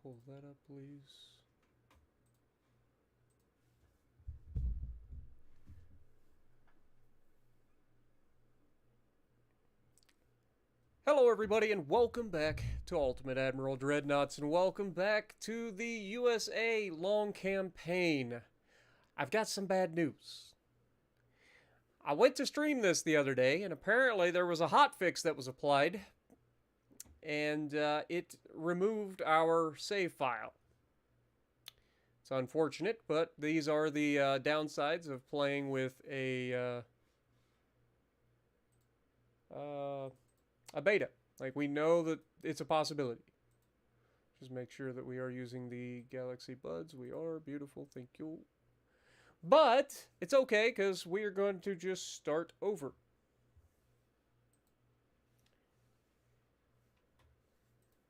pull that up, please? Hello, everybody, and welcome back to Ultimate Admiral Dreadnoughts, and welcome back to the USA Long Campaign. I've got some bad news. I went to stream this the other day, and apparently there was a hotfix that was applied, and it removed our save file. It's unfortunate, but these are the downsides of playing with a beta. Like, we know that it's a possibility. Just make sure that we are using the Galaxy Buds. We are. Beautiful. Thank you. But it's okay, because we are going to just start over.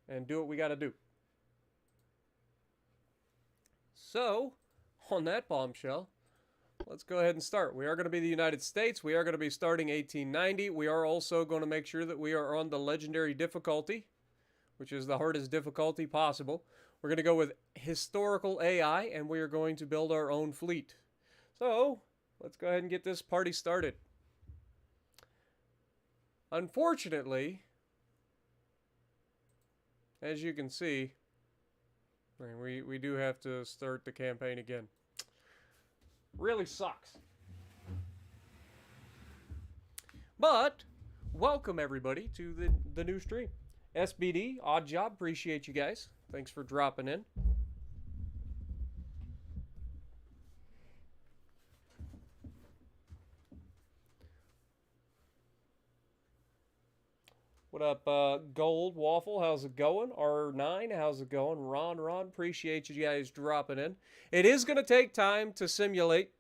And do what we got to do. So, on that bombshell, let's go ahead and start. We are going to be the United States. We are going to be starting 1890. We are also going to make sure that we are on the legendary difficulty, which is the hardest difficulty possible. We're going to go with historical AI, and we are going to build our own fleet. So, let's go ahead and get this party started. Unfortunately, as you can see, we do have to start the campaign again. Really sucks. But welcome everybody to the new stream. SBD, Odd Job, appreciate you guys. Thanks for dropping in. What up, Gold Waffle? How's it going? R9, how's it going? Ron, appreciate you guys dropping in. It is going to take time to simulate,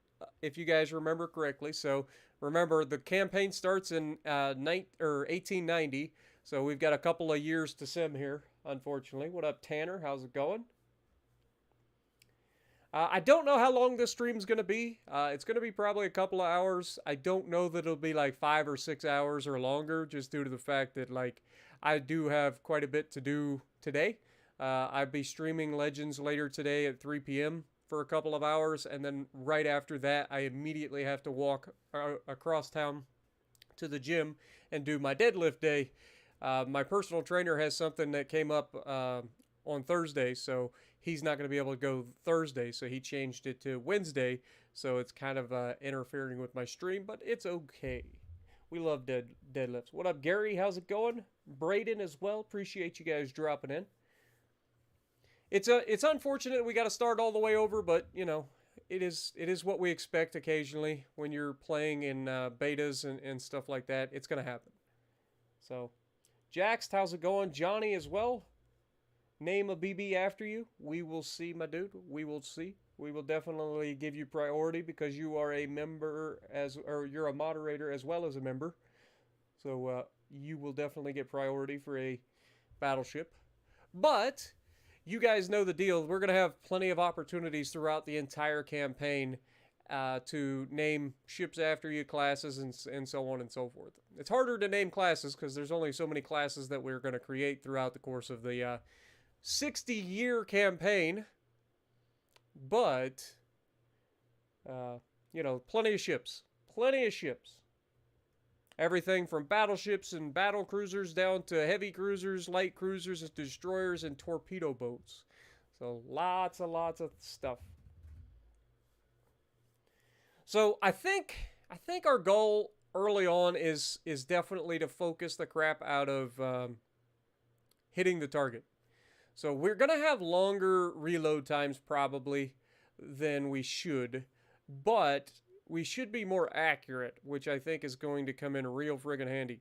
if you guys remember correctly. So remember, the campaign starts in 1890. So we've got a couple of years to sim here, unfortunately. What up, Tanner? How's it going? I don't know how long this stream's going to be. It's going to be probably a couple of hours. I don't know that it'll be like 5 or 6 hours or longer, just due to the fact that, like, I do have quite a bit to do today. I'll be streaming Legends later today at 3 p.m. for a couple of hours, and then right after that, I immediately have to walk across town to the gym and do my deadlift day. My personal trainer has something that came up on Thursday, so he's not going to be able to go Thursday, so he changed it to Wednesday, so it's kind of interfering with my stream, but it's okay. We love deadlifts. What up, Gary? How's it going? Braden as well. Appreciate you guys dropping in. It's unfortunate we got to start all the way over, but, you know, it is what we expect occasionally when you're playing in betas and stuff like that. It's going to happen. So, Jax, how's it going? Johnny as well. Name a BB after you. We will see, my dude. We will see. We will definitely give you priority because you are a member or you're a moderator as well as a member. So you will definitely get priority for a battleship. But you guys know the deal. We're going to have plenty of opportunities throughout the entire campaign to name ships after you, classes, and so on and so forth. It's harder to name classes because there's only so many classes that we're going to create throughout the course of the 60-year campaign, but, you know, plenty of ships. Everything from battleships and battle cruisers down to heavy cruisers, light cruisers, destroyers, and torpedo boats. So lots of stuff. So I think our goal early on is definitely to focus the crap out of hitting the target. So we're going to have longer reload times probably than we should, but we should be more accurate, which I think is going to come in real friggin' handy.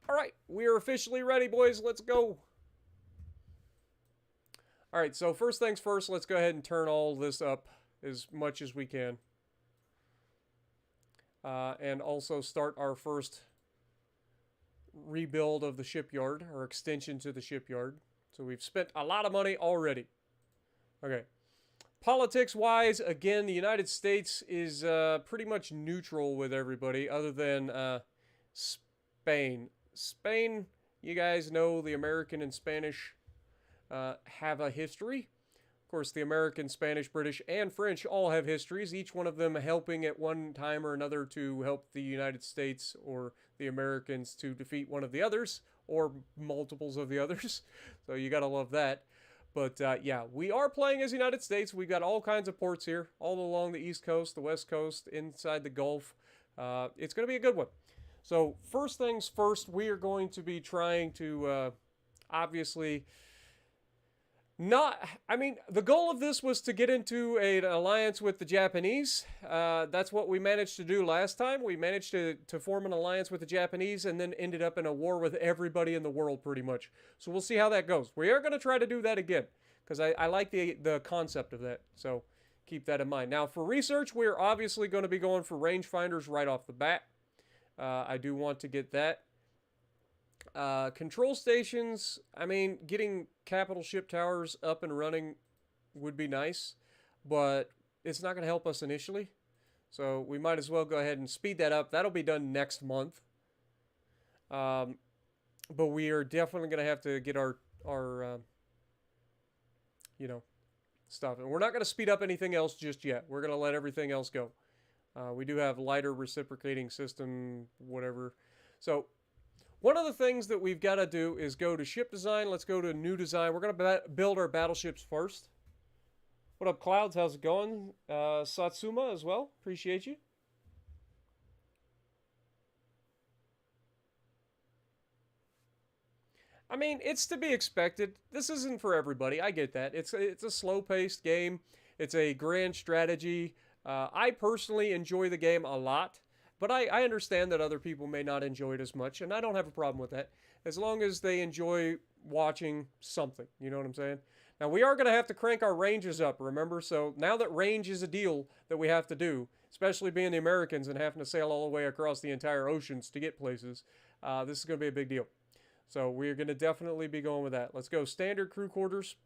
All right, we are officially ready, boys. Let's go. All right, so first things first, let's go ahead and turn all this up as much as we can. And also start our first rebuild of the shipyard, or extension to the shipyard. So we've spent a lot of money already. Okay. Politics-wise, again, the United States is pretty much neutral with everybody other than Spain. Spain, you guys know the American and Spanish have a history. Of course, the American, Spanish, British, and French all have histories, each one of them helping at one time or another to help the United States or the Americans to defeat one of the others, or multiples of the others. So you gotta love that. But yeah, we are playing as United States. We've got all kinds of ports here, all along the East Coast, the West Coast, inside the Gulf. It's going to be a good one. So first things first, we are going to be trying to obviously not... I mean, the goal of this was to get into an alliance with the Japanese. That's what we managed to do last time. We managed to form an alliance with the Japanese and then ended up in a war with everybody in the world pretty much. So we'll see how that goes. We are going to try to do that again because I like the concept of that. So keep that in mind. Now for research, we're obviously going to be going for rangefinders right off the bat. I do want to get that. Control stations, I mean, getting capital ship towers up and running would be nice, but it's not going to help us initially. So we might as well go ahead and speed that up. That'll be done next month. But we are definitely going to have to get our you know, stuff. And we're not going to speed up anything else just yet. We're going to let everything else go. We do have lighter reciprocating system, whatever. So one of the things that we've got to do is go to ship design. Let's go to new design. We're going to build our battleships first. What up, Clouds? How's it going? Satsuma as well. Appreciate you. I mean, it's to be expected. This isn't for everybody. I get that. It's a slow-paced game. It's a grand strategy. I personally enjoy the game a lot. But I understand that other people may not enjoy it as much, and I don't have a problem with that, as long as they enjoy watching something, you know what I'm saying? Now, we are going to have to crank our ranges up, remember? So now that range is a deal that we have to do, especially being the Americans and having to sail all the way across the entire oceans to get places, this is going to be a big deal. So we're going to definitely be going with that. Let's go standard crew quarters.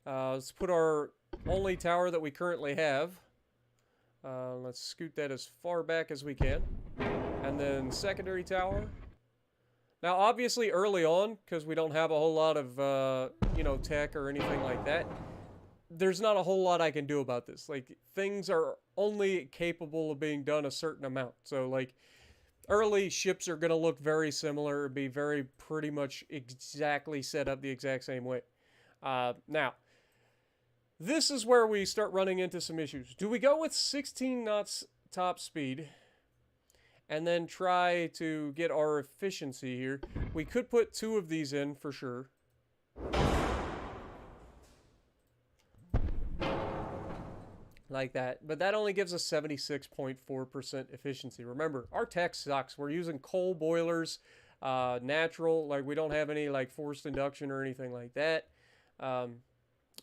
Let's put our only tower that we currently have. Let's scoot that as far back as we can. And then secondary tower. Now, obviously, early on, because we don't have a whole lot of, you know, tech or anything like that, there's not a whole lot I can do about this. Like, things are only capable of being done a certain amount. So, like, early ships are going to look very similar, be very pretty much exactly set up the exact same way. Now, this is where we start running into some issues. Do we go with 16 knots top speed and then try to get our efficiency here? We could put 2 of these in for sure. Like that. But that only gives us 76.4% efficiency. Remember, our tech sucks. We're using coal boilers, natural. Like, we don't have any, like, forced induction or anything like that.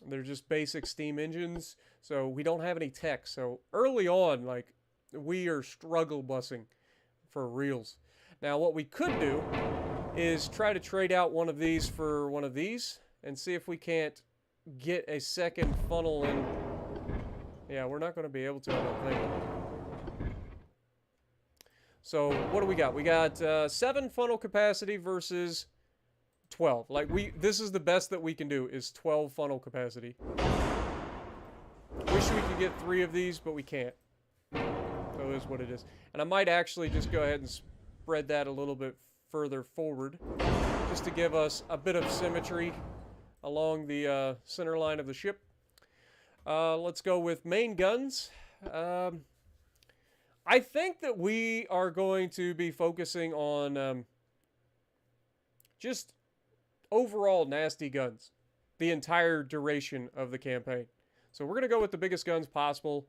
They're just basic steam engines, so we don't have any tech. So early on, like, we are struggle busing for reals. Now, what we could do is try to trade out one of these for one of these and see if we can't get a second funnel in. Yeah, we're not going to be able to, I don't think. So what do we got? We got 7 funnel capacity versus 12. Like, this is the best that we can do, is 12 funnel capacity. Wish we could get 3 of these, but we can't. So it is what it is. And I might actually just go ahead and spread that a little bit further forward, just to give us a bit of symmetry along the center line of the ship. Let's go with main guns. I think that we are going to be focusing on just overall nasty guns the entire duration of the campaign. So we're going to go with the biggest guns possible,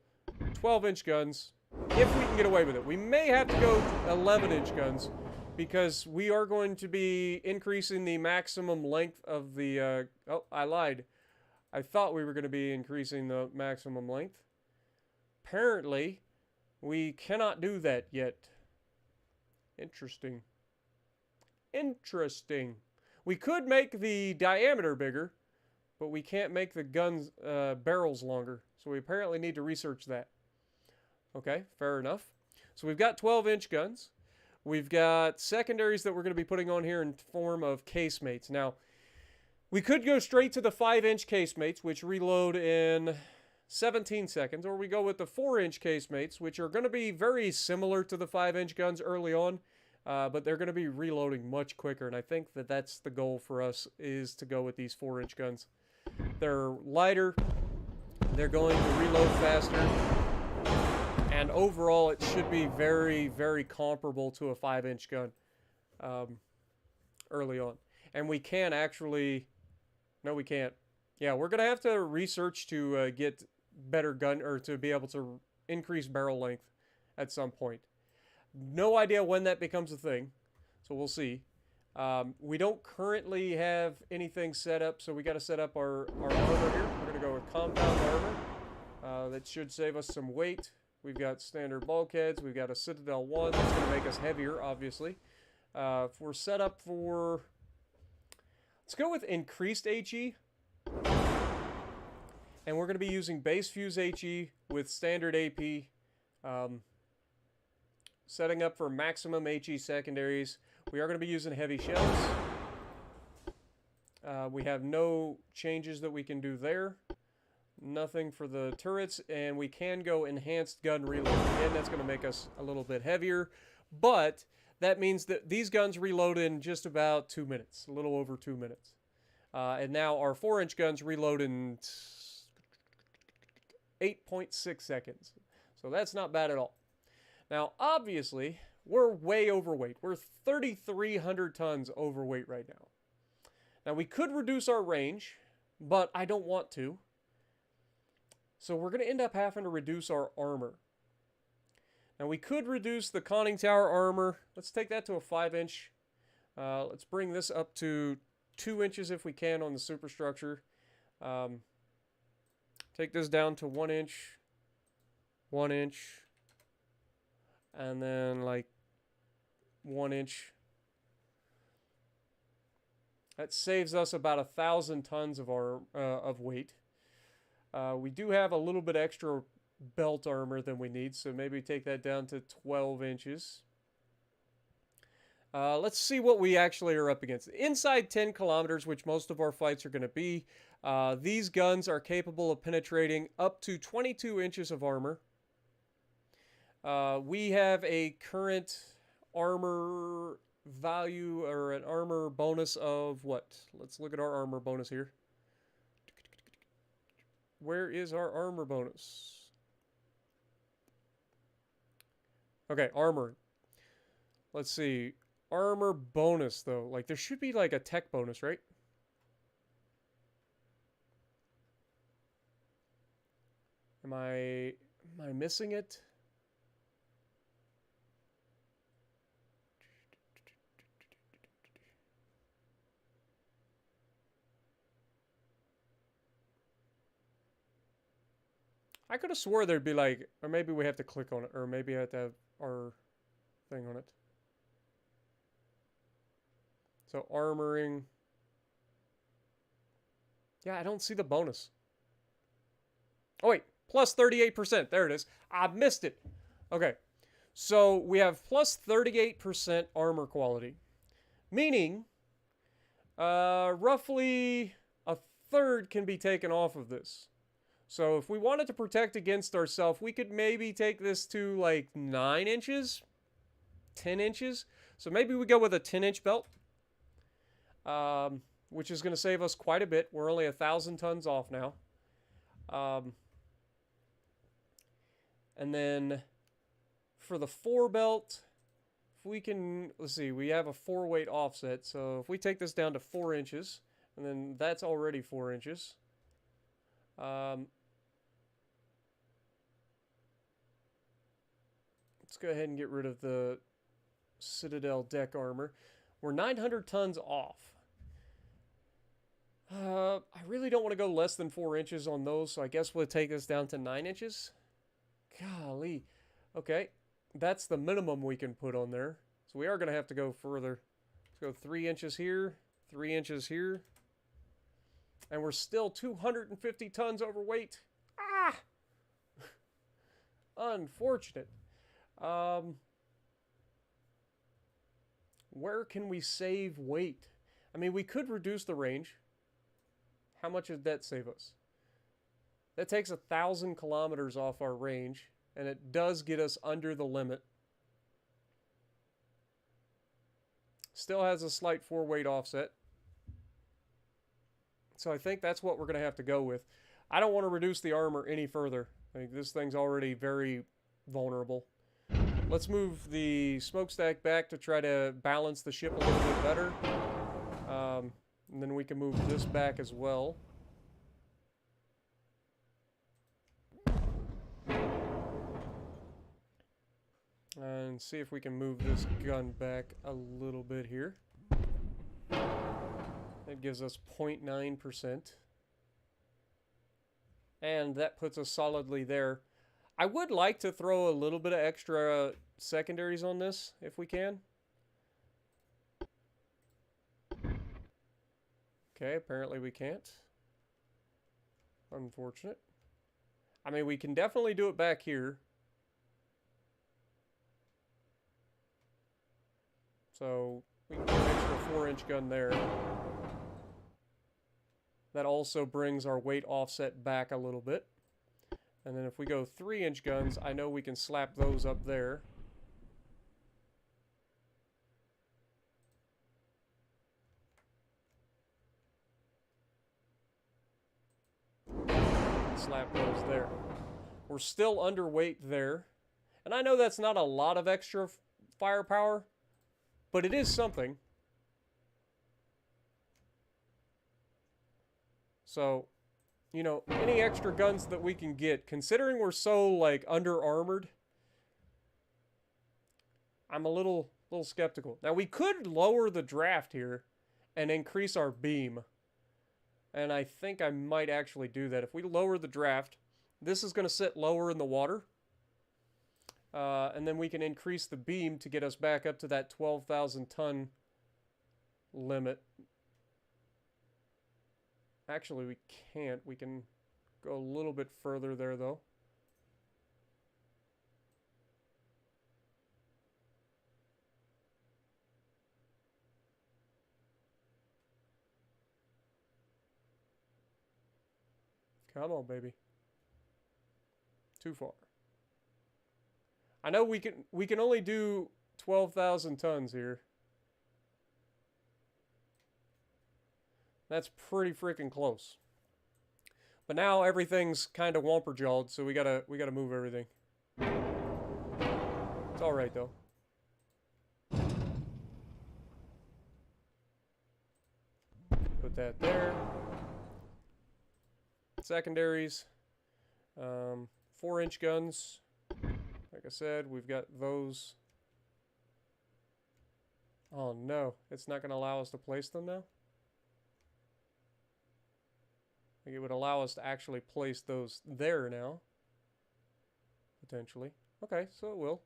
12-inch guns, if we can get away with it. We may have to go 11-inch guns because we are going to be increasing the maximum length of the... oh, I lied. I thought we were going to be increasing the maximum length. Apparently, we cannot do that yet. Interesting. Interesting. We could make the diameter bigger, but we can't make the guns barrels longer. So we apparently need to research that. Okay, fair enough. So we've got 12-inch guns. We've got secondaries that we're going to be putting on here in form of casemates. Now, we could go straight to the 5-inch casemates, which reload in 17 seconds, or we go with the 4-inch casemates, which are going to be very similar to the 5-inch guns early on, but they're going to be reloading much quicker, and I think that that's the goal for us, is to go with these 4-inch guns. They're lighter, they're going to reload faster, and overall it should be very, very comparable to a 5-inch gun early on. And we can actually... No, we can't. Yeah, we're going to have to research to get better gun, or to be able to increase barrel length at some point. No idea when that becomes a thing, so we'll see. We don't currently have anything set up, so we got to set up our armor here. We're going to go with compound armor. That should save us some weight. We've got standard bulkheads. We've got a Citadel 1. That's going to make us heavier, obviously. If we're set up for... Let's go with increased HE. And we're going to be using base fuse HE with standard AP. Setting up for maximum HE secondaries. We are going to be using heavy shells. We have no changes that we can do there. Nothing for the turrets. And we can go enhanced gun reload. Again, that's going to make us a little bit heavier. But that means that these guns reload in just about 2 minutes. A little over 2 minutes. And now our 4-inch guns reload in 8.6 seconds. So that's not bad at all. Now, obviously, we're way overweight. We're 3,300 tons overweight right now. Now, we could reduce our range, but I don't want to. So we're going to end up having to reduce our armor. Now, we could reduce the conning tower armor. Let's take that to a 5-inch. Let's bring this up to 2 inches if we can on the superstructure. Take this down to 1 inch. 1 inch. And then like 1 inch. That saves us about 1,000 tons of our of weight. We do have a little bit extra belt armor than we need, so maybe take that down to 12 inches. Let's see what we actually are up against. Inside 10 kilometers, which most of our fights are going to be, these guns are capable of penetrating up to 22 inches of armor. We have a current armor value, or an armor bonus of what? Let's look at our armor bonus here. Where is our armor bonus? Okay, armor. Let's see. Armor bonus, though. Like, there should be, like, a tech bonus, right? Am I missing it? I could have swore there'd be like, or maybe we have to click on it, or maybe I have to have our thing on it. So armoring. Yeah, I don't see the bonus. Oh wait, plus 38%. There it is. I missed it. Okay, so we have plus 38% armor quality, meaning roughly a third can be taken off of this. So if we wanted to protect against ourselves, we could maybe take this to like 9 inches, 10 inches. So maybe we go with a 10-inch belt, which is going to save us quite a bit. We're only 1,000 tons off now. And then for the 4 belt, if we can, let's see, we have a 4-weight offset. So if we take this down to 4 inches, and then that's already 4 inches. Let's go ahead and get rid of the Citadel deck armor. We're 900 tons off. I really don't want to go less than 4 inches on those, so I guess we'll take this down to 9 inches. Golly. Okay, that's the minimum we can put on there. So we are going to have to go further. Let's go 3 inches here, 3 inches here. And we're still 250 tons overweight. Ah! Unfortunate. where can we save weight? I mean, we could reduce the range. How much would that save us? That takes 1,000 kilometers off our range, and it does get us under the limit. Still has a slight 4 weight offset. So I think that's what we're going to have to go with. I don't want to reduce the armor any further. I think this thing's already very vulnerable. Let's move the smokestack back to try to balance the ship a little bit better. And then we can move this back as well. And see if we can move this gun back a little bit here. That gives us 0.9%. And that puts us solidly there. I would like to throw a little bit of extra secondaries on this, if we can. Okay, apparently we can't. Unfortunate. I mean, we can definitely do it back here. So, we can get an extra 4-inch gun there. That also brings our weight offset back a little bit. And then if we go 3-inch guns, I know we can slap those up there. Slap those there. We're still underweight there. And I know that's not a lot of extra firepower, but it is something. So, you know, any extra guns that we can get, considering we're so, like, under-armored, I'm a little skeptical. Now, we could lower the draft here and increase our beam. And I think I might actually do that. If we lower the draft, this is going to sit lower in the water. And then we can increase the beam to get us back up to that 12,000 ton limit. Actually, we can't. We can go a little bit further there, though. Come on, baby. Too far. I know we can only do 12,000 tons here. That's pretty freaking close. But now everything's kind of womper-jawed, so we gotta move everything. It's all right though. Put that there. Secondaries. 4-inch guns. Like I said, we've got those. Oh no, it's not going to allow us to place them now? I think it would allow us to actually place those there now. Potentially. Okay, so it will.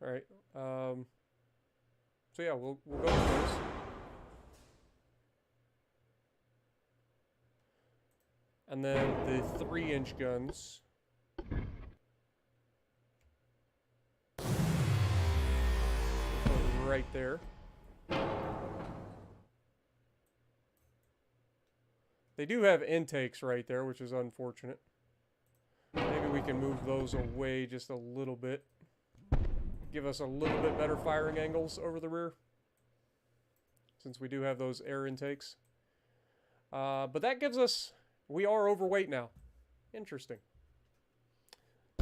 Alright. So yeah, we'll go with those. And then the 3-inch guns. Right there. They do have intakes right there, which is unfortunate. Maybe we can move those away just a little bit. Give us a little bit better firing angles over the rear. Since we do have those air intakes. But that gives us... We are overweight now. Interesting.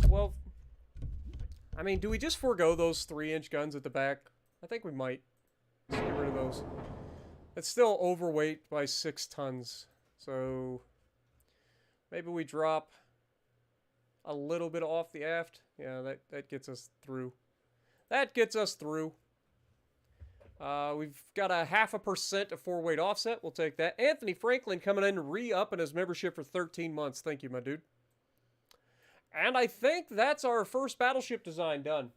12... I mean, do we just forego those 3-inch guns at the back? I think we might. Let's get rid of those. It's still overweight by 6 tons. So maybe we drop a little bit off the aft. Yeah, that gets us through. That gets us through. We've got a 0.5% of 4-weight offset. We'll take that. Anthony Franklin coming in, re-upping his membership for 13 months. Thank you, my dude. And I think that's our first battleship design done.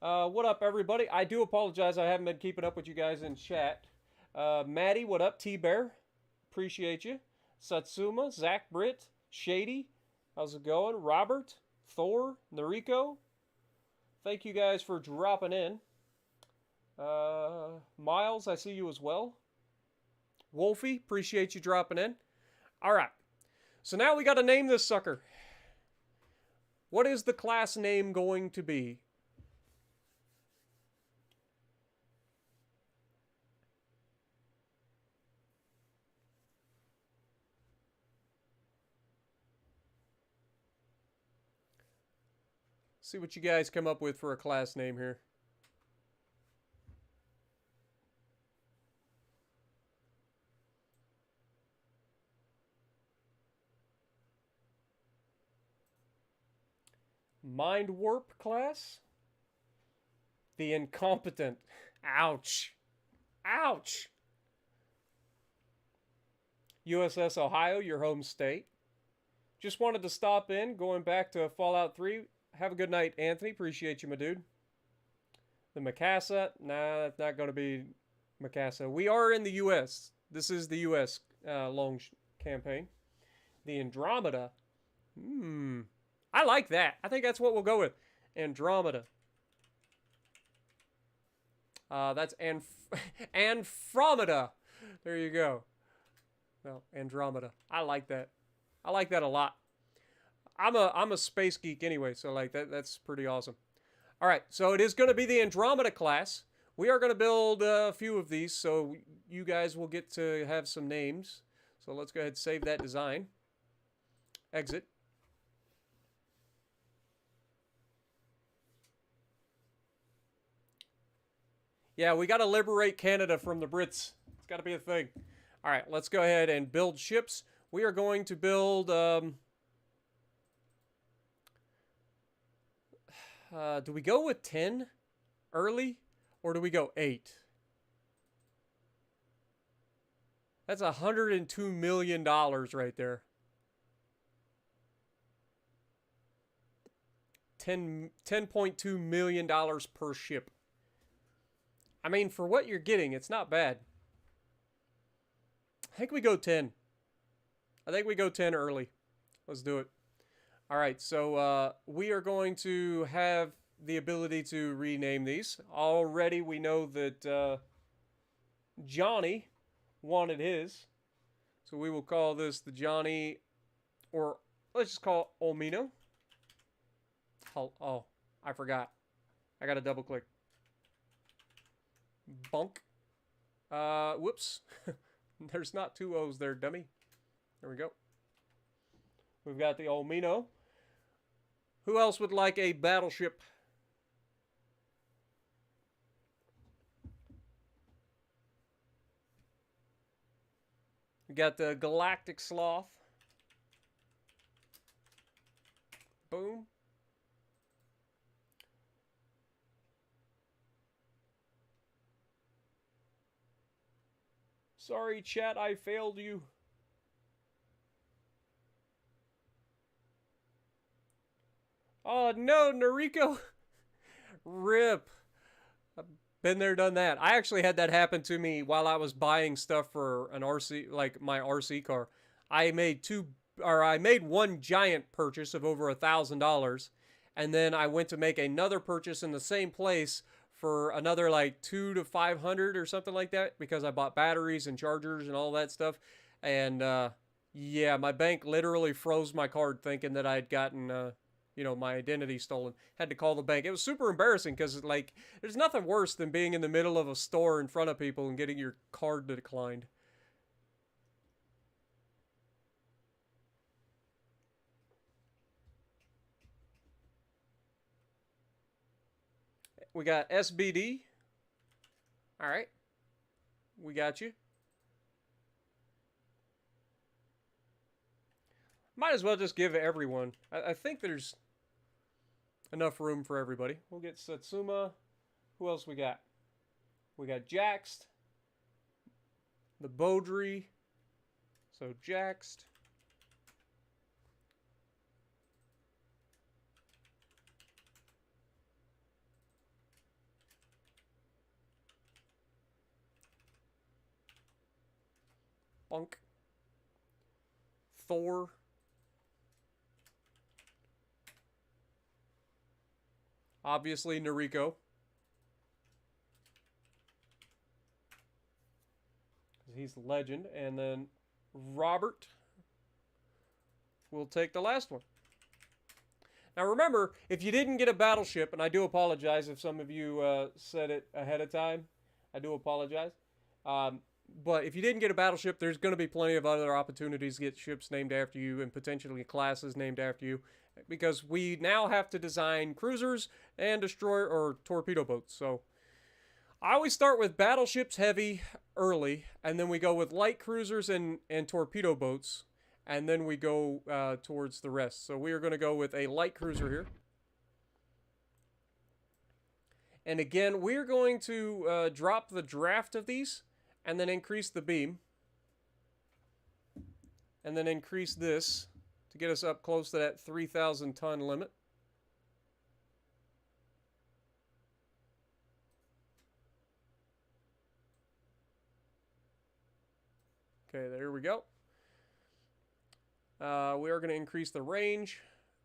What up, everybody? I do apologize. I haven't been keeping up with you guys in chat. Maddie, what up? T-Bear, appreciate you. Satsuma, Zach Britt, Shady, how's it going? Robert, Thor, Nariko, thank you guys for dropping in. Miles, I see you as well. Wolfie, appreciate you dropping in. All right. So now we got to name this sucker. What is the class name going to be? See what you guys come up with for a class name here. Mind Warp class? The Incompetent. Ouch. Ouch. USS Ohio, your home state. Just wanted to stop in, going back to Fallout 3. Have a good night, Anthony. Appreciate you, my dude. The Mikasa. Nah, that's not going to be Mikasa. We are in the U.S. This is the U.S. Long campaign. The Andromeda. I like that. I think that's what we'll go with. Andromeda. That's Andromeda. There you go. No, Andromeda. I like that. I like that a lot. I'm a space geek anyway, so like that's pretty awesome. All right, so it is going to be the Andromeda class. We are going to build a few of these, so you guys will get to have some names. So let's go ahead and save that design. Exit. Yeah, we got to liberate Canada from the Brits. It's got to be a thing. All right, let's go ahead and build ships. We are going to build... do we go with 10 early, or do we go 8? That's $102 million right there. $10.2 million per ship. I mean, for what you're getting, it's not bad. I think we go 10. I think we go 10 early. Let's do it. All right, so we are going to have the ability to rename these. Already we know that Johnny wanted his. So we will call this the Johnny, or let's just call it Olmino. Oh, I forgot. I got to double click. Bunk. Whoops. There's not two O's there, dummy. There we go. We've got the Olmino. Who else would like a battleship? We got the Galactic Sloth. Boom. Sorry, chat, I failed you. Oh, no, Noriko. Rip. I've been there, done that. I actually had that happen to me while I was buying stuff for an RC, like my RC car. I made one giant purchase of over $1,000, and then I went to make another purchase in the same place for another like $200 to $500 or something like that, because I bought batteries and chargers and all that stuff. And yeah, my bank literally froze my card, thinking that I'd gotten my identity stolen. Had to call the bank. It was super embarrassing because, like, there's nothing worse than being in the middle of a store in front of people and getting your card declined. We got SBD. All right. We got you. Might as well just give everyone. I think there's enough room for everybody. We'll get Satsuma. Who else we got? We got Jaxed. The Beaudry. So Jaxed. Bunk. Thor. Obviously, Noriko. he's the legend. And then Robert will take the last one. Now remember, if you didn't get a battleship, and I do apologize if some of you said it ahead of time, I do apologize. But if you didn't get a battleship, there's going to be plenty of other opportunities to get ships named after you and potentially classes named after you, because we now have to design cruisers and destroyer or torpedo boats. So I always start with battleships heavy early, and then we go with light cruisers and torpedo boats, and then we go towards the rest. So we are going to go with a light cruiser here. And again, we're going to drop the draft of these, and then increase the beam. And then increase this to get us up close to that 3,000 ton limit. Okay, there we go. We are going to increase the range.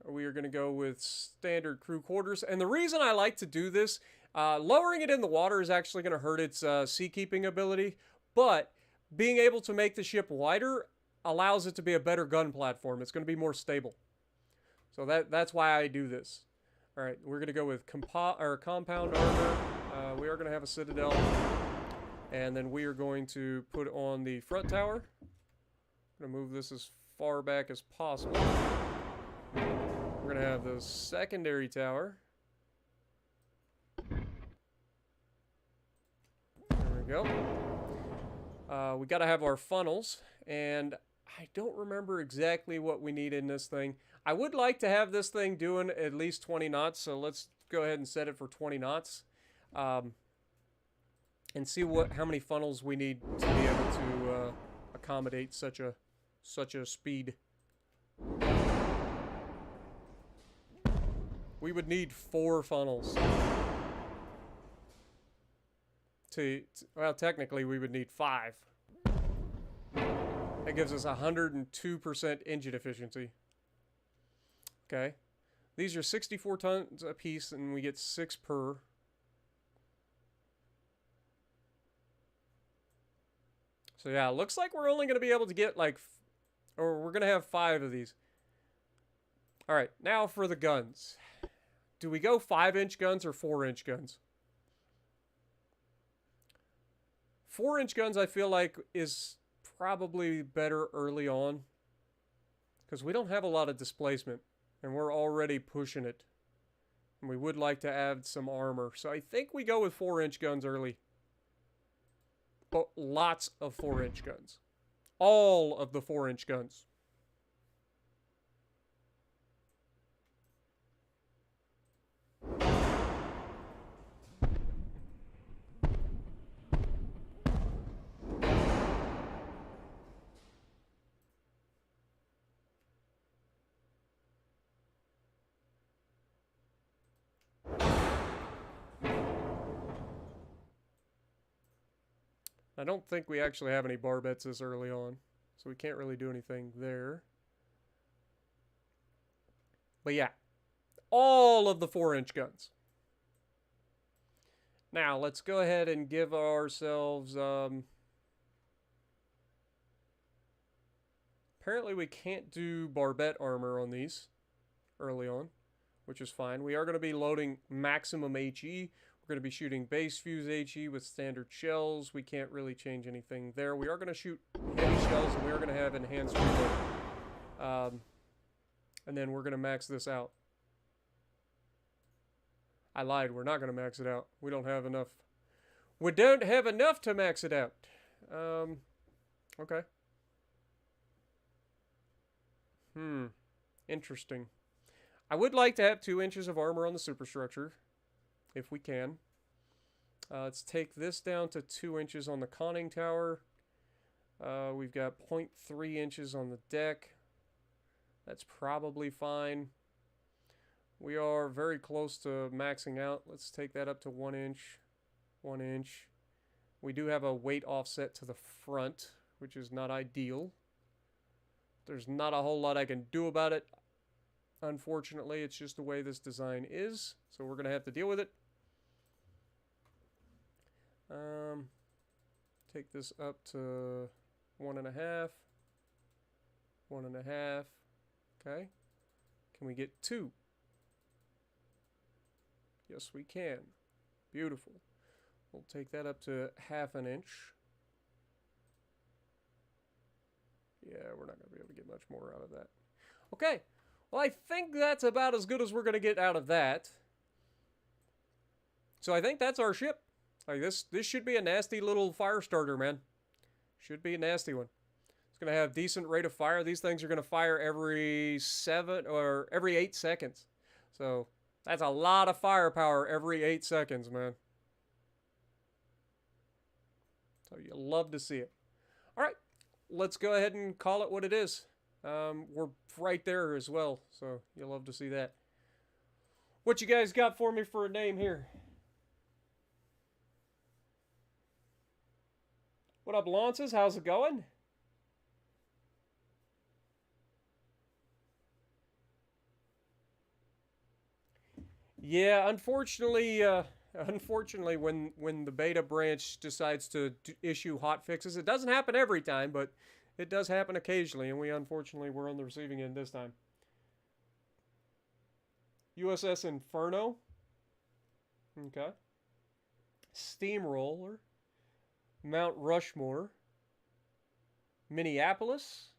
We are going to go with standard crew quarters. And the reason I like to do this, lowering it in the water is actually going to hurt its seakeeping ability. But being able to make the ship wider allows it to be a better gun platform. It's going to be more stable. So that's why I do this. All right, we're going to go with compound armor. We are going to have a citadel. And then we are going to put on the front tower. I'm going to move this as far back as possible. We're going to have the secondary tower. There we go. We got to have our funnels, and I don't remember exactly what we need in this thing. I would like to have this thing doing at least 20 knots, so let's go ahead and set it for 20 knots. And see how many funnels we need to be able to accommodate such a speed. We would need 4 funnels. Well, technically we would need 5. That gives us 102% engine efficiency. Okay. These are 64 tons a piece, and we get 6 per. So yeah, looks like we're only going to be able to get or we're going to have 5 of these. All right, now for the guns. Do we go 5-inch guns or 4-inch guns? 4-inch guns I feel like is probably better early on, because we don't have a lot of displacement and we're already pushing it. And we would like to add some armor. So I think we go with 4-inch guns early. But lots of 4-inch guns. All of the 4-inch guns. I don't think we actually have any barbettes this early on, so we can't really do anything there. But yeah, all of the 4-inch guns. Now, let's go ahead and give ourselves... apparently we can't do barbette armor on these early on, which is fine. We are going to be loading maximum HE. We're going to be shooting base fuse HE with standard shells. We can't really change anything there. We are going to shoot heavy shells, and we are going to have enhanced reload. And then we're going to max this out. I lied. We're not going to max it out. We don't have enough. We don't have enough to max it out. Okay. Interesting. I would like to have 2 inches of armor on the superstructure, if we can. Let's take this down to 2 inches on the conning tower. We've got 0.3 inches on the deck. That's probably fine. We are very close to maxing out. Let's take that up to 1 inch. 1 inch. We do have a weight offset to the front, which is not ideal. There's not a whole lot I can do about it. Unfortunately, it's just the way this design is, so we're going to have to deal with it. take this up to 1.5. 1.5. Okay. Can we get 2? Yes, we can. Beautiful. We'll take that up to 1/2 inch. Yeah, we're not going to be able to get much more out of that. Okay. Well, I think that's about as good as we're going to get out of that. So I think that's our ship. Like this should be a nasty little fire starter, man. Should be a nasty one. It's going to have decent rate of fire. These things are going to fire every 7 or every 8 seconds. So that's a lot of firepower every 8 seconds, man. So you love to see it. All right, let's go ahead and call it what it is. We're right there as well, so you'll love to see that. What you guys got for me for a name here? What up, Lances? How's it going? Yeah, unfortunately, when the beta branch decides to issue hot fixes, it doesn't happen every time, but it does happen occasionally, and we unfortunately were on the receiving end this time. USS Inferno. Okay. Steamroller. Mount Rushmore. Minneapolis.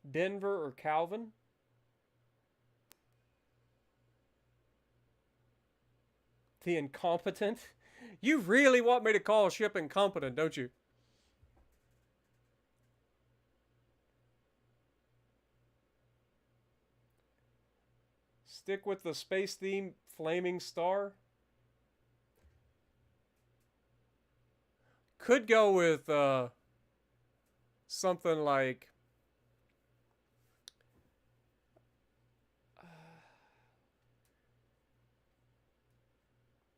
Denver or Calvin. The Incompetent. You really want me to call a ship incompetent, don't you? Stick with the space theme, Flaming Star. Could go with something like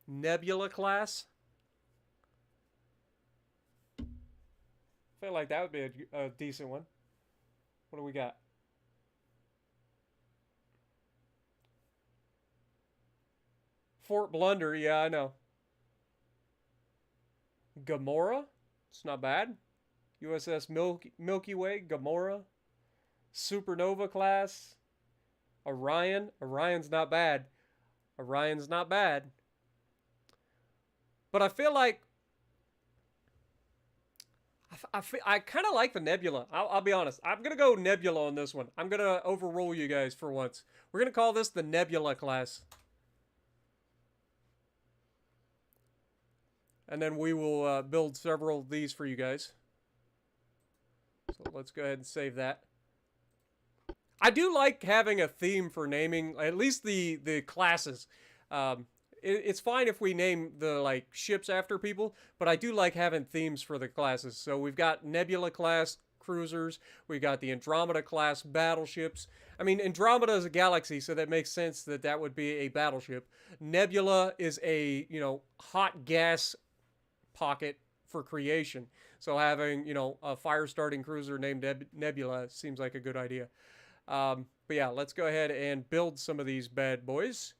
Nebula class. I feel like that would be a decent one. What do we got? Fort Blunder, yeah, I know. Gamora, it's not bad. USS Milky Way, Gamora. Supernova class. Orion, Orion's not bad. Orion's not bad. But I feel like I kind of like the Nebula. I'll be honest. I'm going to go Nebula on this one. I'm going to overrule you guys for once. We're going to call this the Nebula class. And then we will build several of these for you guys. So let's go ahead and save that. I do like having a theme for naming, at least the classes. It's fine if we name the ships after people, but I do like having themes for the classes. So we've got Nebula class cruisers, we got the Andromeda class battleships. I mean, Andromeda is a galaxy, so that makes sense that that would be a battleship. Nebula is a, hot gas pocket for creation. So having, a fire starting cruiser named Nebula seems like a good idea. But yeah, let's go ahead and build some of these bad boys.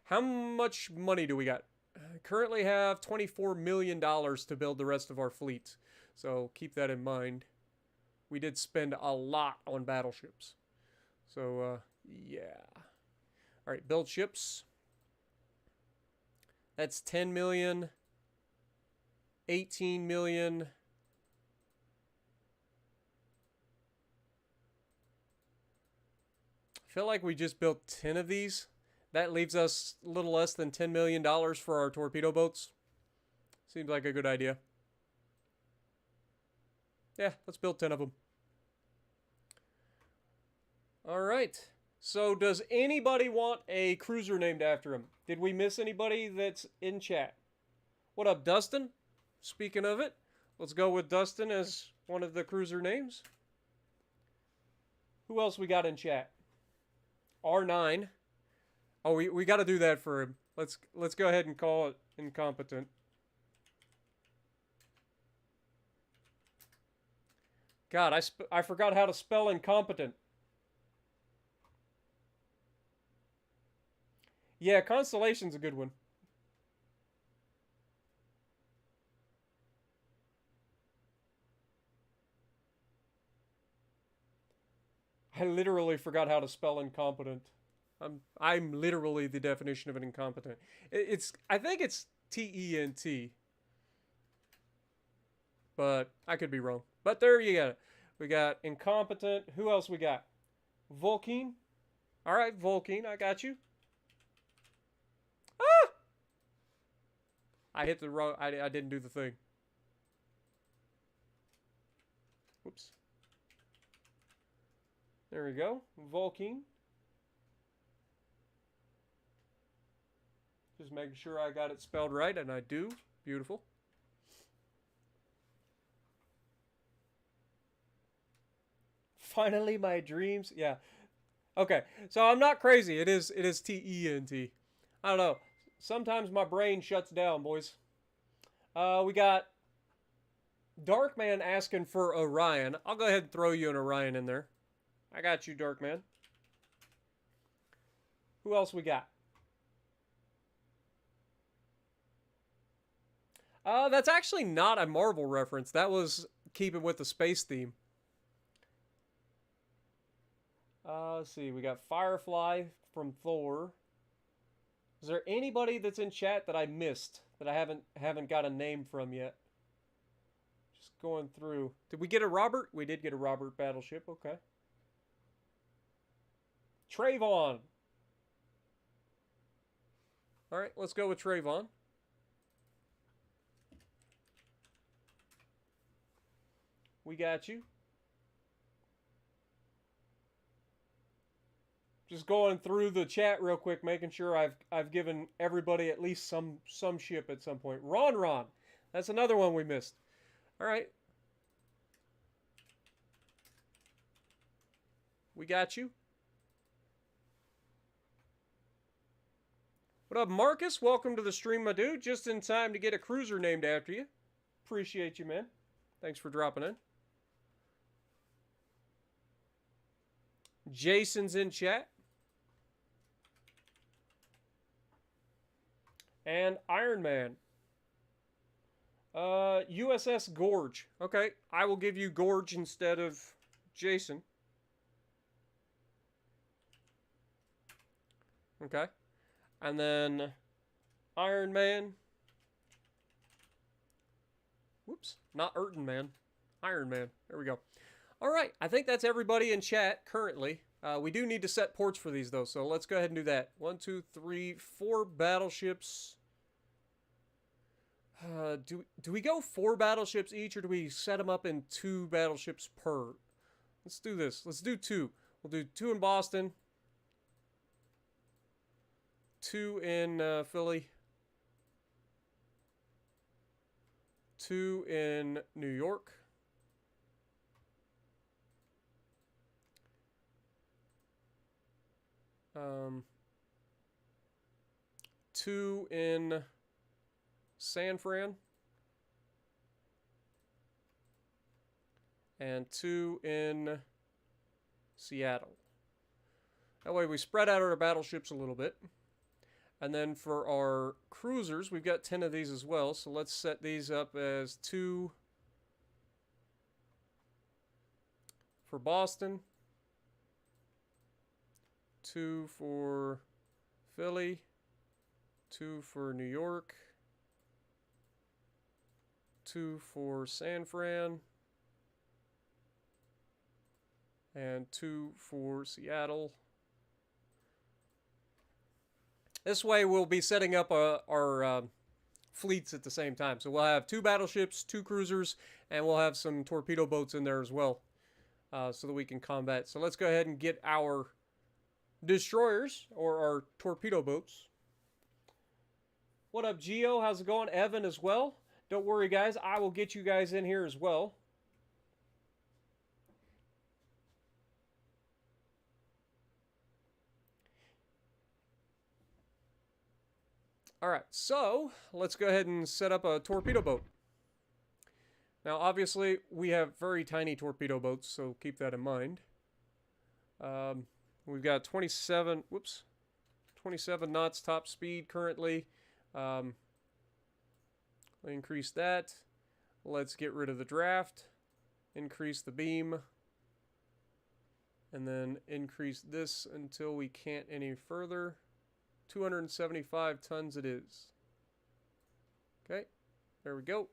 How much money do we got? Currently have $24 million to build the rest of our fleet. So keep that in mind. We did spend a lot on battleships. So, yeah. All right, build ships. That's 10 million. 18 million. I feel like we just built 10 of these. That leaves us a little less than $10 million for our torpedo boats. Seems like a good idea. Yeah, let's build 10 of them. All right. So does anybody want a cruiser named after him? Did we miss anybody that's in chat? What up, Dustin? Speaking of it, let's go with Dustin as one of the cruiser names. Who else we got in chat? R9. Oh, we got to do that for him. Let's go ahead and call it Incompetent. God, I forgot how to spell incompetent. Yeah, Constellation's a good one. I literally forgot how to spell incompetent. I'm literally the definition of an incompetent. It's I think it's Tent, but I could be wrong. But there you got it. We got incompetent. Who else we got? Volkine. All right, Volkine, I got you. Ah! I hit the wrong. I didn't do the thing. Whoops. There we go. Volkine. Just making sure I got it spelled right, and I do. Beautiful. Finally, my dreams. Yeah. Okay. So I'm not crazy. It is Tent. I don't know. Sometimes my brain shuts down, boys. We got Darkman asking for Orion. I'll go ahead and throw you an Orion in there. I got you, Darkman. Who else we got? That's actually not a Marvel reference. That was keeping with the space theme. Let's see. We got Firefly from Thor. Is there anybody that's in chat that I missed that I haven't got a name from yet? Just going through. Did we get a Robert? We did get a Robert Battleship. Okay. Trayvon. All right, let's go with Trayvon. We got you. Just going through the chat real quick, making sure I've given everybody at least some ship at some point. Ron. That's another one we missed. All right. We got you. What up, Marcus? Welcome to the stream, my dude. Just in time to get a cruiser named after you. Appreciate you, man. Thanks for dropping in. Jason's in chat. And Iron Man. USS Gorge. Okay, I will give you Gorge instead of Jason. Okay. And then Iron Man. Whoops, not Erton Man. Iron Man. There we go. All right, I think that's everybody in chat currently. We do need to set ports for these, though, so let's go ahead and do that. 1, 2, 3, 4 battleships. Do we go 4 battleships each, or do we set them up in 2 battleships per? Let's do this. Let's do 2. We'll do 2 in Boston. 2 in Philly. 2 in New York. Two in San Fran. And 2 in Seattle. That way we spread out our battleships a little bit. And then for our cruisers, we've got 10 of these as well. So let's set these up as 2 for Boston, 2 for Philly, 2 for New York, 2 for San Fran, and 2 for Seattle. This way we'll be setting up our fleets at the same time. So we'll have 2 battleships, 2 cruisers, and we'll have some torpedo boats in there as well, so that we can combat. So let's go ahead and get our destroyers, or our torpedo boats. What up, Geo? How's it going? Evan as well. Don't worry, guys. I will get you guys in here as well. All right, so let's go ahead and set up a torpedo boat. Now, obviously, we have very tiny torpedo boats, so keep that in mind. We've got 27 27 knots top speed currently. Increase that. Let's get rid of the draft. Increase the beam. And then increase this until we can't any further. 275 tons it is. Okay, there we go.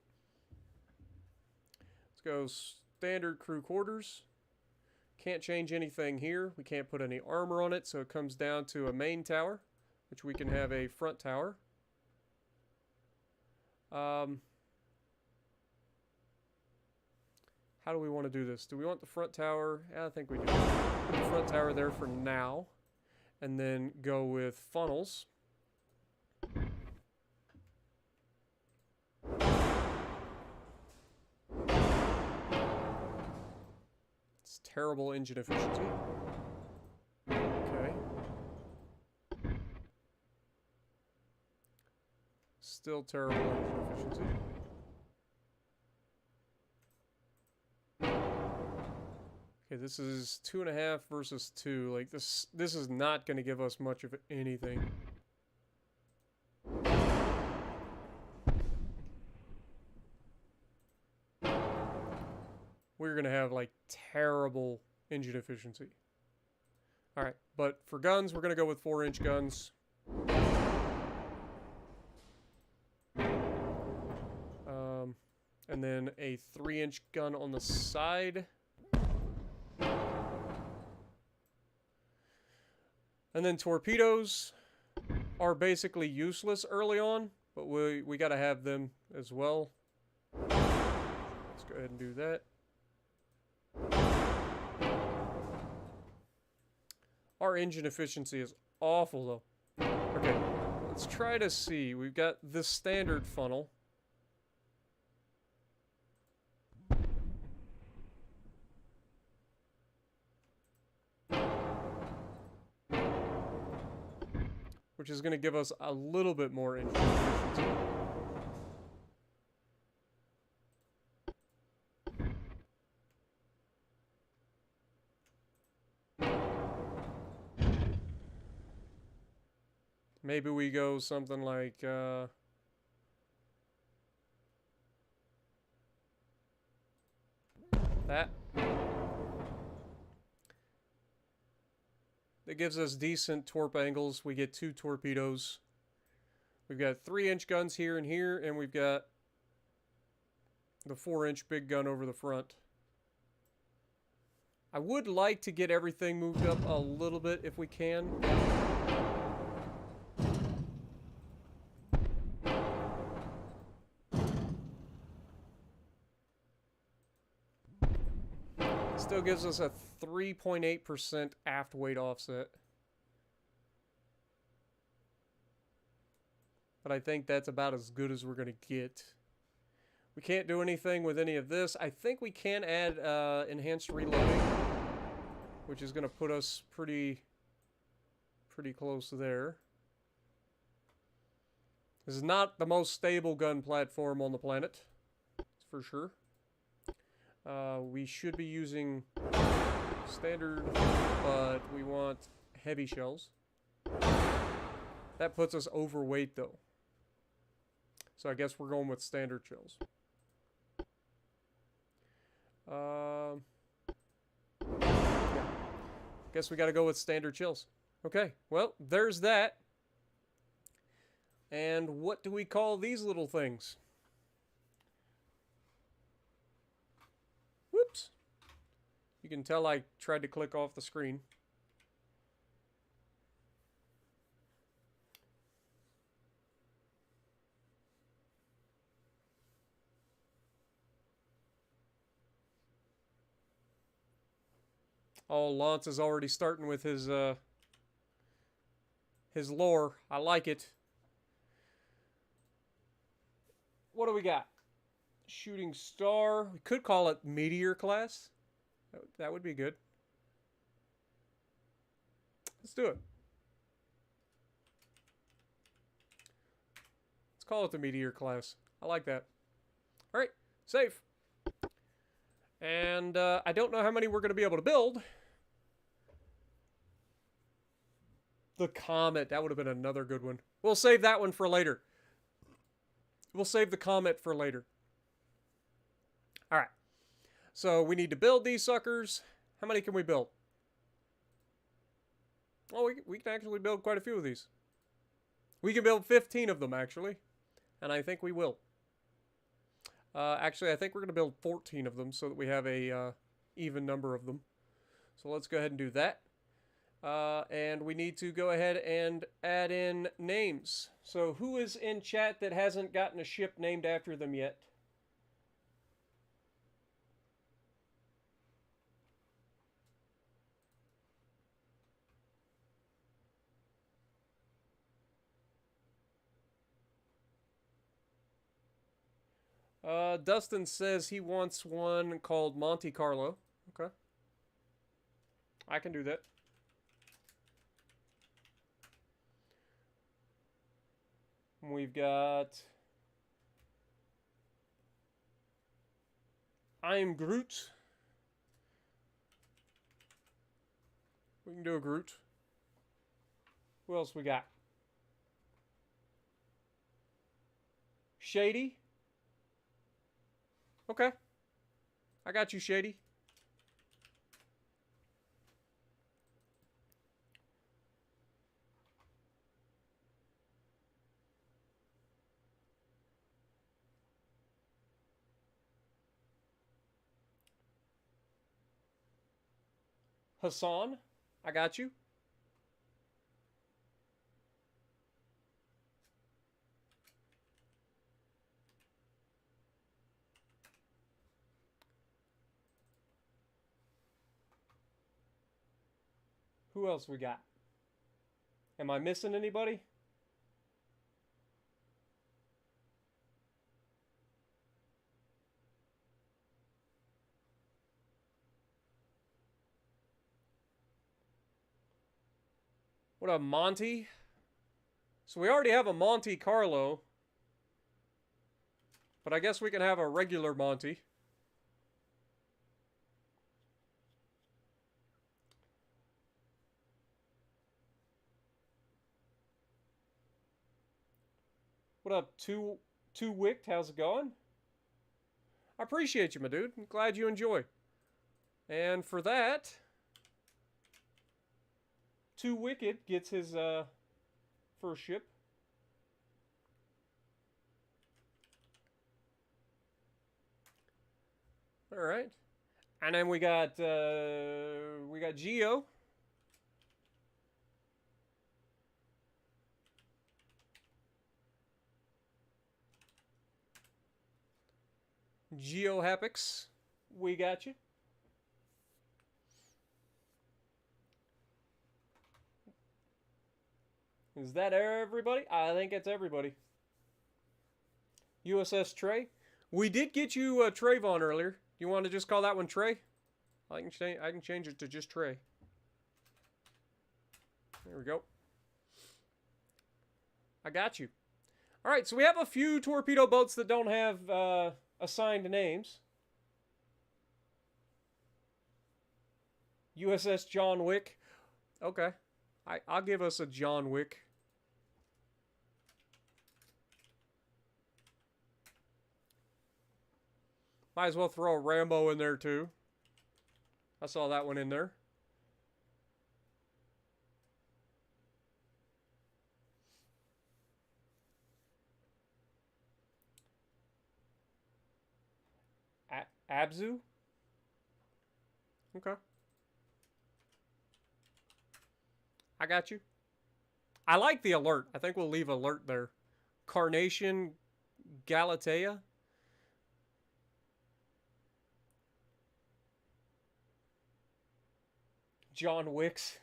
Let's go standard crew quarters. Can't change anything here. We can't put any armor on it, so it comes down to a main tower, which we can have a front tower. How do we want to do this? Do we want the front tower? Yeah, I think we do. Put the front tower there for now, and then go with funnels. It's terrible engine efficiency. Okay. Still terrible engine efficiency. Okay, this is 2.5 versus 2. Like this is not going to give us much of anything. We're going to have like terrible engine efficiency. All right, but for guns, we're going to go with 4-inch guns. And then a 3-inch gun on the side. And then torpedoes are basically useless early on, but we got to have them as well. Let's go ahead and do that. Our engine efficiency is awful though. Okay, let's try to see. We've got this standard funnel. Which is going to give us a little bit more engine efficiency. Maybe we go something like that. That gives us decent torp angles. We get 2 torpedoes. We've got 3-inch guns here and here, and we've got the 4-inch big gun over the front. I would like to get everything moved up a little bit if we can. Still gives us a 3.8% aft weight offset. But I think that's about as good as we're going to get. We can't do anything with any of this. I think we can add enhanced reloading, which is going to put us pretty close there. This is not the most stable gun platform on the planet, for sure. We should be using standard, but we want heavy shells. That puts us overweight though. So I guess we're going with standard shells. Yeah. Guess we got to go with standard shells. Okay, well, there's that. And what do we call these little things? Whoops. You can tell I tried to click off the screen. Oh, Lance is already starting with his lore. I like it. What do we got? Shooting star. We could call it meteor class. That would be good. Let's do it. Let's call it the meteor class. I like that. All right, save. And I don't know how many we're going to be able to build. The Comet. That would have been another good one. We'll save that one for later. We'll save the Comet for later. All right. So we need to build these suckers. How many can we build? Oh, we can actually build quite a few of these. We can build 15 of them, actually. And I think we will. Actually, I think we're going to build 14 of them so that we have a even number of them. So let's go ahead and do that. And we need to go ahead and add in names. So who is in chat that hasn't gotten a ship named after them yet? Dustin says he wants one called Monte Carlo. Okay. I can do that. We've got I'm Groot. We can do a Groot. Who else we got? Shady. Okay. I got you, Shady. Hassan, I got you. Who else we got? Am I missing anybody? What a Monty? So we already have a Monte Carlo. But I guess we can have a regular Monty. What up, Two Wicked? How's it going? I appreciate you, my dude. I'm glad you enjoy. And for that, Two Wicked gets his first ship. All right, and then we got Geo. GeoHapix, we got you. Is that everybody? I think it's everybody. USS Trey. We did get you Trayvon earlier. You want to just call that one Trey? I can change it to just Trey. There we go. I got you. All right, so we have a few torpedo boats that don't have assigned names. USS John Wick. Okay. I'll give us a John Wick. Might as well throw a Rambo in there too. I saw that one in there. Abzu? Okay. I got you. I like the alert. I think we'll leave alert there. Carnation Galatea. John Wicks.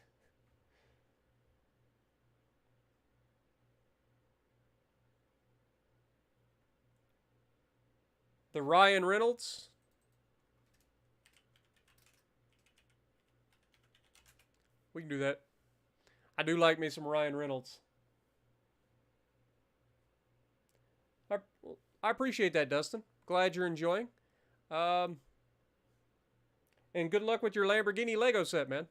The Ryan Reynolds. We can do that. I do like me some Ryan Reynolds. I appreciate that, Dustin. Glad you're enjoying. And good luck with your Lamborghini Lego set, man.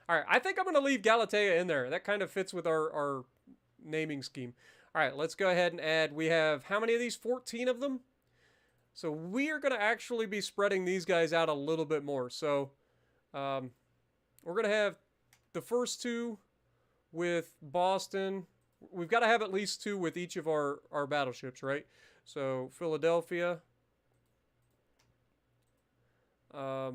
All right, I think I'm going to leave Galatea in there. That kind of fits with our naming scheme. All right, let's go ahead and add. We have how many of these? 14 of them. So we are going to actually be spreading these guys out a little bit more. So we're going to have the first two with Boston. We've got to have at least two with each of our battleships, right? So Philadelphia. I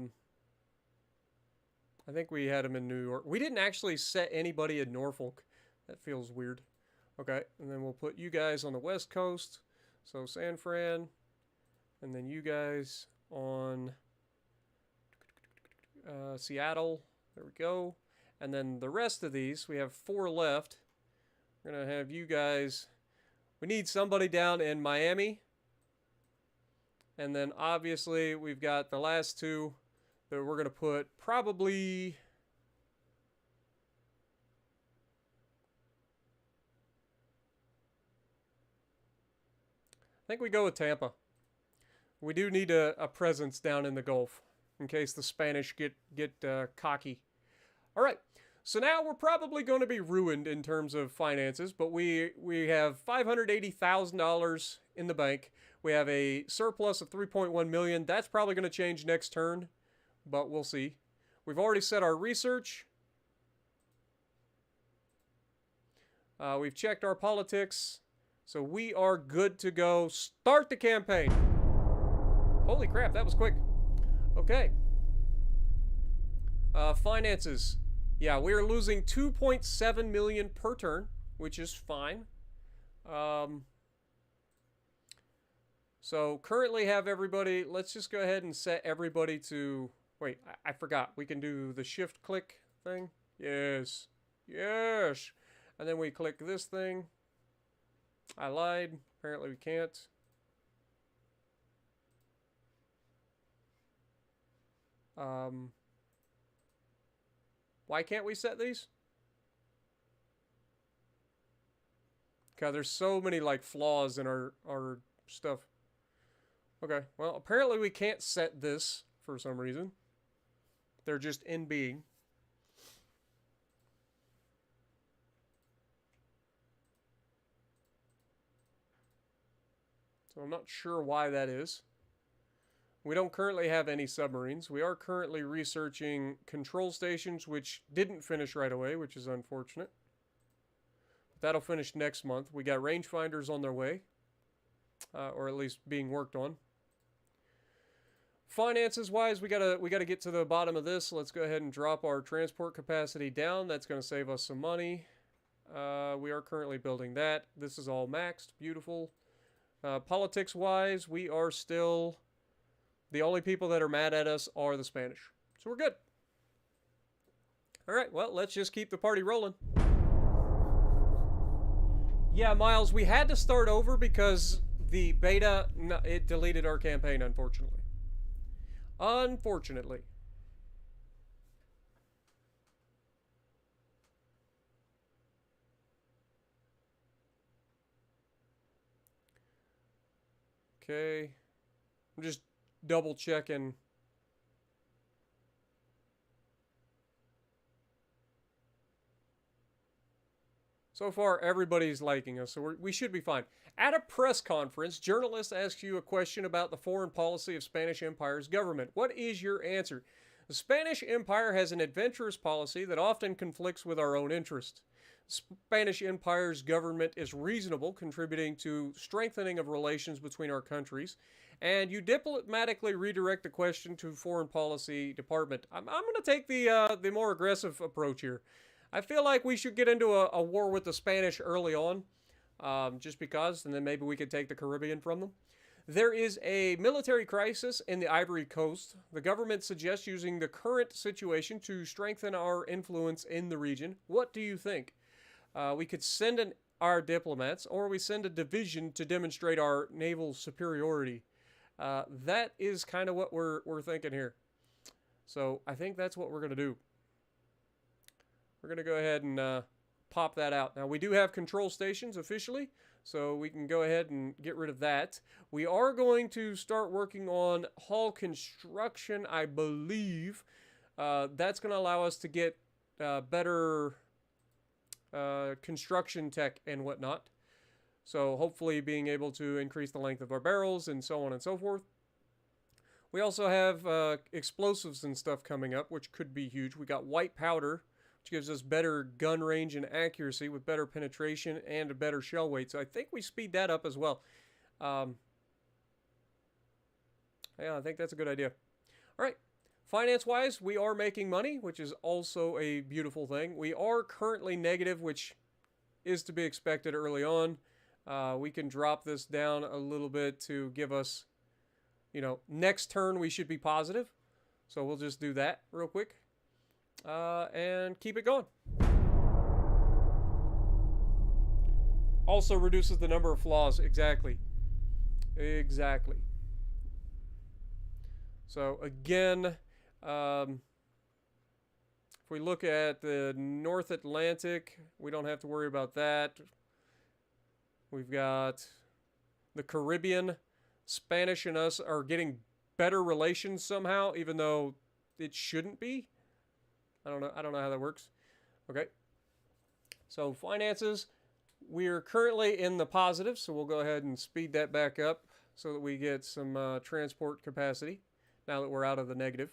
think we had them in New York. We didn't actually set anybody in Norfolk. That feels weird. Okay, and then we'll put you guys on the West Coast. So San Fran. And then you guys on Seattle. There we go. And then the rest of these, we have 4 left. We're going to have you guys. We need somebody down in Miami. And then obviously we've got the last 2 that we're going to put probably... I think we go with Tampa. We do need a presence down in the Gulf in case the Spanish get cocky. All right, so now we're probably going to be ruined in terms of finances, but we have $580,000 in the bank. We have a surplus of 3.1 million. That's probably going to change next turn, but we'll see. We've already set our research. We've checked our politics, so we are good to go. Start the campaign. Holy crap, that was quick. Okay. Finances. Yeah, we are losing 2.7 million per turn, which is fine. So currently have everybody, let's just go ahead and set everybody to, wait, I forgot. We can do the shift click thing. Yes. Yes. And then we click this thing. I lied. Apparently we can't. Why can't we set these? God, there's so many like flaws in our stuff. Okay, well, apparently we can't set this for some reason. They're just in being. So I'm not sure why that is. We don't currently have any submarines. We are currently researching control stations, which didn't finish right away, which is unfortunate. But that'll finish next month. We got rangefinders on their way, or at least being worked on. Finances-wise, we gotta get to the bottom of this. Let's go ahead and drop our transport capacity down. That's going to save us some money. We are currently building that. This is all maxed. Beautiful. Politics-wise, we are still... The only people that are mad at us are the Spanish. So we're good. All right, well, let's just keep the party rolling. Yeah, Miles, we had to start over because the beta, it deleted our campaign, unfortunately. Unfortunately. Okay. I'm just double checking. So far, everybody's liking us, so we should be fine. At a press conference, journalists ask you a question about the foreign policy of Spanish Empire's government. What is your answer? The Spanish Empire has an adventurous policy that often conflicts with our own interests. Spanish Empire's government is reasonable, contributing to strengthening of relations between our countries. And you diplomatically redirect the question to Foreign Policy Department. I'm going to take the more aggressive approach here. I feel like we should get into a war with the Spanish early on, just because, and then maybe we could take the Caribbean from them. There is a military crisis in the Ivory Coast. The government suggests using the current situation to strengthen our influence in the region. What do you think? We could send our diplomats, or we send a division to demonstrate our naval superiority. That is kind of what we're thinking here. So I think that's what we're going to do. We're going to go ahead and pop that out. Now, we do have control stations officially, so we can go ahead and get rid of that. We are going to start working on hull construction, I believe. That's going to allow us to get better construction tech and whatnot. So hopefully being able to increase the length of our barrels and so on and so forth. We also have explosives and stuff coming up, which could be huge. We got white powder, which gives us better gun range and accuracy with better penetration and a better shell weight. So I think we speed that up as well. Yeah, I think that's a good idea. All right. Finance-wise, we are making money, which is also a beautiful thing. We are currently negative, which is to be expected early on. We can drop this down a little bit to give us, next turn we should be positive. So we'll just do that real quick and keep it going. Also reduces the number of flaws. Exactly. So again, if we look at the North Atlantic, we don't have to worry about that. We've got the Caribbean. Spanish and us are getting better relations somehow, even though it shouldn't be. I don't know how that works. Okay. So finances, we're currently in the positive, so we'll go ahead and speed that back up so that we get some transport capacity now that we're out of the negative.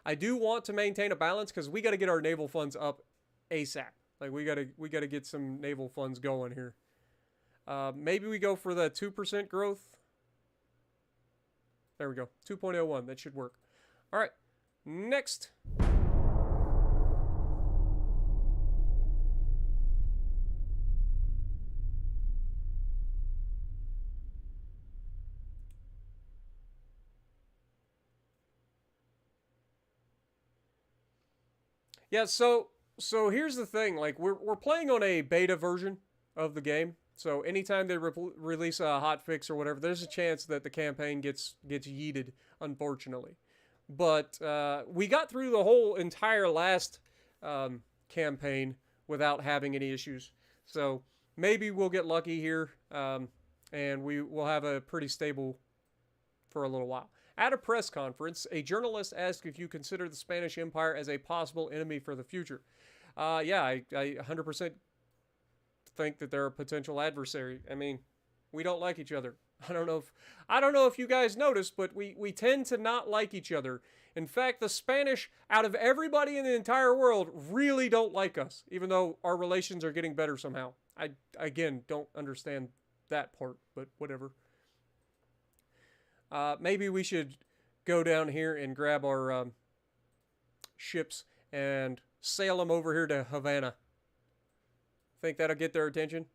I do want to maintain a balance because we got to get our naval funds up ASAP. Like we got to get some naval funds going here. Maybe we go for the 2% growth. There we go. 2.01. That should work. All right. Next. Yeah, so here's the thing. Like we're playing on a beta version of the game. So anytime they release a hot fix or whatever, there's a chance that the campaign gets yeeted, unfortunately. But we got through the whole entire last campaign without having any issues. So maybe we'll get lucky here, and we will have a pretty stable for a little while. At a press conference, a journalist asked if you consider the Spanish Empire as a possible enemy for the future. Yeah, I 100% think that they're a potential adversary. I mean, we don't like each other. I don't know if you guys noticed, but we tend to not like each other. In fact, the Spanish, out of everybody in the entire world, really don't like us, even though our relations are getting better somehow. I, again, don't understand that part, but whatever. Maybe we should go down here and grab our ships and sail them over here to Havana. Think that'll get their attention?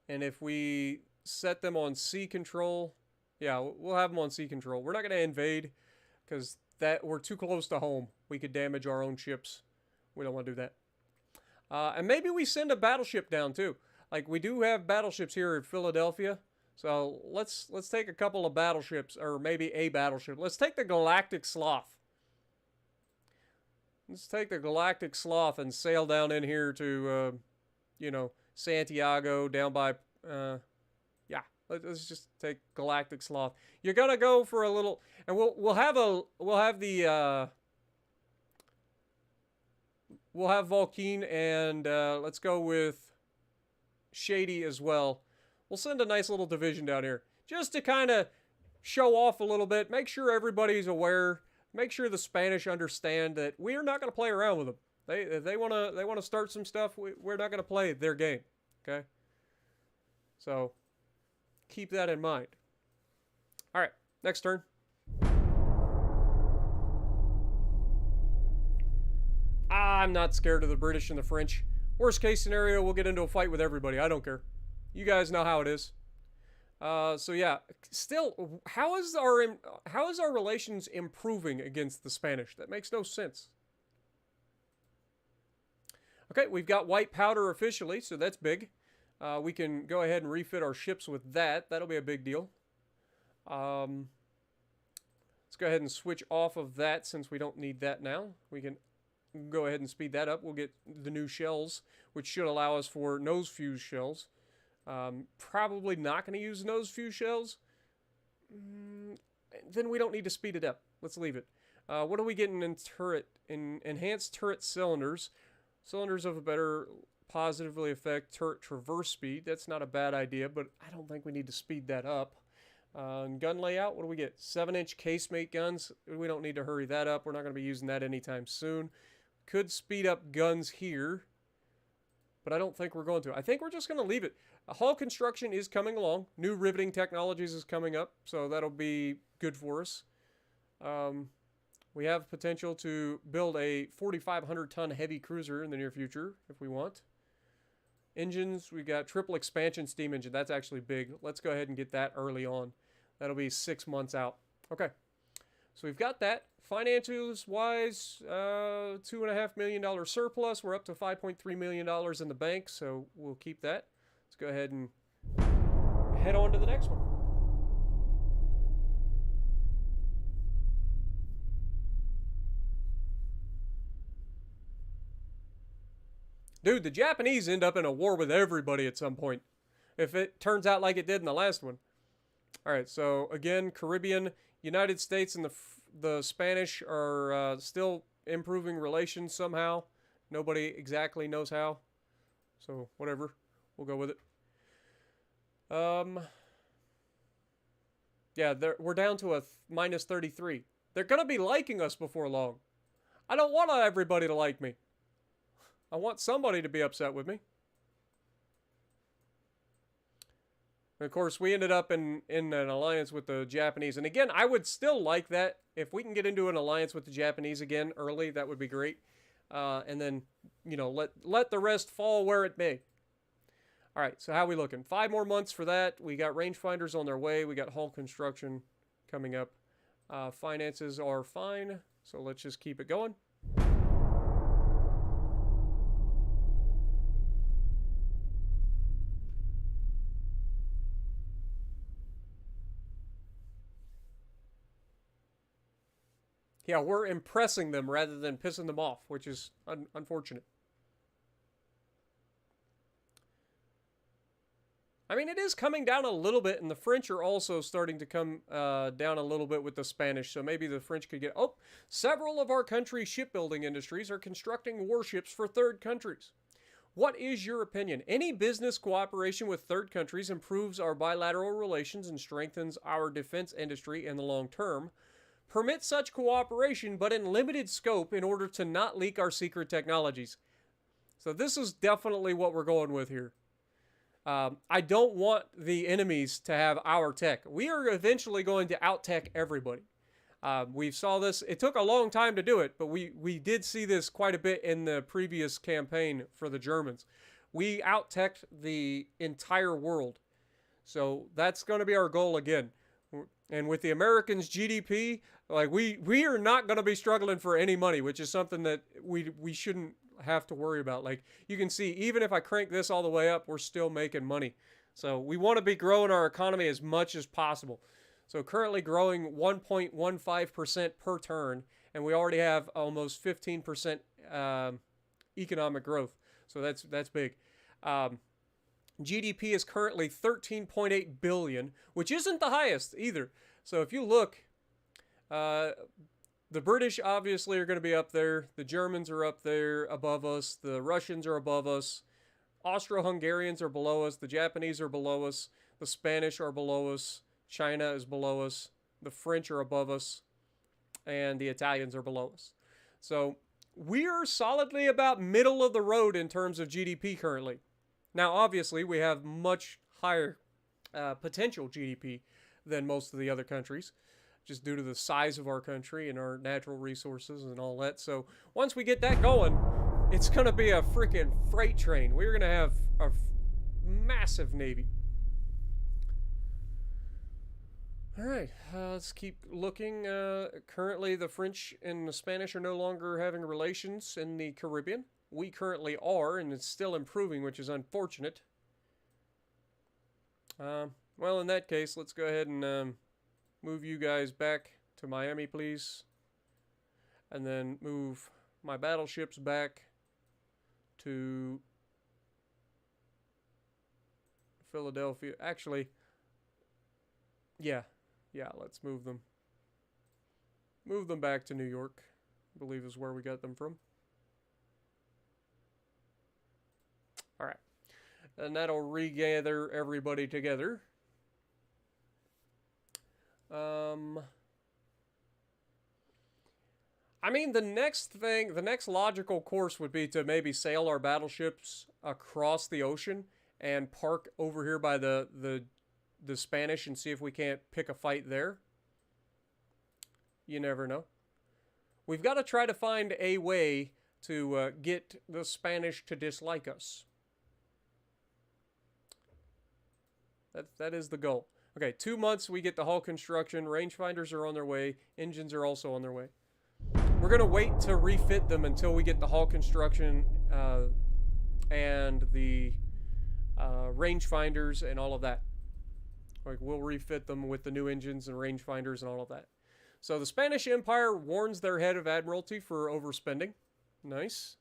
And if we set them on sea control, yeah, we'll have them on sea control. We're not going to invade because we're too close to home. We could damage our own ships. We don't want to do that. And maybe we send a battleship down too. Like we do have battleships here in Philadelphia. So let's take a couple of battleships, or maybe a battleship. Let's take the Galactic Sloth. Let's take the Galactic Sloth and sail down in here to, Santiago, down by, yeah. Let's just take Galactic Sloth. You're gonna go for a little, and we'll have Vulcan, and let's go with Shady as well. We'll send a nice little division down here just to kind of show off a little bit, make sure everybody's aware. Make sure the Spanish understand that we're not going to play around with them. If they want to start some stuff, we're not going to play their game. Okay? So keep that in mind. All right, next turn. I'm not scared of the British and the French. Worst case scenario, we'll get into a fight with everybody. I don't care. You guys know how it is. So yeah, still, how is our relations improving against the Spanish? That makes no sense. Okay, we've got white powder officially, so that's big. We can go ahead and refit our ships with that. That'll be a big deal. Let's go ahead and switch off of that since we don't need that now. We can go ahead and speed that up. We'll get the new shells, which should allow us for nose fuse shells. Probably not going to use nose fuse shells. Then we don't need to speed it up. Let's leave it. What are we getting in turret? In enhanced turret cylinders. Cylinders of a better positively affect turret traverse speed. That's not a bad idea, but I don't think we need to speed that up. And gun layout, what do we get? 7-inch casemate guns. We don't need to hurry that up. We're not going to be using that anytime soon. Could speed up guns here, but I don't think we're going to. I think we're just going to leave it. Hull construction is coming along. New riveting technologies is coming up, so that'll be good for us. We have potential to build a 4,500-ton heavy cruiser in the near future if we want. Engines, we got triple expansion steam engine. That's actually big. Let's go ahead and get that early on. That'll be 6 months out. Okay, so we've got that. Financials wise, $2.5 million surplus. We're up to $5.3 million in the bank, so we'll keep that. Let's go ahead and head on to the next one. Dude, the Japanese end up in a war with everybody at some point, if it turns out like it did in the last one. All right, so again, Caribbean, United States, and the Spanish are still improving relations somehow. Nobody exactly knows how, so whatever, we'll go with it. Yeah, we're down to a minus 33. They're gonna be liking us before long. I don't want everybody to like me. I want somebody to be upset with me. And of course, we ended up in an alliance with the Japanese. And again, I would still like that. If we can get into an alliance with the Japanese again early, that would be great. And then, you know, let the rest fall where it may. All right, so how are we looking? 5 more months for that. We got rangefinders on their way. We got hull construction coming up. Finances are fine, so let's just keep it going. Yeah, we're impressing them rather than pissing them off, which is unfortunate. I mean, it is coming down a little bit, and the French are also starting to come down a little bit with the Spanish, so maybe the French could get... Oh, several of our country's shipbuilding industries are constructing warships for third countries. What is your opinion? Any business cooperation with third countries improves our bilateral relations and strengthens our defense industry in the long term. Permit such cooperation, but in limited scope in order to not leak our secret technologies. So this is definitely what we're going with here. I don't want the enemies to have our tech. We are eventually going to out-tech everybody. We saw this. It took a long time to do it, but we did see this quite a bit in the previous campaign for the Germans. We out-teched the entire world. So that's going to be our goal again. And with the Americans' GDP, like we are not going to be struggling for any money, which is something that we shouldn't have to worry about. Like you can see, even if I crank this all the way up, we're still making money. So we want to be growing our economy as much as possible. So currently growing 1.15% per turn, and we already have almost 15% economic growth. So that's big. GDP is currently 13.8 billion, which isn't the highest either. So if you look, the British obviously are going to be up there. The Germans are up there above us. The Russians are above us. Austro-Hungarians are below us. The Japanese are below us. The Spanish are below us. China is below us. The French are above us. And the Italians are below us. So we're solidly about middle of the road in terms of GDP currently. Now, obviously, we have much higher potential GDP than most of the other countries, just due to the size of our country and our natural resources and all that. So once we get that going, it's going to be a freaking freight train. We're going to have a massive navy. All right, let's keep looking. Currently, the French and the Spanish are no longer having relations in the Caribbean. We currently are, and it's still improving, which is unfortunate. Well, in that case, let's go ahead and move you guys back to Miami, please. And then move my battleships back to Philadelphia. Actually, yeah, let's move them. Move them back to New York, I believe is where we got them from. All right. And that'll regather everybody together. I mean, the next logical course would be to maybe sail our battleships across the ocean and park over here by the Spanish and see if we can't pick a fight there. You never know. We've got to try to find a way to get the Spanish to dislike us. That is the goal. Okay, 2 months, we get the hull construction. Rangefinders are on their way. Engines are also on their way. We're going to wait to refit them until we get the hull construction and the rangefinders and all of that. Like, we'll refit them with the new engines and rangefinders and all of that. So the Spanish Empire warns their head of admiralty for overspending. Nice.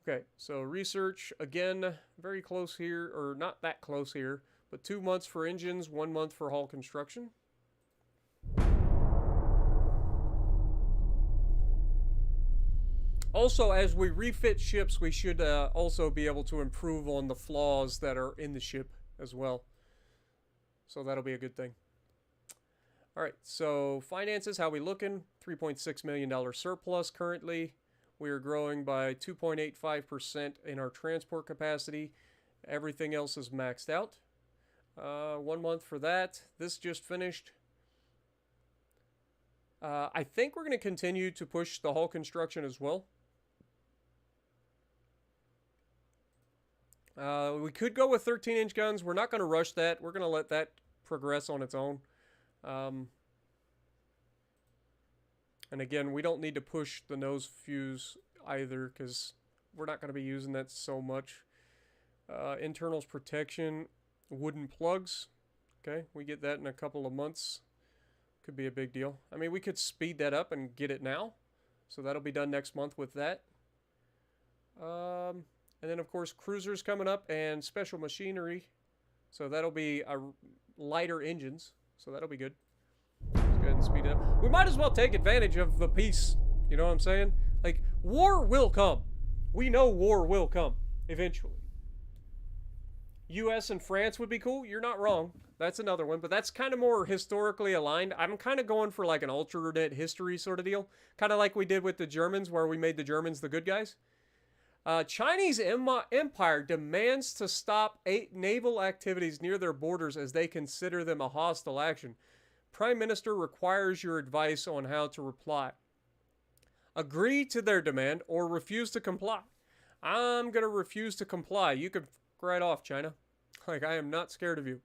Okay, so research, again, very close here, or not that close here, but 2 months for engines, 1 month for hull construction. Also, as we refit ships, we should also be able to improve on the flaws that are in the ship as well. So that'll be a good thing. All right, so finances, how we looking? $3.6 million surplus currently. We are growing by 2.85% in our transport capacity. Everything else is maxed out. 1 month for that. This just finished. I think we're going to continue to push the hull construction as well. We could go with 13-inch guns. We're not going to rush that. We're going to let that progress on its own. And again, we don't need to push the nose fuse either because we're not going to be using that so much. Internals protection, wooden plugs. Okay, we get that in a couple of months. Could be a big deal. I mean, we could speed that up and get it now. So that'll be done next month with that. And then, of course, cruisers coming up and special machinery. So that'll be lighter engines. So that'll be good. Let's go ahead and speed it up. We might as well take advantage of the peace. You know what I'm saying? Like, war will come. We know war will come eventually. U.S. and France would be cool. You're not wrong. That's another one. But that's kind of more historically aligned. I'm kind of going for like an alternate history sort of deal. Kind of like we did with the Germans where we made the Germans the good guys. Chinese Empire demands to stop naval activities near their borders as they consider them a hostile action. Prime Minister requires your advice on how to reply. Agree to their demand or refuse to comply. I'm going to refuse to comply. You can right off, China. Like, I am not scared of you.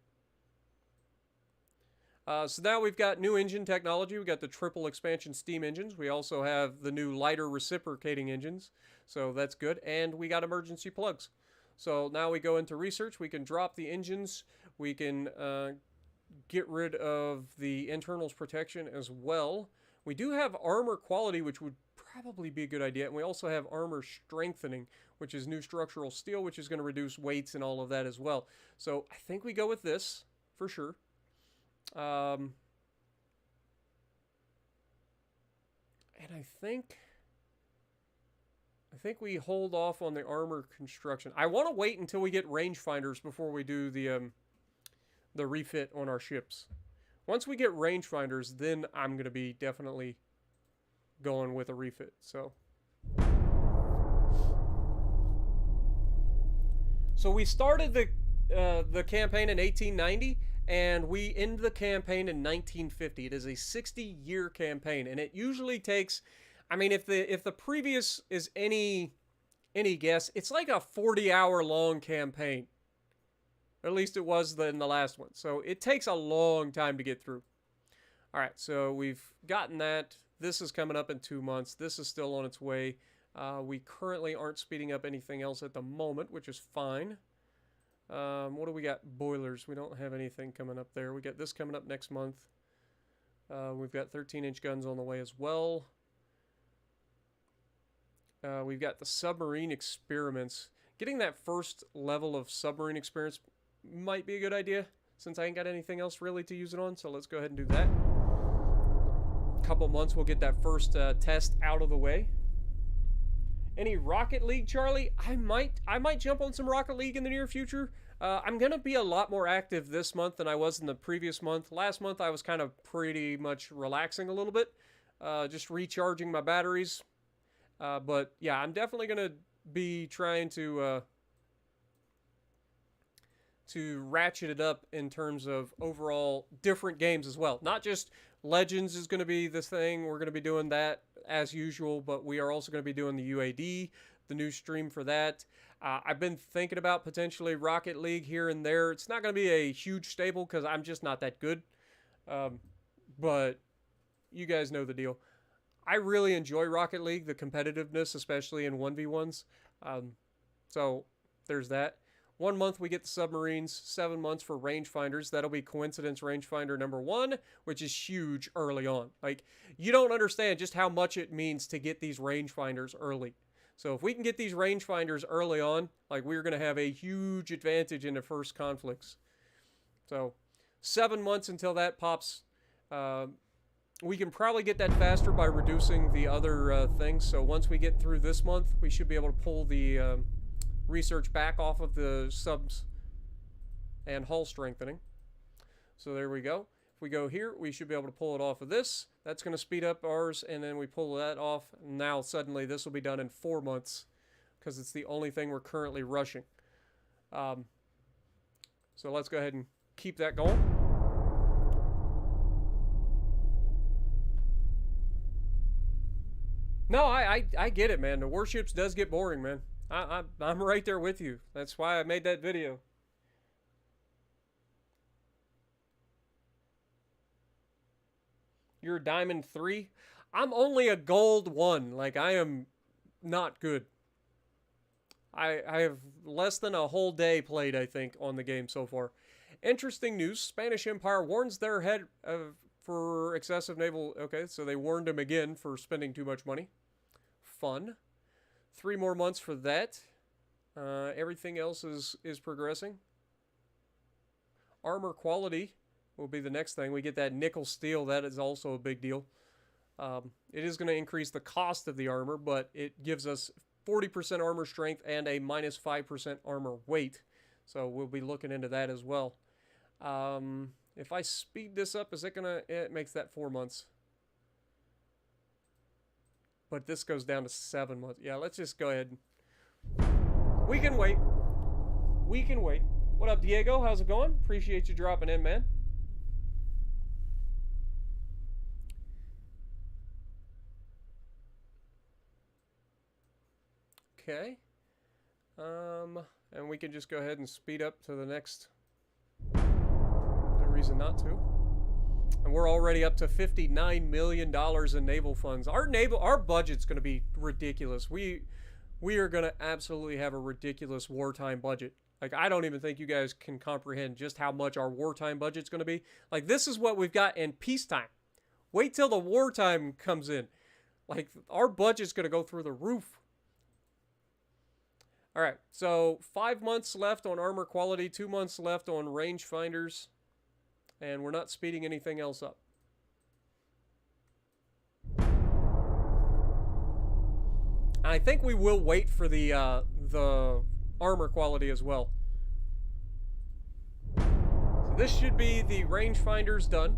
So now we've got new engine technology. We've got the triple expansion steam engines. We also have the new lighter reciprocating engines. So that's good. And we got emergency plugs. So now we go into research. We can drop the engines. We can get rid of the internals protection as well. We do have armor quality, which would probably be a good idea. And we also have armor strengthening, which is new structural steel, which is going to reduce weights and all of that as well. So I think we go with this for sure. And I think we hold off on the armor construction. I want to wait until we get rangefinders before we do the refit on our ships. Once we get rangefinders, then I'm going to be definitely going with a refit. So we started the campaign in 1890, and we end the campaign in 1950. It is a 60-year campaign, and it usually takes, I mean, if the previous is any guess, it's like a 40-hour long campaign. At least it was in the last one. So it takes a long time to get through. All right, so we've gotten that. This is coming up in 2 months. This is still on its way. We currently aren't speeding up anything else at the moment, which is fine. What do we got? Boilers. We don't have anything coming up there. We got this coming up next month. We've got 13-inch guns on the way as well. We've got the submarine experiments. Getting that first level of submarine experience might be a good idea, since I ain't got anything else really to use it on, so let's go ahead and do that. couple months we'll get that first test out of the way. Any Rocket League, Charlie? I might jump on some Rocket League in the near future. I'm going to be a lot more active this month than I was in the previous month. Last month I was kind of pretty much relaxing a little bit, just recharging my batteries. But yeah, I'm definitely going to be trying to ratchet it up in terms of overall different games as well. Not just Legends is going to be the thing. We're going to be doing that as usual, but we are also going to be doing the UAD, the new stream for that. I've been thinking about potentially Rocket League here and there. It's not going to be a huge stable because I'm just not that good. But you guys know the deal. I really enjoy Rocket League, the competitiveness, especially in 1v1s. So there's that. 1 month we get the submarines, 7 months for rangefinders. That'll be coincidence rangefinder number 1, which is huge early on. Like, you don't understand just how much it means to get these rangefinders early. So if we can get these rangefinders early on, like, we're going to have a huge advantage in the first conflicts. So 7 months until that pops. We can probably get that faster by reducing the other things. So once we get through this month, we should be able to pull the research back off of the subs and hull strengthening. So there we go. If we go here, we should be able to pull it off of this. That's going to speed up ours, and then we pull that off. Now suddenly this will be done in 4 months because it's the only thing we're currently rushing. So let's go ahead and keep that going. No, I get it, man. The warships does get boring, man. I'm right there with you. That's why I made that video. You're a diamond 3? I'm only a gold 1. Like, I am not good. I have less than a whole day played, I think, on the game so far. Interesting news. Spanish Empire warns their head for excessive naval... Okay, so they warned him again for spending too much money. Fun. 3 more months for that. Everything else is progressing. Armor quality will be the next thing. We get that nickel steel. That is also a big deal. It is going to increase the cost of the armor, but it gives us 40% armor strength and a minus 5% armor weight. So we'll be looking into that as well. If I speed this up, is it going to... It makes that 4 months. But this goes down to 7 months. Yeah, let's just go ahead. We can wait. We can wait. What up, Diego? How's it going? Appreciate you dropping in, man. Okay. And we can just go ahead and speed up to the next. No reason not to. And we're already up to $59 million in naval funds. Our budget's going to be ridiculous. We are going to absolutely have a ridiculous wartime budget. Like, I don't even think you guys can comprehend just how much our wartime budget's going to be. Like, this is what we've got in peacetime. Wait till the wartime comes in. Like, our budget's going to go through the roof. All right, so 5 months left on armor quality, 2 months left on rangefinders. And we're not speeding anything else up. I think we will wait for the armor quality as well. So this should be the rangefinders done.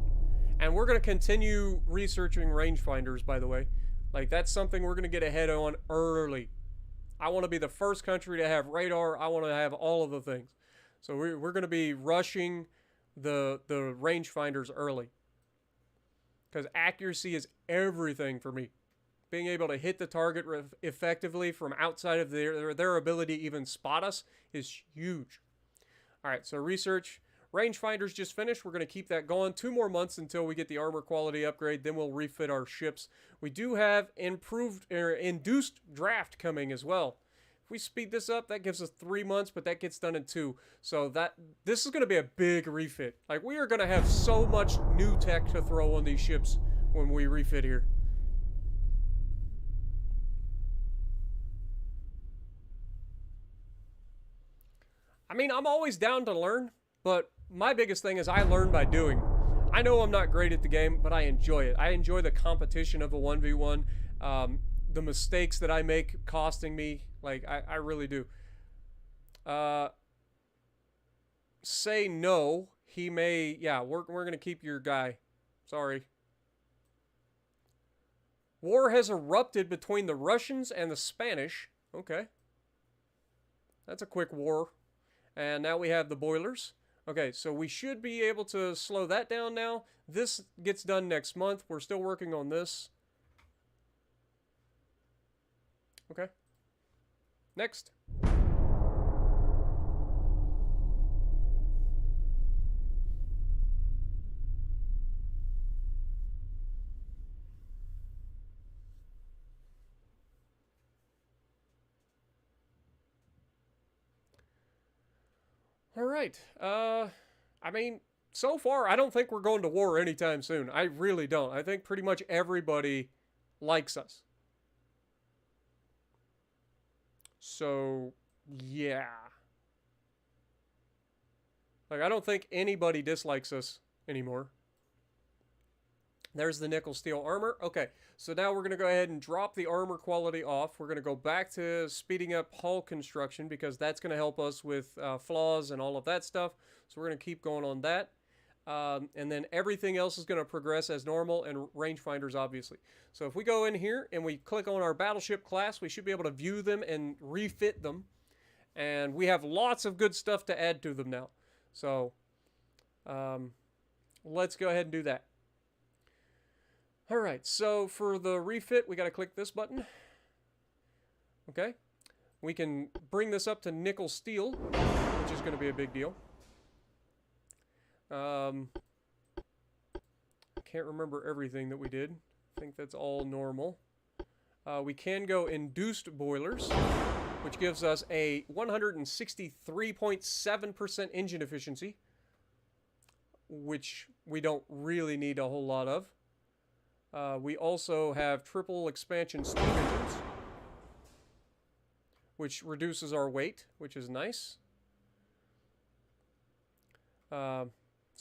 And we're going to continue researching rangefinders, by the way. Like, that's something we're going to get ahead on early. I want to be the first country to have radar. I want to have all of the things. So we're going to be rushing the rangefinders early, because accuracy is everything for me. Being able to hit the target effectively from outside of their ability to even spot us is huge. All right, so research. Rangefinders just finished. We're going to keep that going. 2 more months until we get the armor quality upgrade. Then we'll refit our ships. We do have induced draft coming as well. If we speed this up, that gives us 3 months, but that gets done in 2. So this is going to be a big refit. Like, we are going to have so much new tech to throw on these ships when we refit here. I mean, I'm always down to learn, but my biggest thing is I learn by doing. I know I'm not great at the game, but I enjoy it. I enjoy the competition of a 1v1. The mistakes that I make costing me, like, I really do. Say no. He may, yeah, we're going to keep your guy. Sorry. War has erupted between the Russians and the Spanish. Okay. That's a quick war. And now we have the boilers. Okay, so we should be able to slow that down now. This gets done next month. We're still working on this. Okay. Next. All right. I mean, so far, I don't think we're going to war anytime soon. I really don't. I think pretty much everybody likes us. So, yeah. Like, I don't think anybody dislikes us anymore. There's the nickel steel armor. Okay, so now we're going to go ahead and drop the armor quality off. We're going to go back to speeding up hull construction because that's going to help us with flaws and all of that stuff. So we're going to keep going on that. And then everything else is going to progress as normal, and rangefinders, obviously. So if we go in here and we click on our battleship class, we should be able to view them and refit them. And we have lots of good stuff to add to them now. So let's go ahead and do that. All right, so for the refit, we got to click this button. Okay. We can bring this up to nickel steel, which is going to be a big deal. Can't remember everything that we did. I think that's all normal. We can go induced boilers, which gives us a 163.7% engine efficiency, which we don't really need a whole lot of. We also have triple expansion steam engines, which reduces our weight, which is nice. So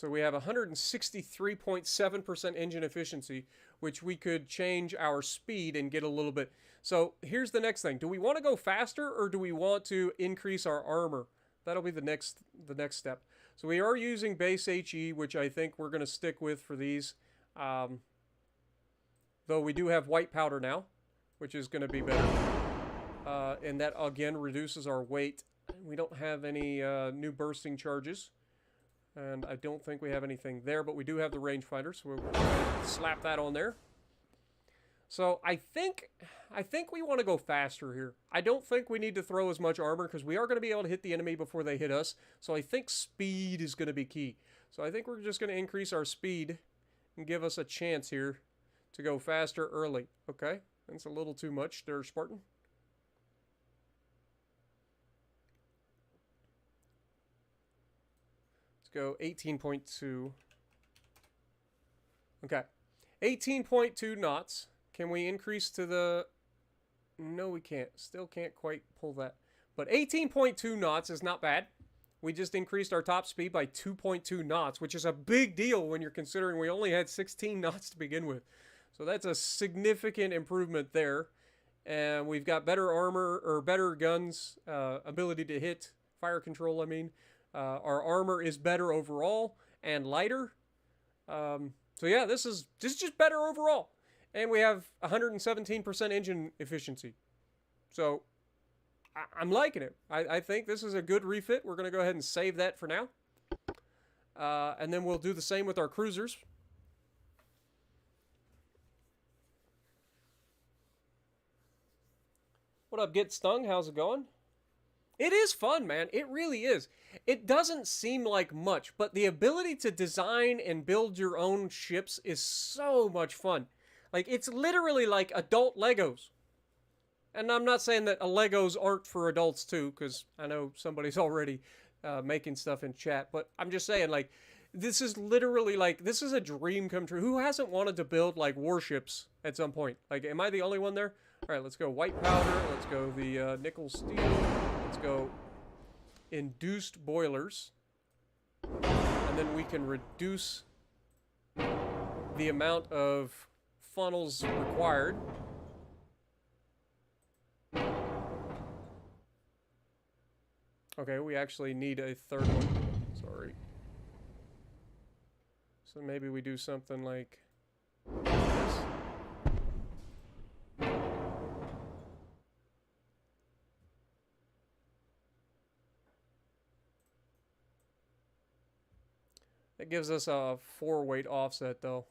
we have 163.7% engine efficiency, which we could change our speed and get a little bit. So here's the next thing. Do we want to go faster, or do we want to increase our armor? That'll be the next step. So we are using base HE, which I think we're going to stick with for these. Though we do have white powder now, which is going to be better. And that, again, reduces our weight. We don't have any new bursting charges. And I don't think we have anything there, but we do have the rangefinder, so we'll slap that on there. So I think we want to go faster here. I don't think we need to throw as much armor because we are going to be able to hit the enemy before they hit us. So I think speed is going to be key. So I think we're just going to increase our speed and give us a chance here to go faster early. Okay, that's a little too much there, Spartan. Let's go 18.2. Okay, 18.2 knots. Can we increase to the... No, we can't. Still can't quite pull that. But 18.2 knots is not bad. We just increased our top speed by 2.2 knots, which is a big deal when you're considering we only had 16 knots to begin with. So that's a significant improvement there. And we've got better armor, or better guns, ability to hit, fire control, I mean. Our armor is better overall and lighter. So yeah, this is just better overall. And we have 117% engine efficiency. So I'm liking it. I think this is a good refit. We're going to go ahead and save that for now. And then we'll do the same with our cruisers. What up, Get Stung? How's it going? It is fun, man. It really is. It doesn't seem like much, but the ability to design and build your own ships is so much fun. Like, it's literally like adult Legos. And I'm not saying that Legos aren't for adults too, because I know somebody's already making stuff in chat, but I'm just saying, like, this is literally like, this is a dream come true. Who hasn't wanted to build, like, warships at some point? Like, am I the only one there? All right, let's go white powder. Let's go the nickel steel. Let's go induced boilers. And then we can reduce the amount of funnels required. Okay, we actually need a third one. Sorry. So maybe we do something like this. That gives us a 4-weight offset, though.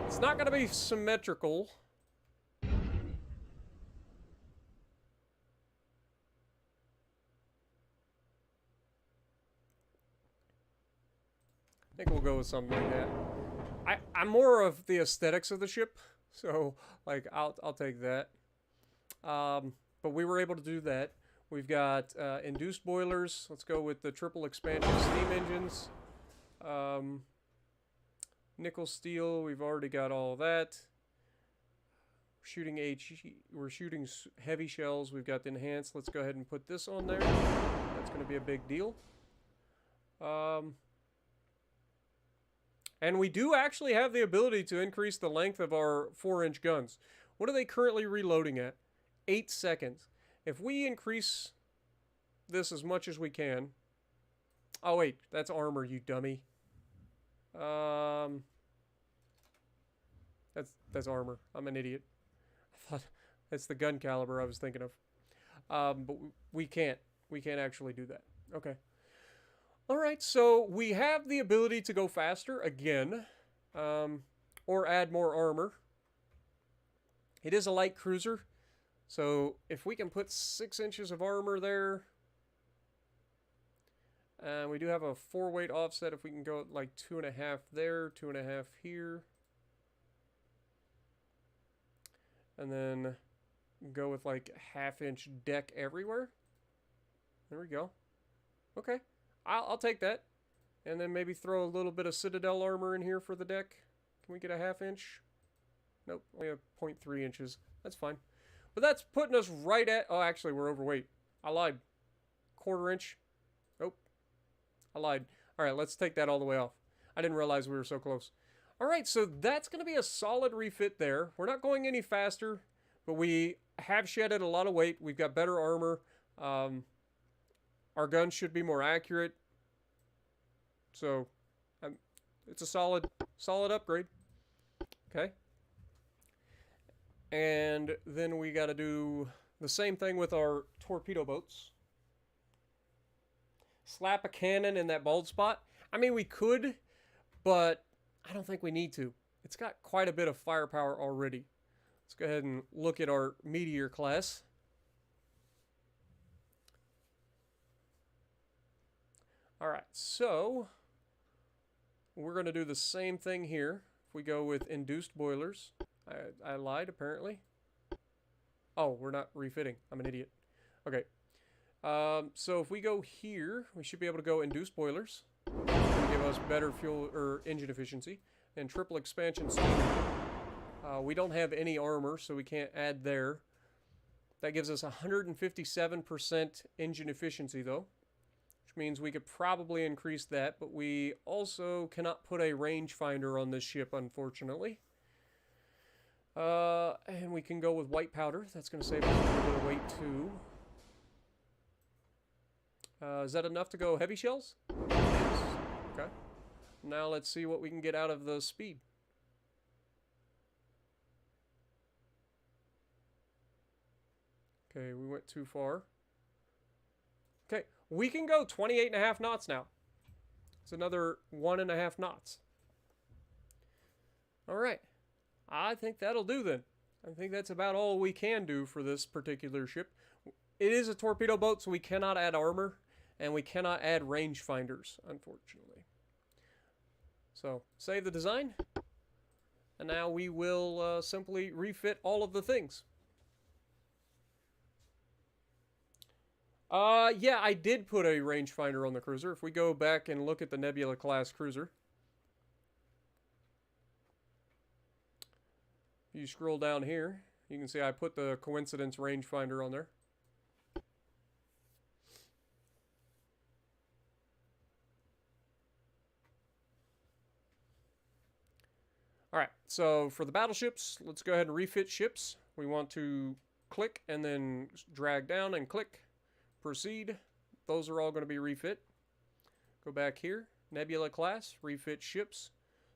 It's not going to be symmetrical. I think we'll go with something like that. I'm more of the aesthetics of the ship, so like I'll take that. But we were able to do that. We've got induced boilers. Let's go with the triple expansion steam engines. Nickel steel. We've already got all that. We're shooting heavy shells. We've got the enhanced. Let's go ahead and put this on there. That's going to be a big deal. And we do actually have the ability to increase the length of our 4-inch guns. What are they currently reloading at? 8 seconds. If we increase this as much as we can... Oh, wait. That's armor, you dummy. That's armor. I'm an idiot. I thought that's the gun caliber I was thinking of. But we can't. We can't actually do that. Okay. Alright, so we have the ability to go faster again, or add more armor. It is a light cruiser, so if we can put 6 inches of armor there, and we do have a 4-weight offset, if we can go like 2.5 there, 2.5 here, and then go with like 1/2-inch deck everywhere. There we go. Okay. I'll take that. And then maybe throw a little bit of Citadel armor in here for the deck. Can we get a 1/2 inch? Nope, only a 0.3 inches. That's fine. But that's putting us right at... Oh, actually, we're overweight. I lied. 1/4 inch. Nope. I lied. All right, let's take that all the way off. I didn't realize we were so close. All right, so that's going to be a solid refit there. We're not going any faster, but we have shedded a lot of weight. We've got better armor. Our guns should be more accurate. So, it's a solid upgrade. Okay. And then we got to do the same thing with our torpedo boats. Slap a cannon in that bald spot. I mean, we could, but I don't think we need to. It's got quite a bit of firepower already. Let's go ahead and look at our Meteor class. Alright, so we're going to do the same thing here. If we go with induced boilers. I lied, apparently. Oh, we're not refitting. I'm an idiot. Okay. So if we go here, we should be able to go induced boilers. It's going to give us better fuel or engine efficiency. And triple expansion steam. We don't have any armor, so we can't add there. That gives us 157% engine efficiency, though. Means we could probably increase that, but we also cannot put a rangefinder on this ship, unfortunately. And we can go with white powder. That's going to save us a little bit of weight, too. Is that enough to go heavy shells? It is. Okay. Now let's see what we can get out of the speed. Okay, we went too far. Okay, we can go 28.5 knots now. It's another 1.5 knots. All right. I think that'll do then. I think that's about all we can do for this particular ship. It is a torpedo boat, so we cannot add armor, and we cannot add rangefinders, unfortunately. So, save the design. And now we will simply refit all of the things. Yeah, I did put a rangefinder on the cruiser. If we go back and look at the Nebula class cruiser, if you scroll down here, you can see I put the coincidence rangefinder on there. All right, so for the battleships, let's go ahead and refit ships. We want to click and then drag down and click, proceed. Those are all going to be refit. Go back here, Nebula class, refit ships.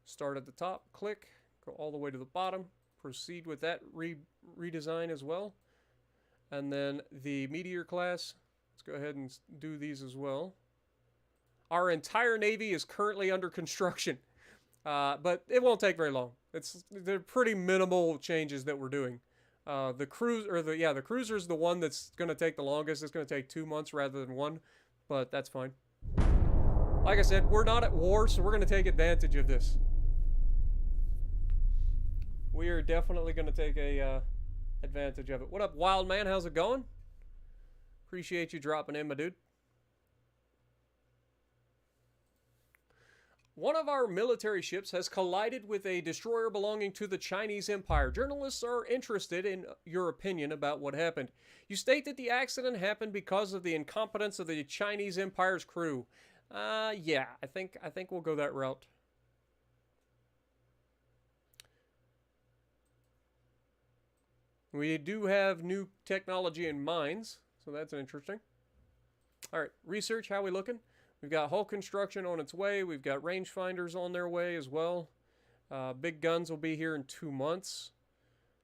Start at the top, click, go all the way to the bottom, proceed with that redesign as well. And then the Meteor class, let's go ahead and do these as well. Our entire Navy is currently under construction. But it won't take very long. They're pretty minimal changes that we're doing. The cruiser is the one that's going to take the longest. It's going to take 2 months rather than 1, but that's fine. Like I said, we're not at war, so we're going to take advantage of this. We are definitely going to take a advantage of it. What up, Wild Man? How's it going? Appreciate you dropping in, my dude. One of our military ships has collided with a destroyer belonging to the Chinese Empire. Journalists are interested in your opinion about what happened. You state that the accident happened because of the incompetence of the Chinese Empire's crew. Yeah, I think we'll go that route. We do have new technology in mines, so that's interesting. All right, research, how we looking? We've got hull construction on its way. We've got rangefinders on their way as well. Big guns will be here in 2 months.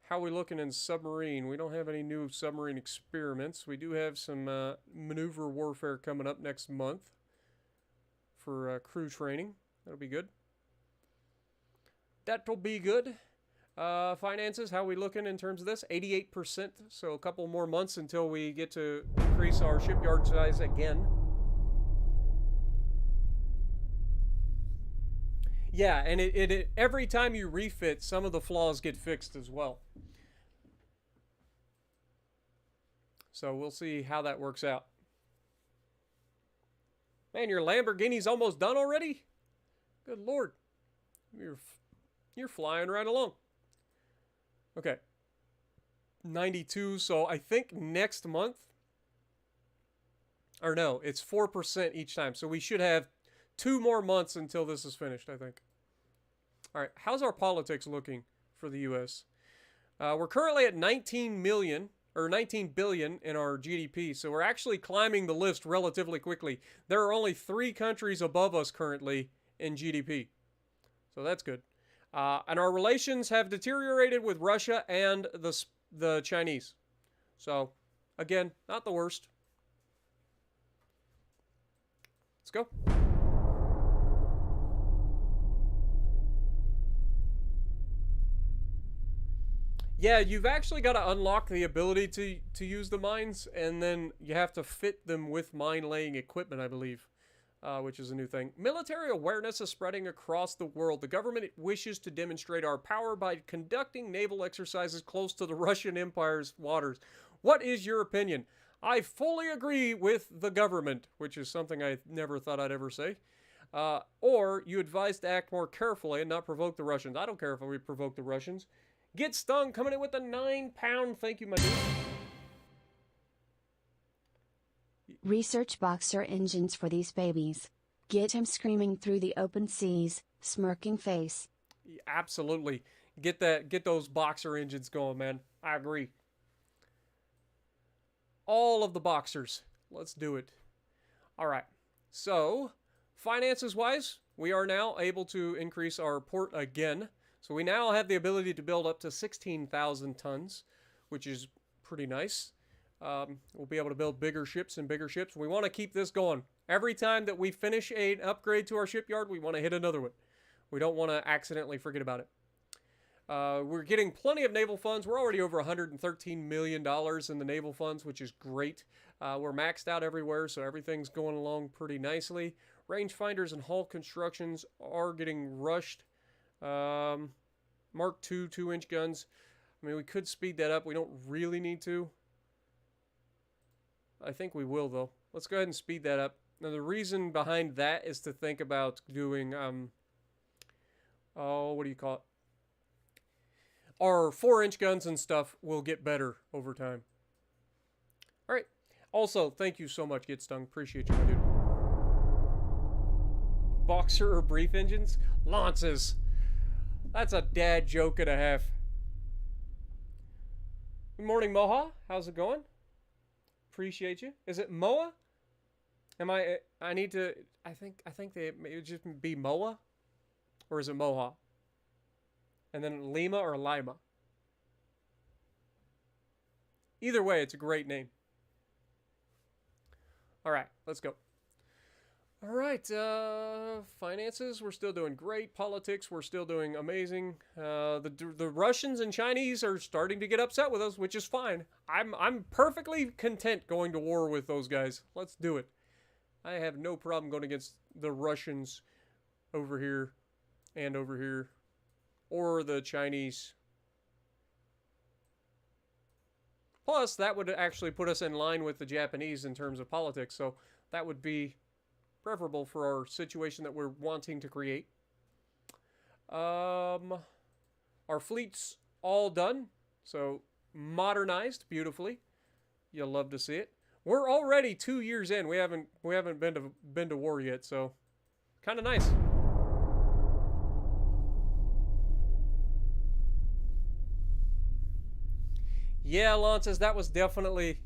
How are we looking in submarine? We don't have any new submarine experiments. We do have some maneuver warfare coming up next month for crew training. That'll be good. That'll be good. Finances, how are we looking in terms of this? 88%, so a couple more months until we get to increase our shipyard size again. Yeah, and it every time you refit, some of the flaws get fixed as well. So we'll see how that works out. Man, your Lamborghini's almost done already? Good Lord. You're flying right along. Okay. 92, so I think next month, or no, it's 4% each time. So we should have 2 more months until this is finished, I think. All right, how's our politics looking for the U.S.? We're currently at 19 billion in our GDP, so we're actually climbing the list relatively quickly. There are only 3 countries above us currently in GDP, so that's good. And our relations have deteriorated with Russia and the Chinese. So, again, not the worst. Let's go. Yeah, you've actually got to unlock the ability to use the mines, and then you have to fit them with mine-laying equipment, I believe, which is a new thing. Military awareness is spreading across the world. The government wishes to demonstrate our power by conducting naval exercises close to the Russian Empire's waters. What is your opinion? I fully agree with the government, which is something I never thought I'd ever say. Or you advise to act more carefully and not provoke the Russians. I don't care if we provoke the Russians. Get Stung coming in with a 9-pound. Thank you, my dude. Research Boxer engines for these babies. Get him screaming through the open seas, smirking face. Absolutely. Get those Boxer engines going, man. I agree. All of the Boxers. Let's do it. All right. So, finances-wise, we are now able to increase our port again. So we now have the ability to build up to 16,000 tons, which is pretty nice. We'll be able to build bigger ships and bigger ships. We want to keep this going. Every time that we finish an upgrade to our shipyard, we want to hit another one. We don't want to accidentally forget about it. We're getting plenty of naval funds. We're already over $113 million in the naval funds, which is great. We're maxed out everywhere, so everything's going along pretty nicely. Rangefinders and hull constructions are getting rushed. Mark II 2-inch guns. I mean, we could speed that up. We don't really need to. I think we will, though. Let's go ahead and speed that up. Now, the reason behind that is to think about doing, oh, what do you call it? Our 4-inch guns and stuff will get better over time. All right. Also, thank you so much, Get Stung. Appreciate you, my dude. Boxer or brief engines? Lances. That's a dad joke and a half. Good morning, Moha. How's it going? Appreciate you. Is it Moa? I need to, I think it would just be Moa? Or is it Moha? And then Lima or Lima? Either way, it's a great name. All right, let's go. All right, finances, we're still doing great. Politics, we're still doing amazing. The Russians and Chinese are starting to get upset with us, which is fine. I'm perfectly content going to war with those guys. Let's do it. I have no problem going against the Russians over here and over here, or the Chinese. Plus, that would actually put us in line with the Japanese in terms of politics, so that would be preferable for our situation that we're wanting to create. Our fleet's all done, so modernized beautifully. You'll love to see it. We're already 2 years in. We haven't been to war yet, so kind of nice. Yeah, Lances, that was definitely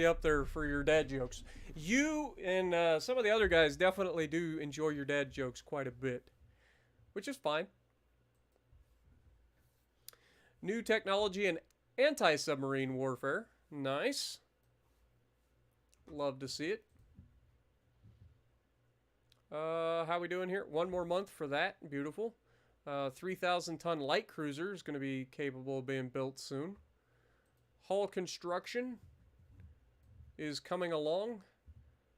up there for your dad jokes. You and some of the other guys definitely do enjoy your dad jokes quite a bit, which is fine. New technology and anti-submarine warfare. Nice. Love to see it. How we doing here? 1 more month for that. Beautiful. 3,000-ton light cruiser is going to be capable of being built soon. Hull construction is coming along.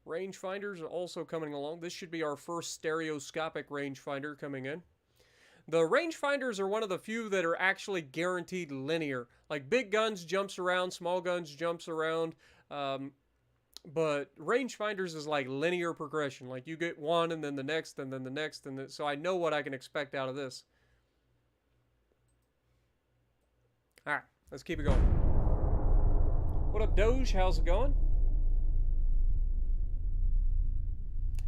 Rangefinders are also coming along. This should be our first stereoscopic rangefinder coming in. The rangefinders are one of the few that are actually guaranteed linear. Like big guns jumps around, small guns jumps around. But rangefinders is like linear progression. Like you get one and then the next and then the next. So I know what I can expect out of this. All right, let's keep it going. What up, Doge? How's it going?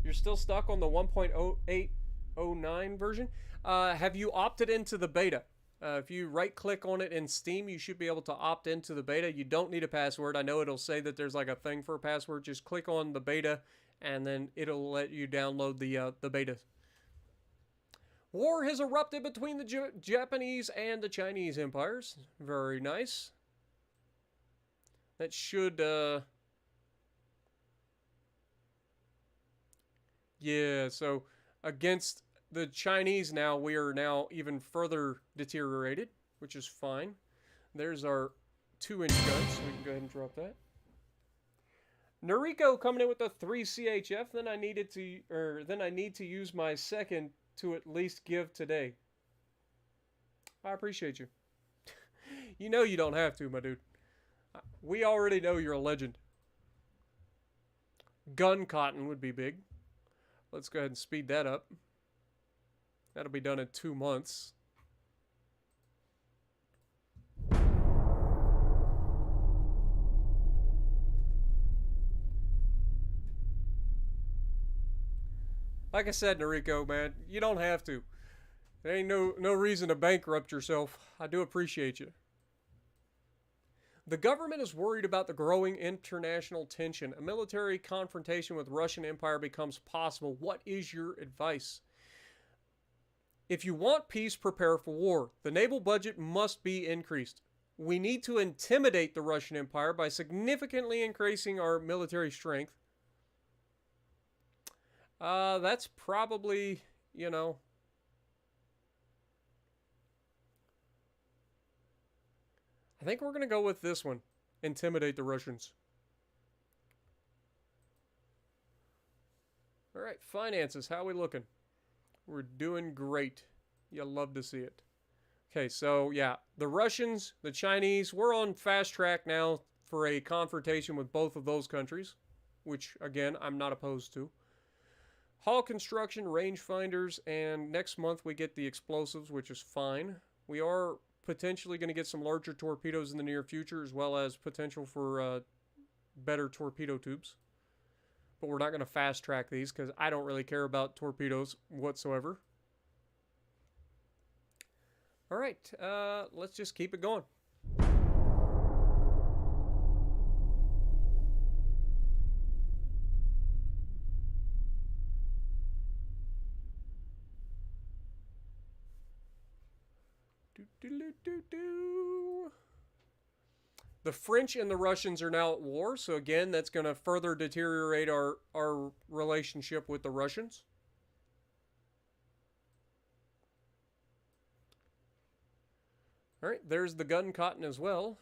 You're still stuck on the 1.0809 version? Have you opted into the beta? If you right-click on it in Steam, you should be able to opt into the beta. You don't need a password. I know it'll say that there's like a thing for a password. Just click on the beta, and then it'll let you download the beta. War has erupted between the Japanese and the Chinese empires. Very nice. That should, yeah, so against the Chinese now, we are now even further deteriorated, which is fine. There's our 2-inch gun, so we can go ahead and drop that. Noriko coming in with a 3 CHF, then I need to use my second to at least give today. I appreciate you. You know you don't have to, my dude. We already know you're a legend. Gun cotton would be big. Let's go ahead and speed that up. That'll be done in 2 months. Like I said, Noriko, man, you don't have to. There ain't no reason to bankrupt yourself. I do appreciate you. The government is worried about the growing international tension. A military confrontation with Russian Empire becomes possible. What is your advice? If you want peace, prepare for war. The naval budget must be increased. We need to intimidate the Russian Empire by significantly increasing our military strength. That's probably, you know... I think we're going to go with this one. Intimidate the Russians. All right, finances. How are we looking? We're doing great. You'll love to see it. Okay, so yeah, the Russians, the Chinese, we're on fast track now. for a confrontation with both of those countries, which, again, I'm not opposed to. Hull construction, rangefinders, and next month we get the explosives, which is fine. We are potentially going to get some larger torpedoes in the near future, as well as potential for better torpedo tubes. But we're not going to fast track these because I don't really care about torpedoes whatsoever. All right, let's just keep it going. The French and the Russians are now at war, so again, that's going to further deteriorate our relationship with the Russians. All right, there's the gun cotton as well.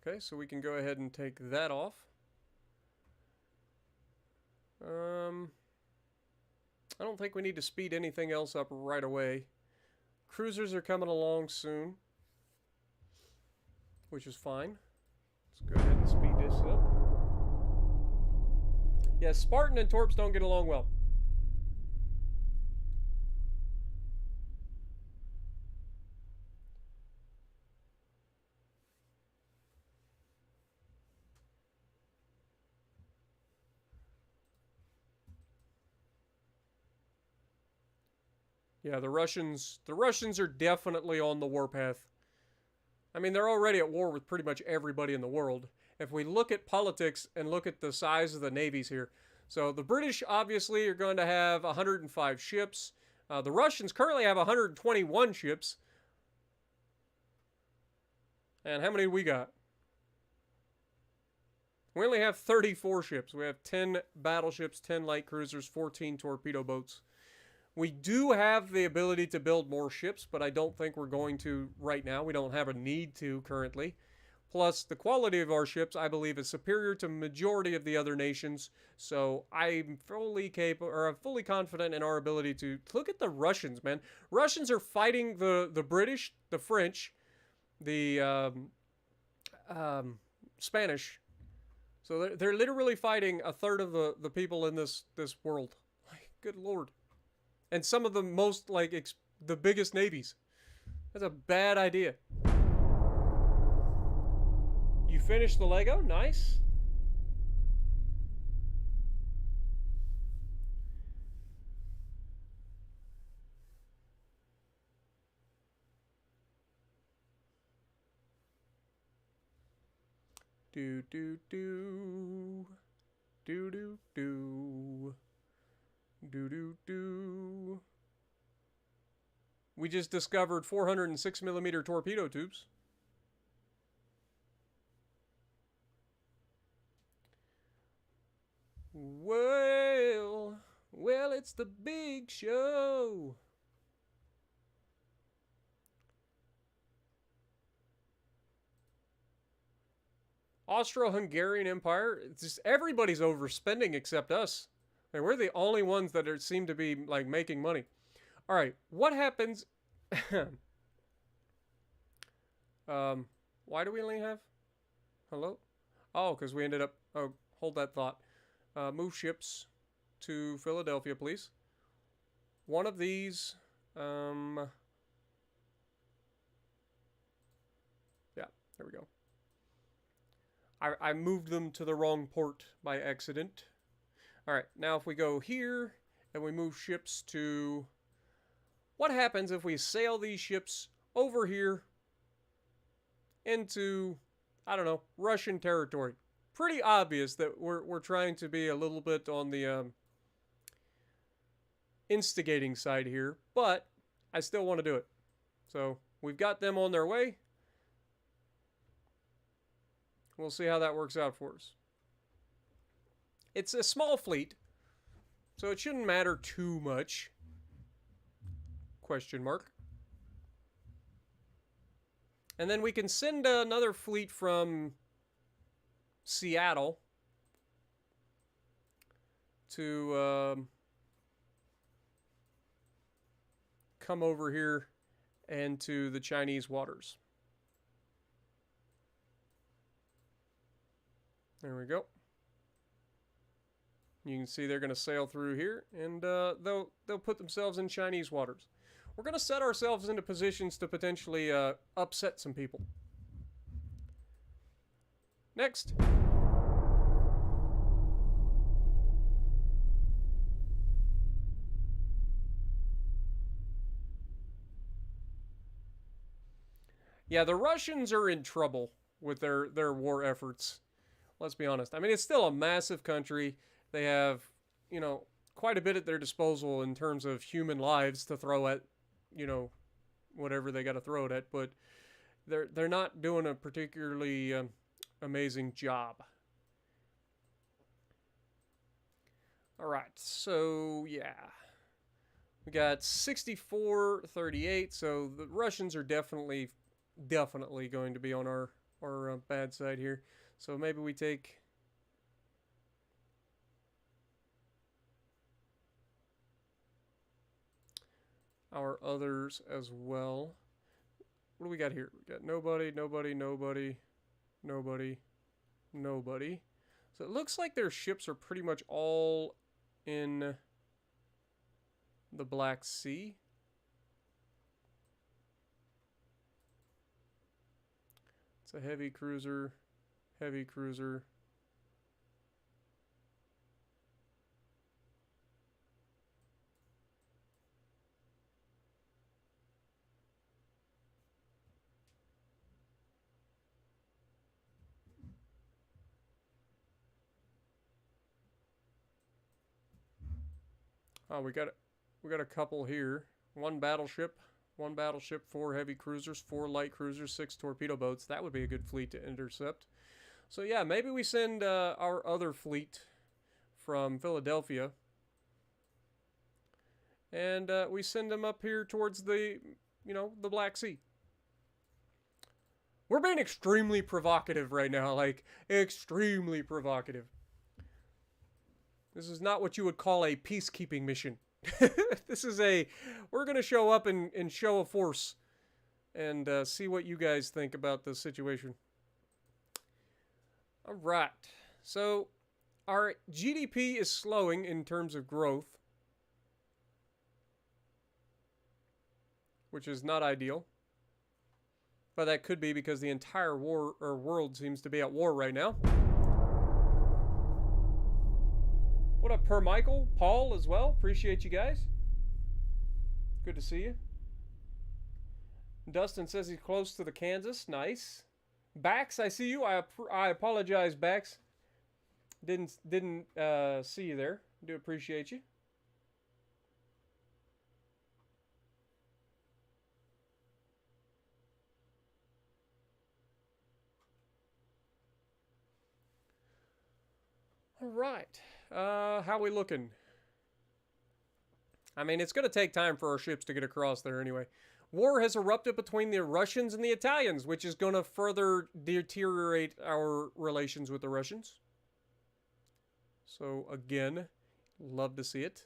Okay, so we can go ahead and take that off. I don't think we need to speed anything else up right away. Cruisers are coming along soon, which is fine. Let's go ahead and speed this up. Yeah, Spartan and Torps don't get along well. Yeah, the Russians are definitely on the warpath. I mean, they're already at war with pretty much everybody in the world. If we look at politics and look at the size of the navies here. So the British obviously are going to have 105 ships. The Russians currently have 121 ships. And how many do we got? We only have 34 ships. We have 10 battleships, 10 light cruisers, 14 torpedo boats. We do have the ability to build more ships, but I don't think we're going to right now. We don't have a need to currently. Plus, the quality of our ships, I believe, is superior to majority of the other nations. So I'm fully capable, or I'm fully confident in our ability to look at the Russians, man. Russians are fighting the British, the French, the Spanish. So they're literally fighting a third of the people in this world. Like, good Lord. And some of the most, like, the biggest navies. That's a bad idea. You finished the Lego? Nice. Do, do, do. Do, do, do. Do, do, do. We just discovered 406mm torpedo tubes. Well, it's the big show. Austro-Hungarian Empire. It's just everybody's overspending except us. And we're the only ones that seem to be, like, making money. All right, what happens? Why do we only have? Hello? Oh, because we ended up. Oh, hold that thought. Move ships to Philadelphia, please. One of these. Yeah, there we go. I moved them to the wrong port by accident. Alright, now if we go here and we move ships to... What happens if we sail these ships over here into, I don't know, Russian territory? Pretty obvious that we're trying to be a little bit on the instigating side here, but I still want to do it. So we've got them on their way. We'll see how that works out for us. It's a small fleet, so it shouldn't matter too much. Question mark. And then we can send another fleet from Seattle to come over here and to the Chinese waters. There we go. You can see they're going to sail through here, and they'll put themselves in Chinese waters. We're going to set ourselves into positions to potentially upset some people. Next. Yeah, the Russians are in trouble with their war efforts. Let's be honest. I mean, it's still a massive country. They have, you know, quite a bit at their disposal in terms of human lives to throw at, you know, whatever they got to throw it at. But they're not doing a particularly amazing job. All right, so yeah, we got 64-38. So the Russians are definitely going to be on our bad side here. So maybe we take our others as well. What do we got here? We got nobody, nobody, nobody, nobody, nobody. So it looks like their ships are pretty much all in the Black Sea. It's a heavy cruiser, heavy cruiser. Oh, we got a couple here. One battleship, 4 heavy cruisers, 4 light cruisers, 6 torpedo boats. That would be a good fleet to intercept. So yeah, maybe we send our other fleet from Philadelphia, and we send them up here towards the Black Sea. We're being extremely provocative right now, like extremely provocative. This is not what you would call a peacekeeping mission. This is we're going to show up and show a force and see what you guys think about the situation. All right. So our GDP is slowing in terms of growth, which is not ideal. But that could be because the entire world seems to be at war right now. What up, Per Michael? Paul as well. Appreciate you guys. Good to see you. Dustin says he's close to the Kansas. Nice. Bax, I see you. I apologize, Bax. Didn't see you there. Do appreciate you. All right. How we looking? I mean, it's going to take time for our ships to get across there anyway. War has erupted between the Russians and the Italians, which is going to further deteriorate our relations with the Russians. So, again, love to see it.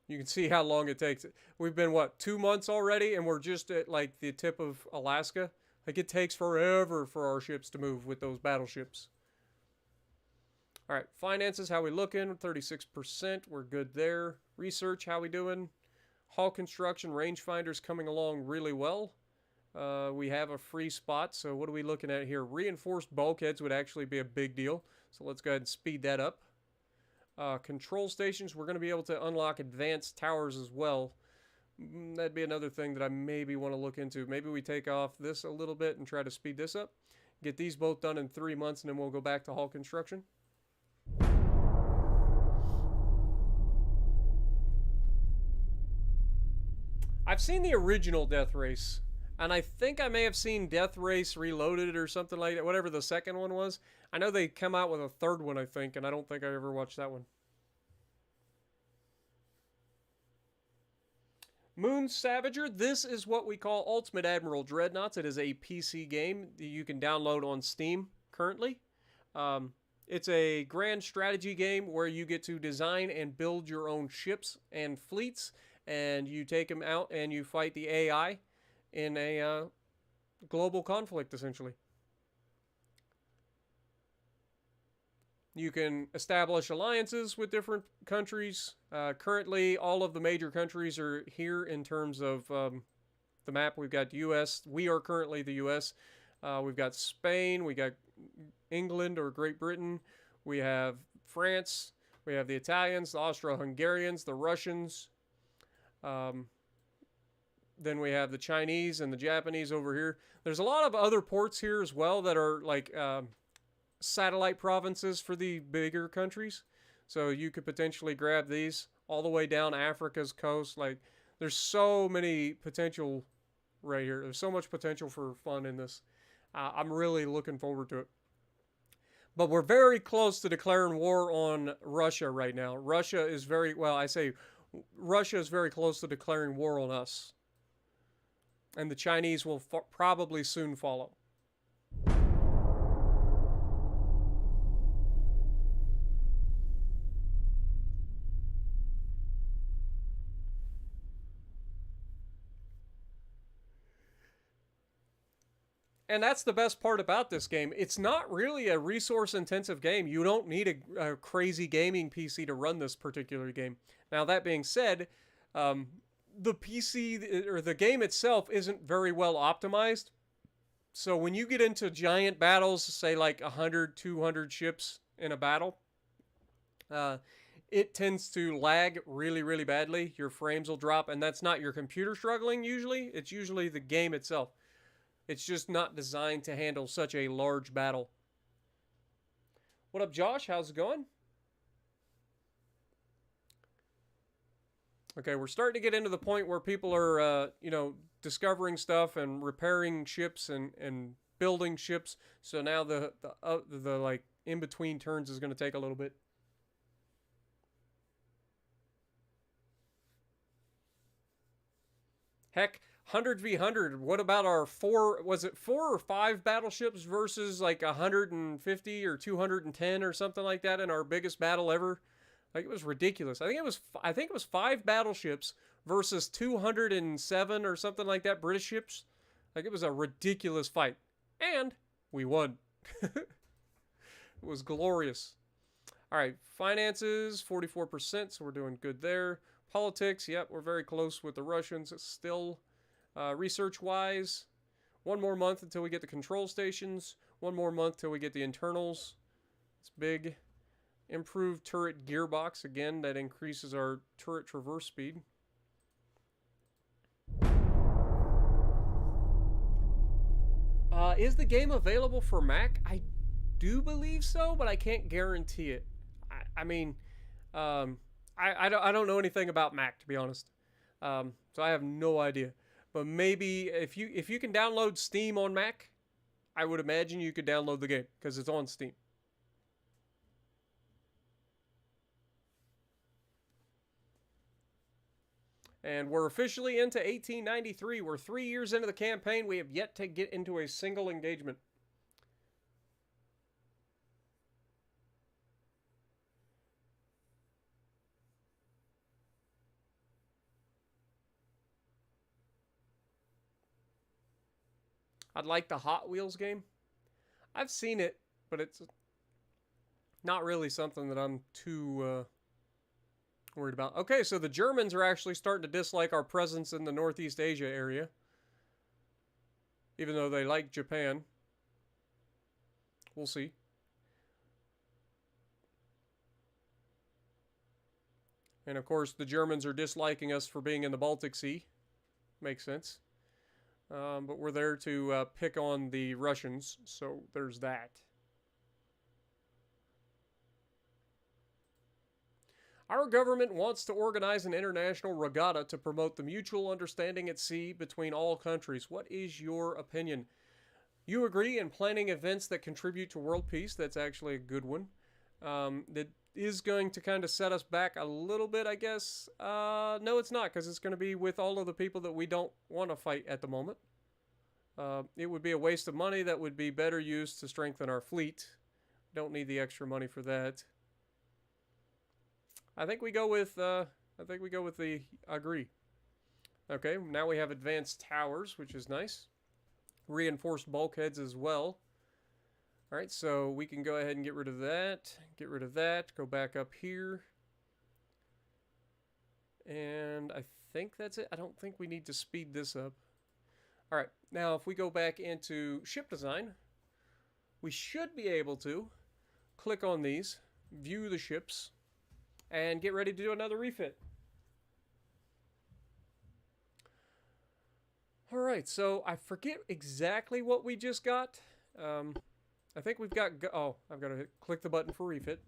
You can see how long it takes. We've been, what, 2 months already, and we're just at, like, the tip of Alaska? Like, it takes forever for our ships to move with those battleships. All right, finances, how we looking? 36%, we're good there. Research, how we doing? Hull construction, rangefinders coming along really well. We have a free spot, so what are we looking at here? Reinforced bulkheads would actually be a big deal, so let's go ahead and speed that up. Control stations, we're going to be able to unlock advanced towers as well. That'd be another thing that I maybe want to look into. Maybe we take off this a little bit and try to speed this up. Get these both done in 3 months, and then we'll go back to hull construction. I've seen the original Death Race, and I think I may have seen Death Race Reloaded or something like that, whatever the second one was. I know they come out with a third one, I think, and I don't think I ever watched that one. Moon Savager, this is what we call Ultimate Admiral Dreadnoughts. It is a PC game that you can download on Steam currently. It's a grand strategy game where you get to design and build your own ships and fleets, and you take them out and you fight the AI in a global conflict, essentially. You can establish alliances with different countries. Currently, all of the major countries are here in terms of the map. We've got the U.S. We are currently the U.S. We've got Spain. We got England or Great Britain. We have France. We have the Italians, the Austro-Hungarians, the Russians. Then we have the Chinese and the Japanese over here. There's a lot of other ports here as well that are like satellite provinces for the bigger countries. So you could potentially grab these all the way down Africa's coast. Like, there's so many potential right here. There's so much potential for fun in this. I'm really looking forward to it. But we're very close to declaring war on Russia right now. Russia is Russia is very close to declaring war on us. And the Chinese will probably soon follow. And that's the best part about this game. It's not really a resource-intensive game. You don't need a crazy gaming PC to run this particular game. Now, that being said, the PC or the game itself isn't very well optimized. So when you get into giant battles, say like 100, 200 ships in a battle, it tends to lag really, really badly. Your frames will drop, and that's not your computer struggling usually. It's usually the game itself. It's just not designed to handle such a large battle. What up, Josh? How's it going? Okay, we're starting to get into the point where people are, discovering stuff and repairing ships and building ships. So now the like in between turns is going to take a little bit. Heck, 100v100. What about our 4 or 5 battleships versus like 150 or 210 or something like that in our biggest battle ever? Like, it was ridiculous. I think it was 5 battleships versus 207 or something like that British ships. Like, it was a ridiculous fight. And we won. It was glorious. All right, finances, 44%, so we're doing good there. Politics, yep, we're very close with the Russians still. Research-wise, 1 more month until we get the control stations. 1 more month till we get the internals. It's big. Improved turret gearbox. Again, that increases our turret traverse speed. Is the game available for Mac? I do believe so, but I can't guarantee it. I don't know anything about Mac, to be honest. So I have no idea. But maybe if you can download Steam on Mac, I would imagine you could download the game because it's on Steam. And we're officially into 1893. We're 3 years into the campaign. We have yet to get into a single engagement. I'd like the Hot Wheels game. I've seen it, but it's not really something that I'm too worried about. Okay, so the Germans are actually starting to dislike our presence in the Northeast Asia area, even though they like Japan. We'll see. And of course, the Germans are disliking us for being in the Baltic Sea. Makes sense. But we're there to pick on the Russians, so there's that. Our government wants to organize an international regatta to promote the mutual understanding at sea between all countries. What is your opinion? You agree in planning events that contribute to world peace. That's actually a good one. That is going to kind of set us back a little bit, I guess. No, it's not, because it's going to be with all of the people that we don't want to fight at the moment. It would be a waste of money that would be better used to strengthen our fleet. don't need the extra money for that. I think we go with the agree. Okay, now we have advanced towers, which is nice. Reinforced bulkheads as well. All right, so we can go ahead and get rid of that. Get rid of that. Go back up here. And I think that's it. I don't think we need to speed this up. All right, now if we go back into ship design, we should be able to click on these, view the ships, and get ready to do another refit. All right, so I forget exactly what we just got. I think we've got, oh, I've got to click the button for refit.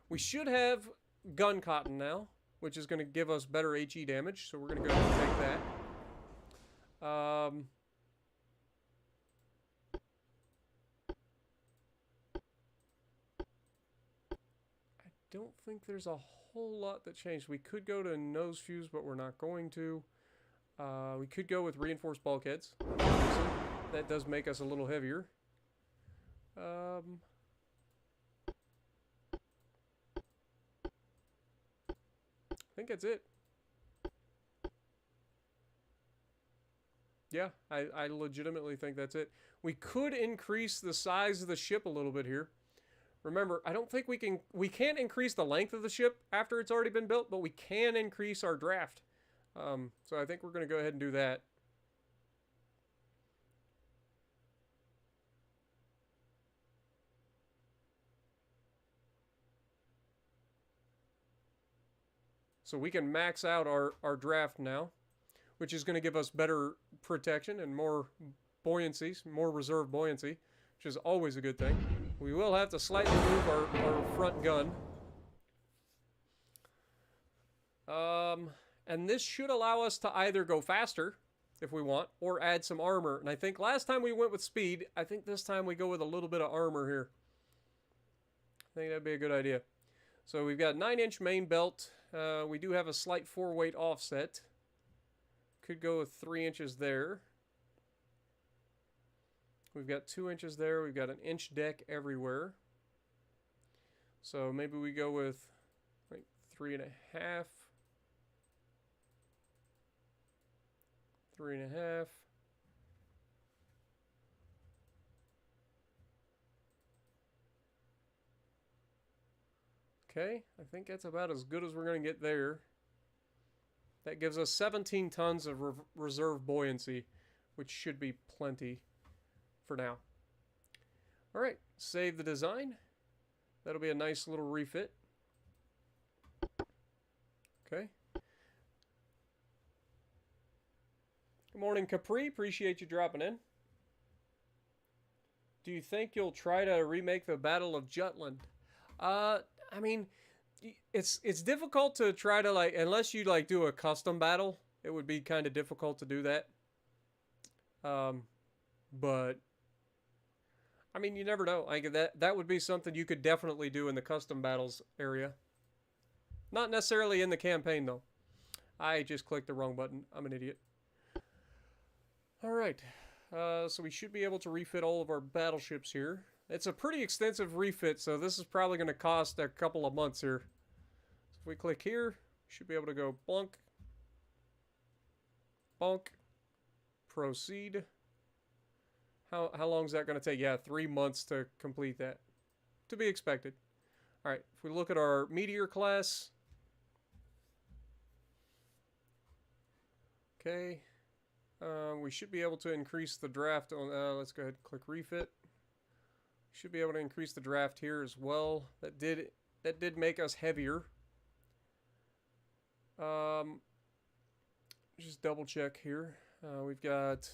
We should have gun cotton now, which is going to give us better HE damage, so we're going to go ahead and take that. I don't think there's a whole lot that changed. We could go to nose fuse, but we're not going to. We could go with reinforced bulkheads. That does make us a little heavier. I think that's it. Yeah, I legitimately think that's it. We could increase the size of the ship a little bit here. Remember, I don't think we can't increase the length of the ship after it's already been built, but we can increase our draft. So I think we're going to go ahead and do that. So we can max out our draft now, which is going to give us better protection and more buoyancy, more reserve buoyancy, which is always a good thing. We will have to slightly move our front gun. And this should allow us to either go faster, if we want, or add some armor. And I think last time we went with speed. I think this time we go with a little bit of armor here. I think that'd be a good idea. So we've got 9-inch main belt. We do have a slight 4-weight offset. Could go with 3 inches there. We've got 2 inches there. We've got an inch deck everywhere. So maybe we go with like 3.5. 3.5. Okay, I think that's about as good as we're going to get there. That gives us 17 tons of reserve buoyancy, which should be plenty for now. All right, save the design. That'll be a nice little refit. Okay. Good morning, Capri. Appreciate you dropping in. Do you think you'll try to remake the Battle of Jutland? I mean, it's difficult to try to, like, unless you like do a custom battle, it would be kind of difficult to do that. But I mean, you never know. Like that would be something you could definitely do in the custom battles area. Not necessarily in the campaign though. I just clicked the wrong button. I'm an idiot. All right. So we should be able to refit all of our battleships here. It's a pretty extensive refit, so this is probably going to cost a couple of months here. So if we click here, we should be able to go bonk, bonk, proceed. How long is that going to take? Yeah, 3 months to complete that. To be expected. All right, if we look at our Meteor class. Okay. We should be able to increase the draft on, let's go ahead and click refit. Should be able to increase the draft here as well. That did make us heavier. Just double check here. We've got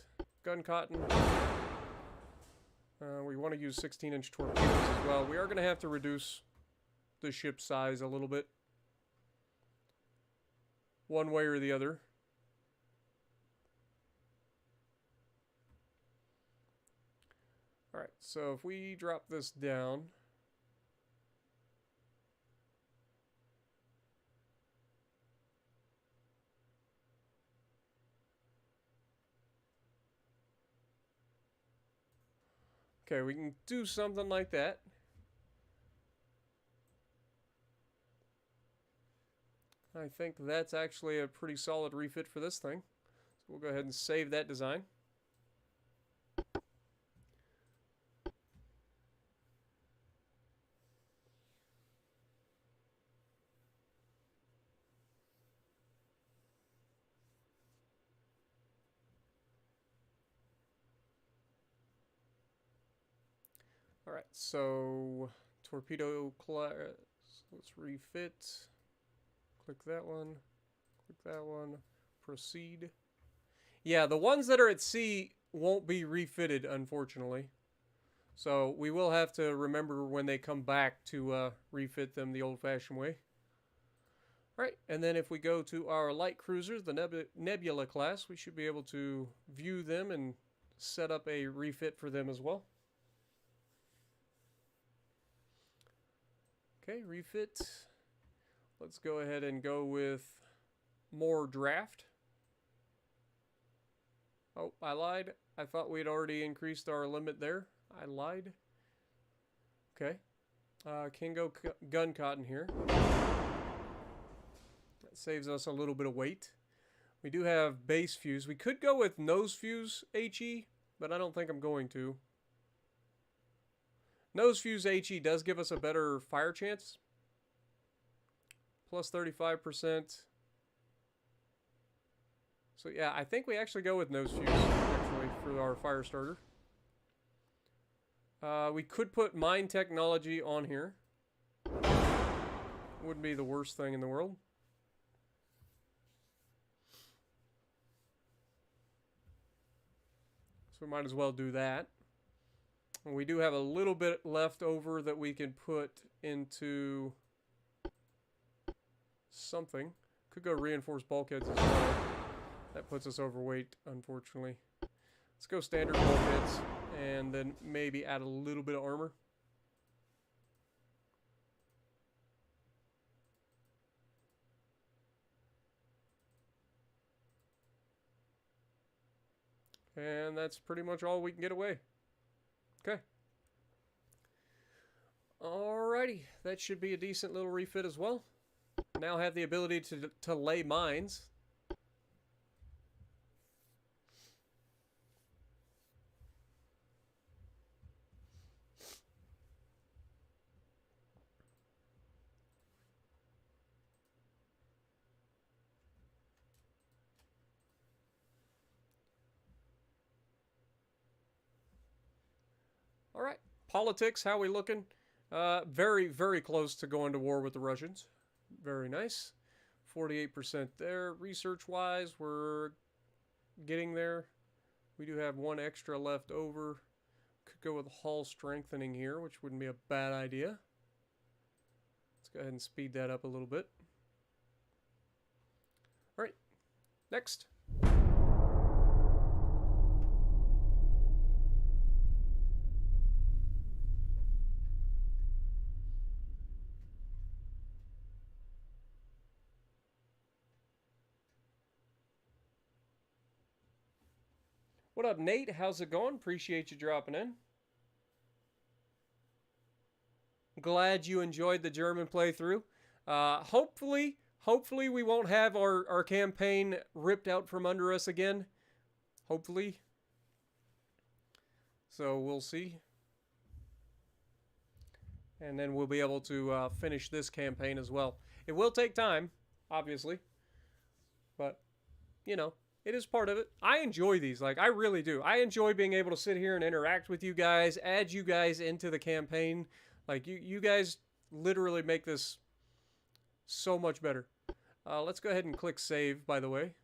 gun cotton. We want to use 16-inch torpedoes as well. We are going to have to reduce the ship size a little bit, one way or the other. All right, so if we drop this down, okay, we can do something like that. I think that's actually a pretty solid refit for this thing. So we'll go ahead and save that design. All right, so torpedo class. Let's refit. Click that one. Click that one. Proceed. Yeah, the ones that are at sea won't be refitted, unfortunately. So we will have to remember when they come back to refit them the old-fashioned way. All right, and then if we go to our light cruisers, the Nebula class, we should be able to view them and set up a refit for them as well. Okay, refit. Let's go ahead and go with more draft. Oh, I lied. I thought we'd already increased our limit there. I lied. Okay. Can go gun cotton here. That saves us a little bit of weight. We do have base fuse. We could go with nose fuse HE, but I don't think I'm going to. Nose fuse HE does give us a better fire chance. Plus 35%. So yeah, I think we actually go with nose fuse actually for our fire starter. We could put mine technology on here. Wouldn't be the worst thing in the world. So we might as well do that. And we do have a little bit left over that we can put into something. Could go reinforced bulkheads as well. That puts us overweight, unfortunately. Let's go standard bulkheads and then maybe add a little bit of armor. And that's pretty much all we can get away. Okay. Alrighty, that should be a decent little refit as well. Now have the ability to lay mines. All right, politics, how we looking? Very, very close to going to war with the Russians. Very nice. 48% there. Research-wise, we're getting there. We do have one extra left over. Could go with hull strengthening here, which wouldn't be a bad idea. Let's go ahead and speed that up a little bit. All right, next. What up, Nate? How's it going? Appreciate you dropping in. Glad you enjoyed the German playthrough. Hopefully we won't have our campaign ripped out from under us again. Hopefully. So we'll see. And then we'll be able to finish this campaign as well. It will take time, obviously. But, you know, it is part of it. I enjoy these. Like, I really do. I enjoy being able to sit here and interact with you guys, add you guys into the campaign. Like, you guys literally make this so much better. Let's go ahead and click save, by the way.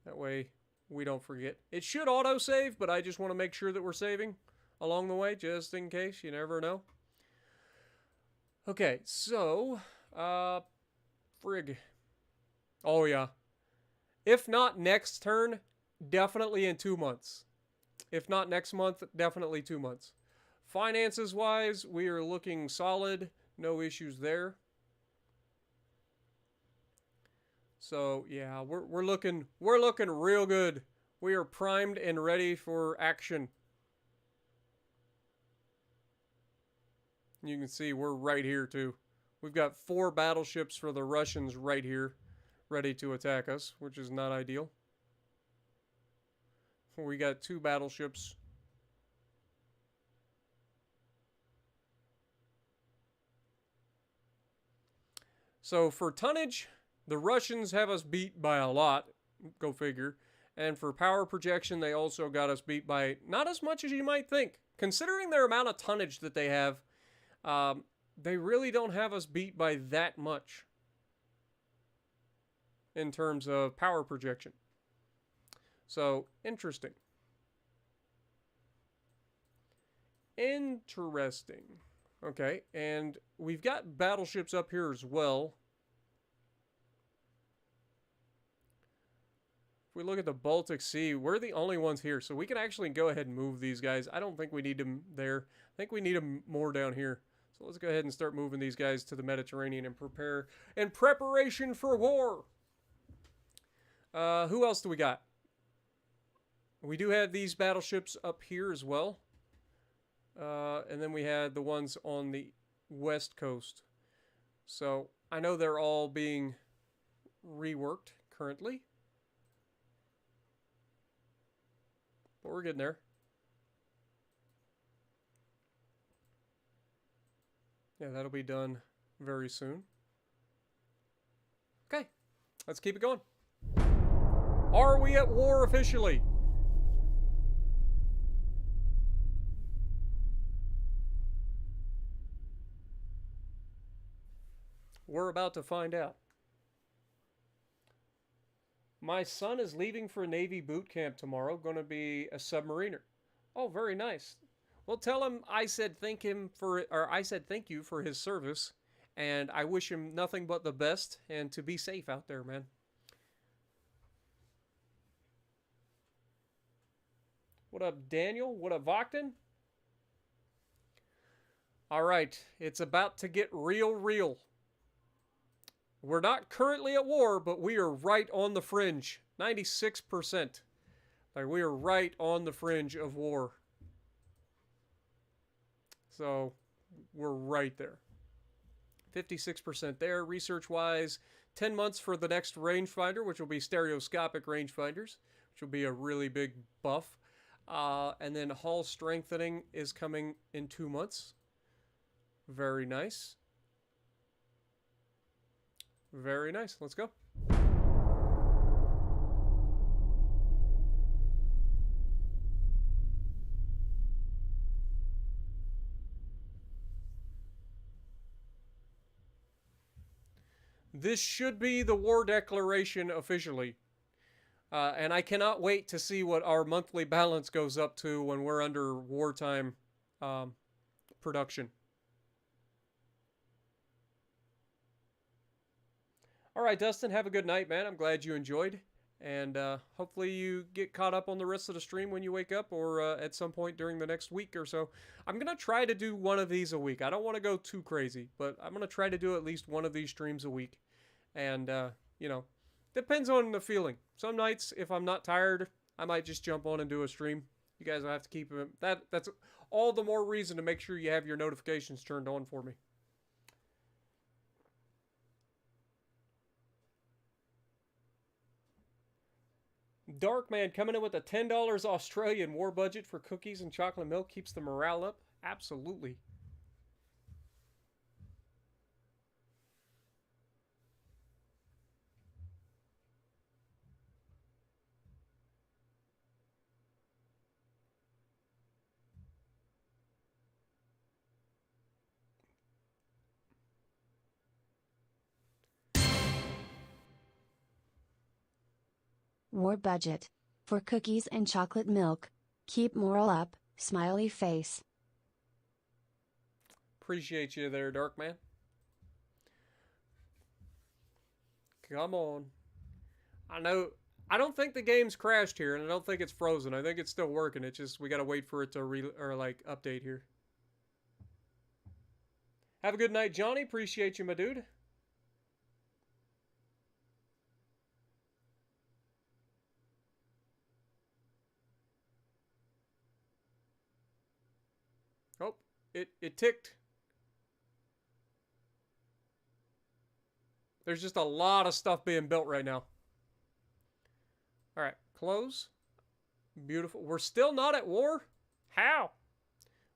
That way we don't forget. It should auto-save, but I just want to make sure that we're saving along the way, just in case. You never know. Okay, so, frig. Oh, yeah. If not next turn, definitely in 2 months. If not next month, definitely 2 months. Finances-wise, we are looking solid. No issues there. So, yeah, we're looking real good. We are primed and ready for action. You can see we're right here, too. We've got 4 battleships for the Russians right here, ready to attack us, which is not ideal. We got 2 battleships. So for tonnage, the Russians have us beat by a lot. Go figure. And for power projection, they also got us beat by not as much as you might think. Considering their amount of tonnage that they have, they really don't have us beat by that much in terms of power projection. So, interesting. Interesting. Okay, and we've got battleships up here as well. If we look at the Baltic Sea, we're the only ones here, so we can actually go ahead and move these guys. I don't think we need them there. I think we need them more down here. So let's go ahead and start moving these guys to the Mediterranean and prepare in preparation for war. Who else do we got? We do have these battleships up here as well. And then we had the ones on the west coast. So I know they're all being reworked currently. But we're getting there. Yeah, that'll be done very soon. Okay, let's keep it going. Are we at war officially? We're about to find out. My son is leaving for Navy boot camp tomorrow, going to be a submariner. Oh, very nice. Well, tell him I said thank you for his service, and I wish him nothing but the best and to be safe out there, man. What up, Daniel? What up, Vokton? All right, it's about to get real. We're not currently at war, but we are right on the fringe. 96%. Like, we are right on the fringe of war. So, we're right there. 56% there, research-wise. 10 months for the next rangefinder, which will be stereoscopic rangefinders, which will be a really big buff. And then hull strengthening is coming in 2 months. Very nice. Very nice. Let's go. This should be the war declaration officially. And I cannot wait to see what our monthly balance goes up to when we're under wartime production. All right, Dustin, have a good night, man. I'm glad you enjoyed. And hopefully you get caught up on the rest of the stream when you wake up or at some point during the next week or so. I'm going to try to do one of these a week. I don't want to go too crazy, but I'm going to try to do at least one of these streams a week. And, you know, depends on the feeling. Some nights, if I'm not tired, I might just jump on and do a stream. You guys will have to keep them. That's all the more reason to make sure you have your notifications turned on for me. Darkman coming in with a $10 Australian war budget for cookies and chocolate milk keeps the morale up. Absolutely. War budget. For cookies and chocolate milk. Keep morale up, smiley face. Appreciate you there, Darkman. Come on. I know. I don't think the game's crashed here, and I don't think it's frozen. I think it's still working. It's just we gotta wait for it to update here. Have a good night, Johnny. Appreciate you, my dude. Oh, it ticked. There's just a lot of stuff being built right now. All right, close. Beautiful. We're still not at war? How?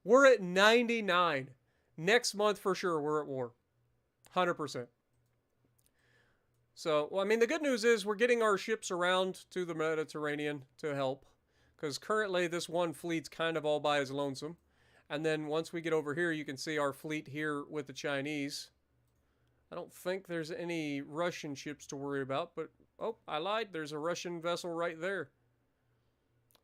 We're at 99. Next month for sure we're at war. 100%. So, well, I mean, the good news is we're getting our ships around to the Mediterranean to help. Because currently this one fleet's kind of all by his lonesome. And then once we get over here, you can see our fleet here with the Chinese. I don't think there's any Russian ships to worry about, but, oh, I lied. There's a Russian vessel right there.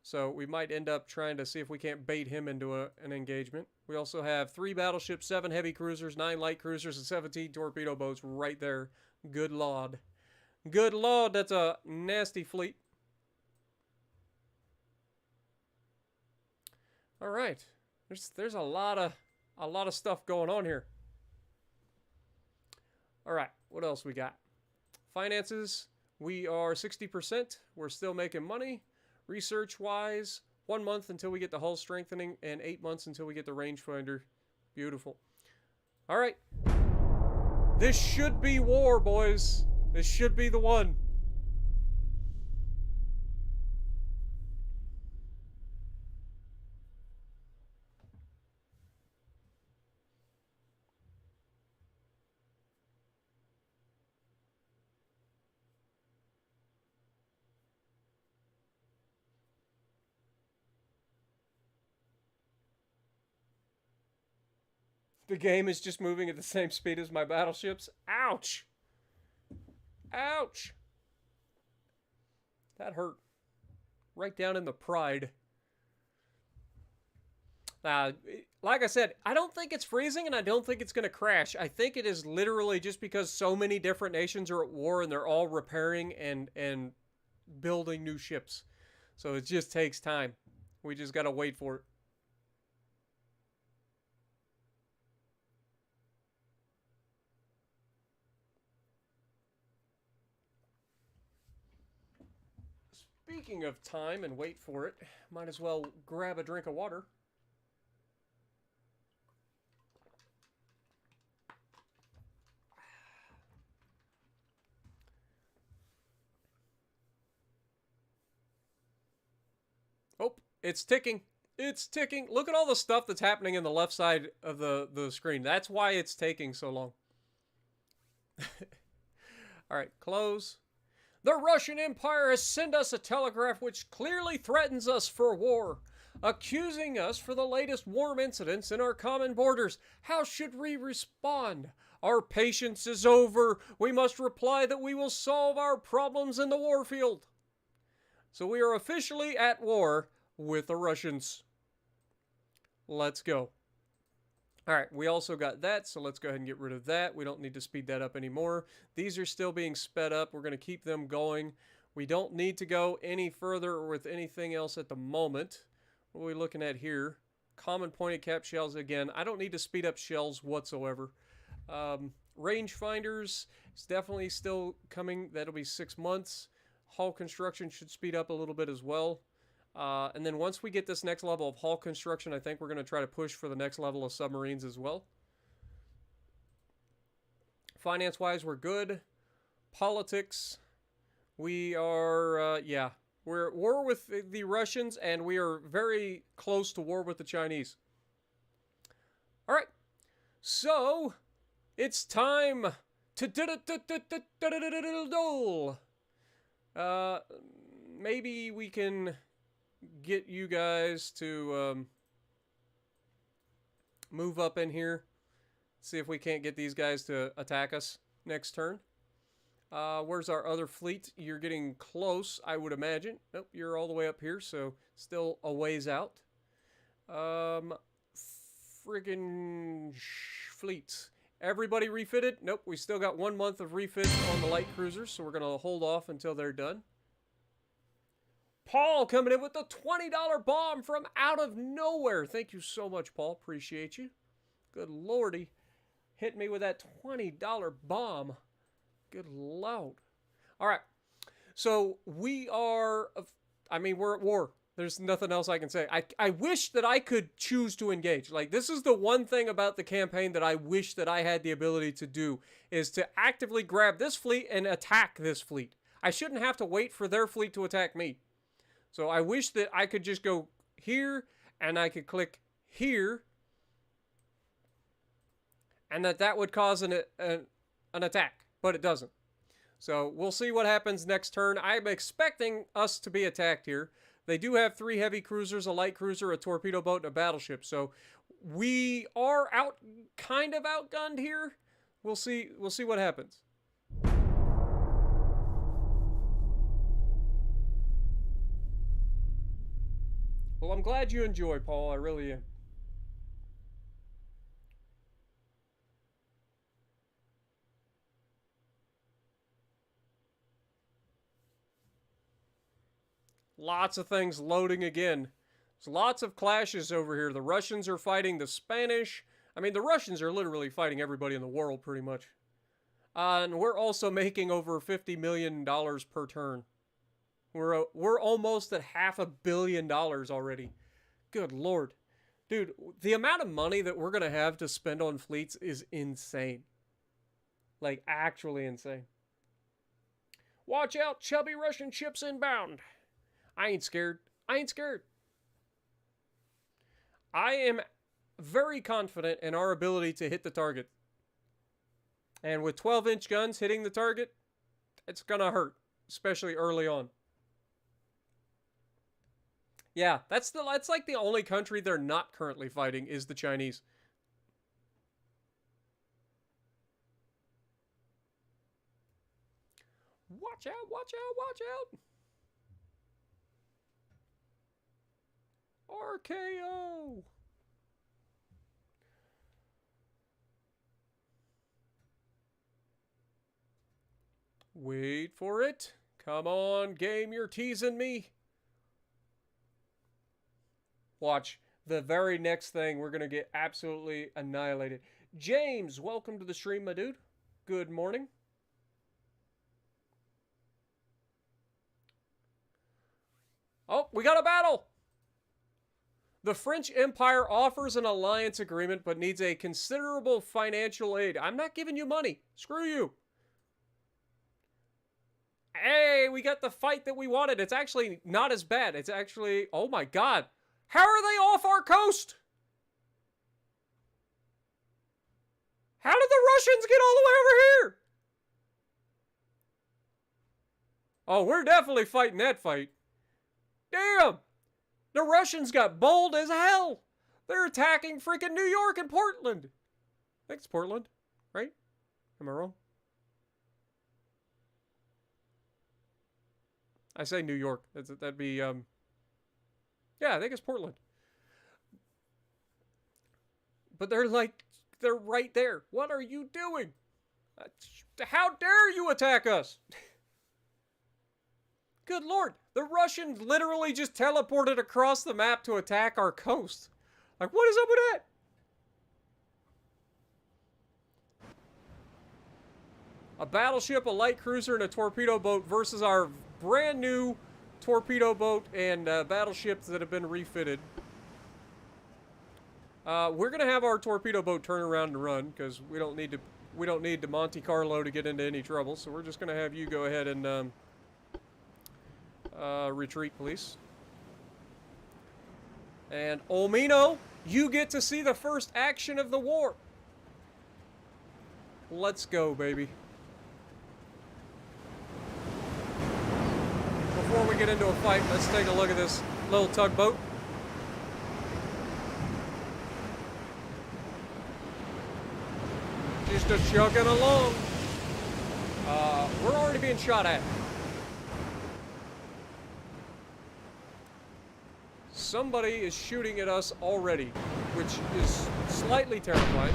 So we might end up trying to see if we can't bait him into an engagement. We also have 3 battleships, 7 heavy cruisers, 9 light cruisers, and 17 torpedo boats right there. Good lord. Good lord, that's a nasty fleet. All right. There's a lot of stuff going on here. All right, what else we got? Finances, we are 60%. We're still making money. Research-wise, 1 month until we get the hull strengthening and 8 months until we get the rangefinder. Beautiful. All right. This should be war, boys. This should be the one. The game is just moving at the same speed as my battleships. Ouch! Ouch! That hurt. Right down in the pride. Like I said, I don't think it's freezing and I don't think it's going to crash. I think it is literally just because so many different nations are at war and they're all repairing and building new ships. So it just takes time. We just got to wait for it. Speaking of time and wait for it, might as well grab a drink of water. Oh, it's ticking. It's ticking. Look at all the stuff that's happening in the left side of the screen. That's why it's taking so long. All right, close. The Russian Empire has sent us a telegraph which clearly threatens us for war, accusing us for the latest warm incidents in our common borders. How should we respond? Our patience is over. We must reply that we will solve our problems in the warfield. So we are officially at war with the Russians. Let's go. All right, we also got that, so let's go ahead and get rid of that. We don't need to speed that up anymore. These are still being sped up. We're going to keep them going. We don't need to go any further with anything else at the moment. What are we looking at here? Common pointed cap shells again. I don't need to speed up shells whatsoever. Rangefinders is definitely still coming. That'll be 6 months. Hull construction should speed up a little bit as well. And then once we get this next level of hull construction, I think we're going to try to push for the next level of submarines as well. Finance-wise, we're good. Politics, we are, yeah. We're at war with the Russians, and we are very close to war with the Chinese. All right. So, it's time to duel. Maybe we can get you guys to move up in here. See if we can't get these guys to attack us next turn. Where's our other fleet? You're getting close, I would imagine. Nope, you're all the way up here, so still a ways out. Friggin' fleets. Everybody refitted? Nope, we still got 1 month of refit on the light cruisers, so we're going to hold off until they're done. Paul coming in with a $20 bomb from out of nowhere. Thank you so much, Paul. Appreciate you. Good lordy. Hit me with that $20 bomb. Good lord. All right. So we are, I mean, we're at war. There's nothing else I can say. I wish that I could choose to engage. Like, this is the one thing about the campaign that I wish that I had the ability to do, is to actively grab this fleet and attack this fleet. I shouldn't have to wait for their fleet to attack me. So I wish that I could just go here, and I could click here, and that would cause an attack, but it doesn't. So we'll see what happens next turn. I'm expecting us to be attacked here. They do have 3 heavy cruisers, a light cruiser, a torpedo boat, and a battleship. So we are kind of outgunned here. We'll see what happens. Well, I'm glad you enjoy, Paul. I really am. Lots of things loading again. There's lots of clashes over here. The Russians are fighting the Spanish. I mean, the Russians are literally fighting everybody in the world, pretty much. And we're also making over $50 million per turn. We're almost at $500 million already. Good Lord. Dude, the amount of money that we're going to have to spend on fleets is insane. Like, actually insane. Watch out, chubby Russian ships inbound. I ain't scared. I ain't scared. I am very confident in our ability to hit the target. And with 12-inch guns hitting the target, it's gonna hurt, especially early on. Yeah, that's like the only country they're not currently fighting is the Chinese. Watch out, watch out, watch out. RKO. Wait for it. Come on, game, you're teasing me. Watch. The very next thing, we're going to get absolutely annihilated. James, welcome to the stream, my dude. Good morning. Oh, we got a battle. The French Empire offers an alliance agreement but needs a considerable financial aid. I'm not giving you money. Screw you. Hey, we got the fight that we wanted. It's actually not as bad. It's actually, oh my God. How are they off our coast? How did the Russians get all the way over here? Oh, we're definitely fighting that fight. Damn. The Russians got bold as hell. They're attacking freaking New York and Portland. I think it's Portland, right? Am I wrong? I say New York. That'd be, yeah, I think it's Portland. But they're right there. What are you doing? How dare you attack us? Good Lord. The Russians literally just teleported across the map to attack our coast. Like, what is up with that? A battleship, a light cruiser, and a torpedo boat versus our brand new torpedo boat and battleships that have been refitted. We're gonna have our torpedo boat turn around and run because we don't need to Monte Carlo to get into any trouble. So we're just gonna have you go ahead and retreat, please. And Olmino, you get to see the first action of the war. Let's go, baby. Before we get into a fight, let's take a look at this little tugboat. Just a chugging along. We're already being shot at. Somebody is shooting at us already, which is slightly terrifying.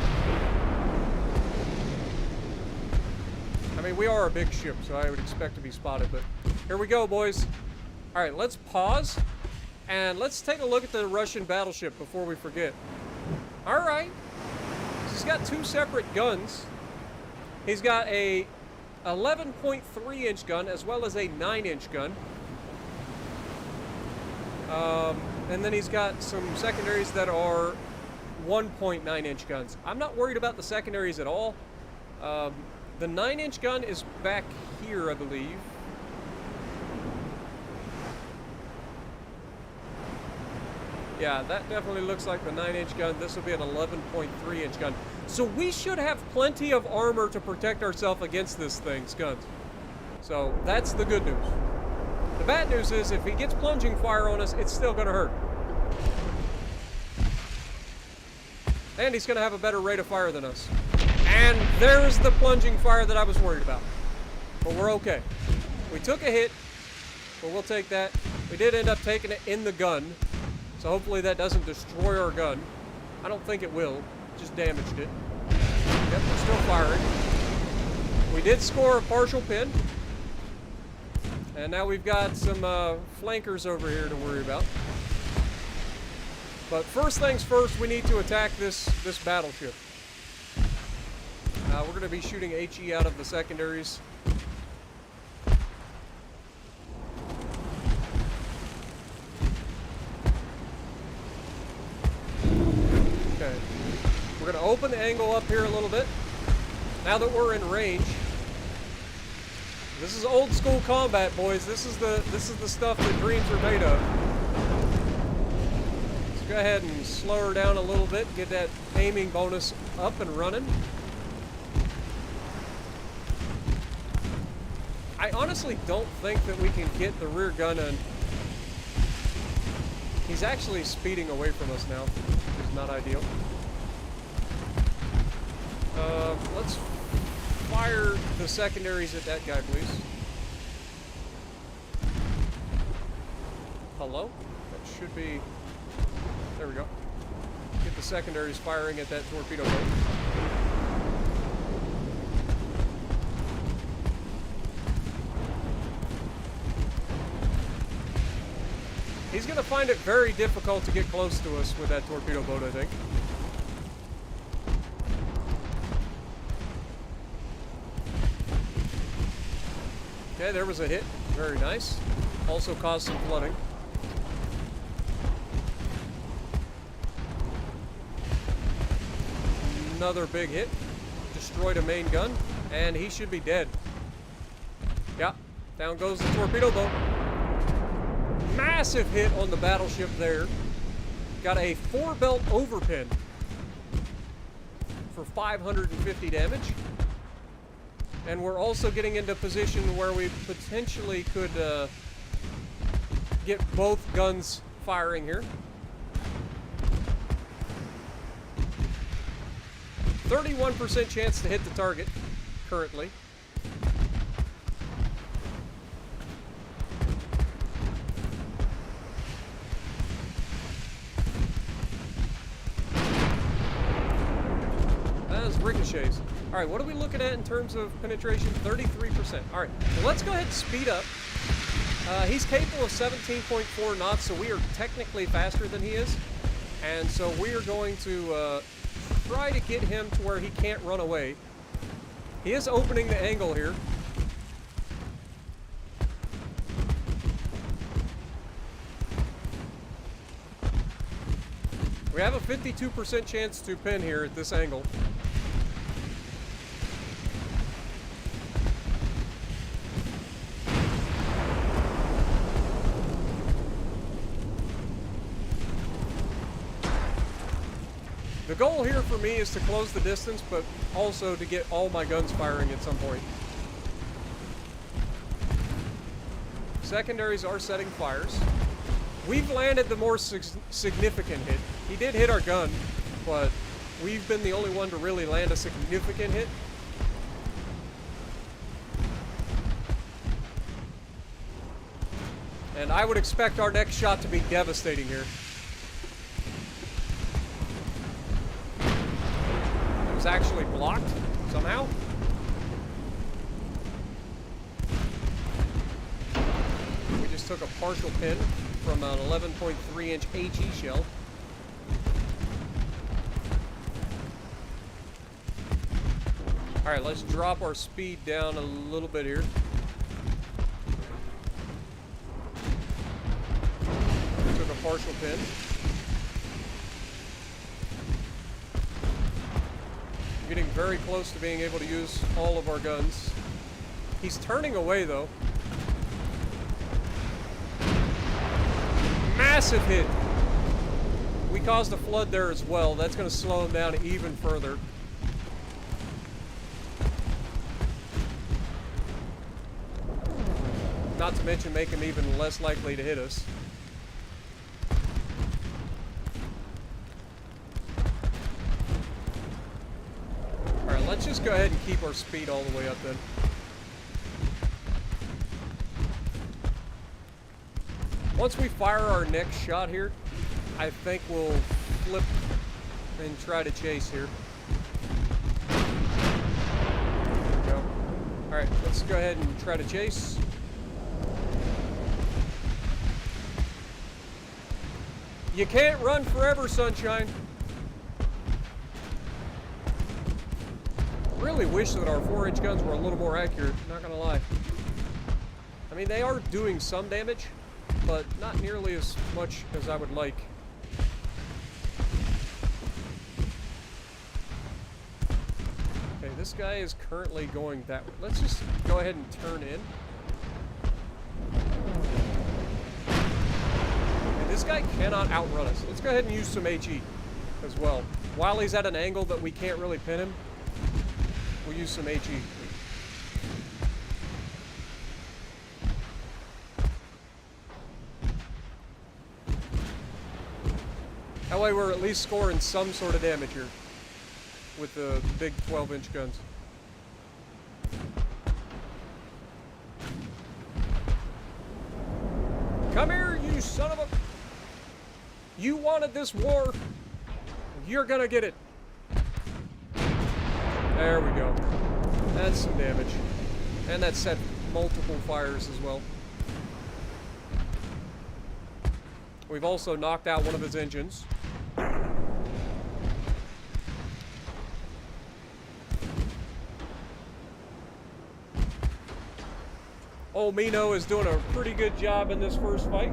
I mean, we are a big ship, so I would expect to be spotted, but here we go, boys. All right, let's pause, and let's take a look at the Russian battleship before we forget. All right. He's got two separate guns. He's got a 11.3-inch gun as well as a 9-inch gun. And then he's got some secondaries that are 1.9-inch guns. I'm not worried about the secondaries at all. The 9-inch gun is back here, I believe. Yeah, that definitely looks like the 9-inch gun. This will be an 11.3-inch gun. So we should have plenty of armor to protect ourselves against this thing's guns. So that's the good news. The bad news is if he gets plunging fire on us, it's still going to hurt. And he's going to have a better rate of fire than us. And there's the plunging fire that I was worried about. But we're okay. We took a hit, but we'll take that. We did end up taking it in the gun. So hopefully that doesn't destroy our gun. I don't think it will. Just damaged it. Yep, we're still firing. We did score a partial pin. And now we've got some flankers over here to worry about. But first things first, we need to attack this battleship. We're going to be shooting HE out of the secondaries. Okay. We're going to open the angle up here a little bit. Now that we're in range. This is old school combat, boys. This is the stuff that dreams are made of. Let's go ahead and slow her down a little bit, get that aiming bonus up and running. I honestly don't think that we can get the rear gun in. He's actually speeding away from us now, which is not ideal. Let's fire the secondaries at that guy, please. Hello? That should be... There we go. Get the secondaries firing at that torpedo boat. He's going to find it very difficult to get close to us with that torpedo boat, I think. Okay, there was a hit. Very nice. Also caused some flooding. Another big hit. Destroyed a main gun. And he should be dead. Yeah, down goes the torpedo boat. Massive hit on the battleship there. Got a 4-belt overpin for 550 damage. And we're also getting into a position where we potentially could get both guns firing here. 31% chance to hit the target currently. That is ricochets. All right, what are we looking at in terms of penetration? 33%. All right, well, let's go ahead and speed up. He's capable of 17.4 knots, so we are technically faster than he is. And so we are going to try to get him to where he can't run away. He is opening the angle here. We have a 52% chance to pin here at this angle. The goal here for me is to close the distance, but also to get all my guns firing at some point. Secondaries are setting fires. We've landed the more significant hit. He did hit our gun, but we've been the only one to really land a significant hit. And I would expect our next shot to be devastating here. It was actually blocked somehow. We just took a partial pin from an 11.3-inch HE shell. All right, let's drop our speed down a little bit here. Took partial pin. Getting very close to being able to use all of our guns. He's turning away though. Massive hit. We caused a flood there as well. That's going to slow him down even further. Not to mention make him even less likely to hit us. Alright, let's just go ahead and keep our speed all the way up then. Once we fire our next shot here, I think we'll flip and try to chase here. There we go. Alright, let's go ahead and try to chase. You can't run forever, Sunshine. Really wish that our 4-inch guns were a little more accurate, not gonna lie. I mean, they are doing some damage, but not nearly as much as I would like. Okay, this guy is currently going that way. Let's just go ahead and turn in. And this guy cannot outrun us. Let's go ahead and use some HE as well. While he's at an angle that we can't really pin him, we'll use some HE. That way we're at least scoring some sort of damage here with the big 12-inch guns. Come here, you son of a... You wanted this war. You're gonna get it. There we go. That's some damage. And that set multiple fires as well. We've also knocked out one of his engines. Old Mino is doing a pretty good job in this first fight.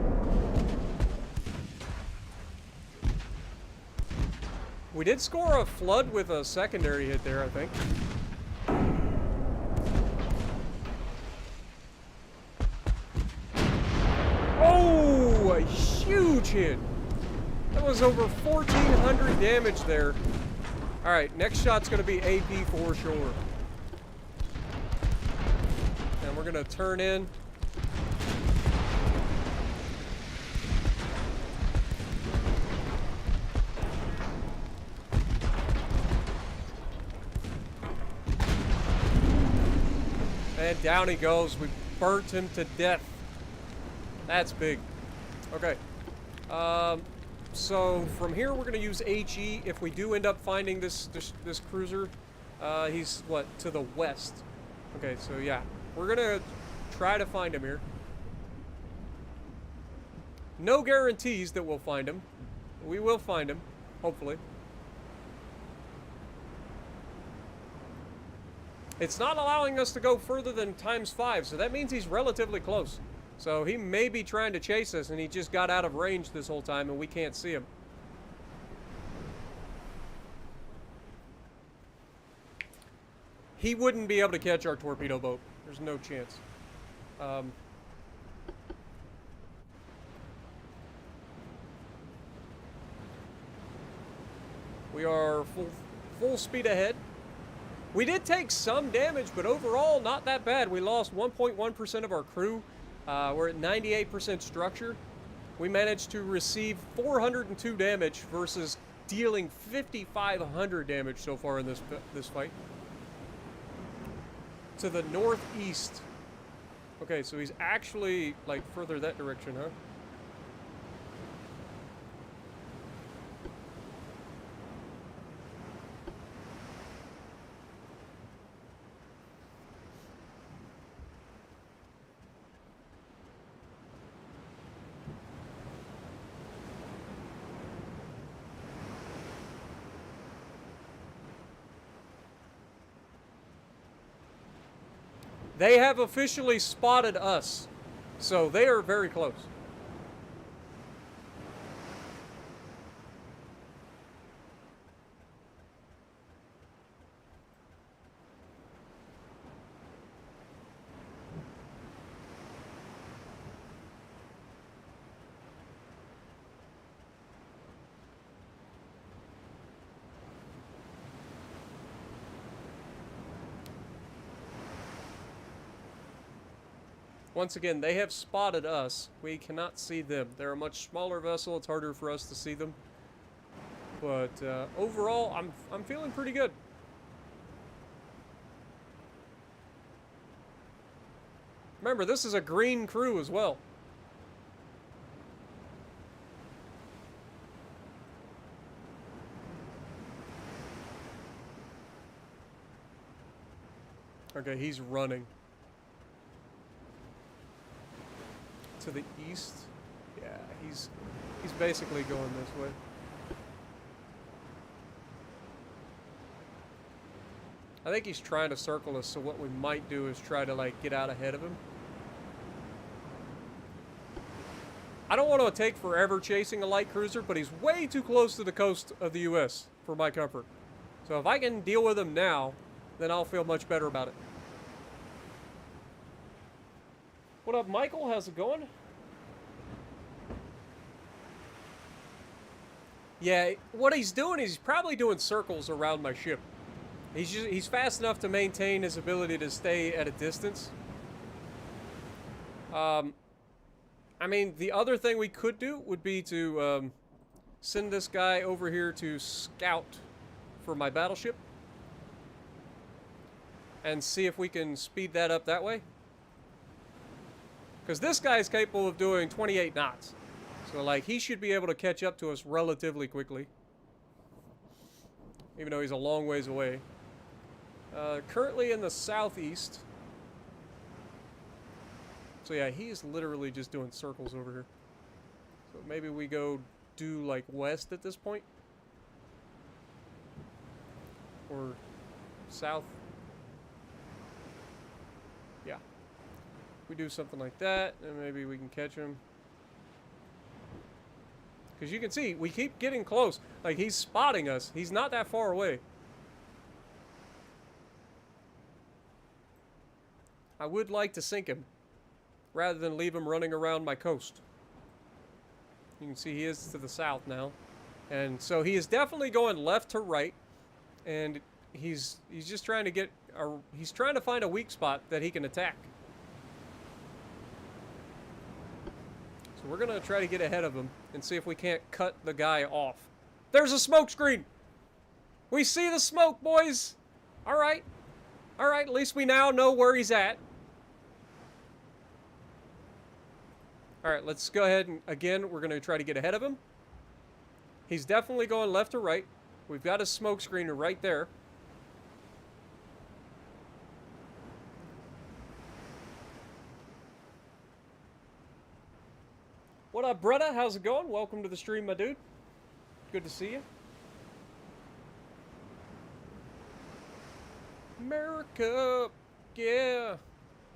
We did score a flood with a secondary hit there, I think. Oh, a huge hit. That was over 1,400 damage there. All right, next shot's gonna be AP for sure. And we're gonna turn in. And down he goes. We burnt him to death. That's big. Okay. So from here we're gonna use HE. If we do end up finding this cruiser, he's what, to the west. Okay, so yeah, we're gonna try to find him here. No guarantees that we'll find him. We will find him, hopefully. It's not allowing us to go further than ×5, so that means he's relatively close. So he may be trying to chase us, and he just got out of range this whole time, and we can't see him. He wouldn't be able to catch our torpedo boat. There's no chance. We are full speed ahead. We did take some damage, but overall, not that bad. We lost 1.1% of our crew. We're at 98% structure. We managed to receive 402 damage versus dealing 5,500 damage so far in this fight. To the northeast. Okay, so he's actually, like, further that direction, huh? They have officially spotted us, so they are very close. Once again, they have spotted us. We cannot see them. They're a much smaller vessel. It's harder for us to see them. But overall, I'm feeling pretty good. Remember, this is a green crew as well. Okay, he's running. To the east? Yeah, he's basically going this way. I think he's trying to circle us, so what we might do is try to, like, get out ahead of him. I don't want to take forever chasing a light cruiser, but he's way too close to the coast of the U.S. for my comfort. So if I can deal with him now, then I'll feel much better about it. What up, Michael? How's it going? Yeah, what he's doing is he's probably doing circles around my ship. He's fast enough to maintain his ability to stay at a distance. I mean, the other thing we could do would be to send this guy over here to scout for my battleship. And see if we can speed that up that way. Because this guy's capable of doing 28 knots. So, like, he should be able to catch up to us relatively quickly. Even though he's a long ways away. Currently in the southeast. So yeah, he's literally just doing circles over here. So maybe we go due like west at this point? Or south? Yeah. We do something like that, and maybe we can catch him. Because you can see, we keep getting close. Like, he's spotting us. He's not that far away. I would like to sink him, rather than leave him running around my coast. You can see he is to the south now. And so he is definitely going left to right. And he's just trying to get he's trying to find a weak spot that he can attack. So we're gonna try to get ahead of him and see if we can't cut the guy off. There's a smoke screen! We see the smoke, boys! Alright. Alright, at least we now know where he's at. Alright, let's go ahead and, again, we're going to try to get ahead of him. He's definitely going left to right. We've got a smoke screen right there. What up, Bretta? How's it going? Welcome to the stream, my dude. Good to see you. America, yeah.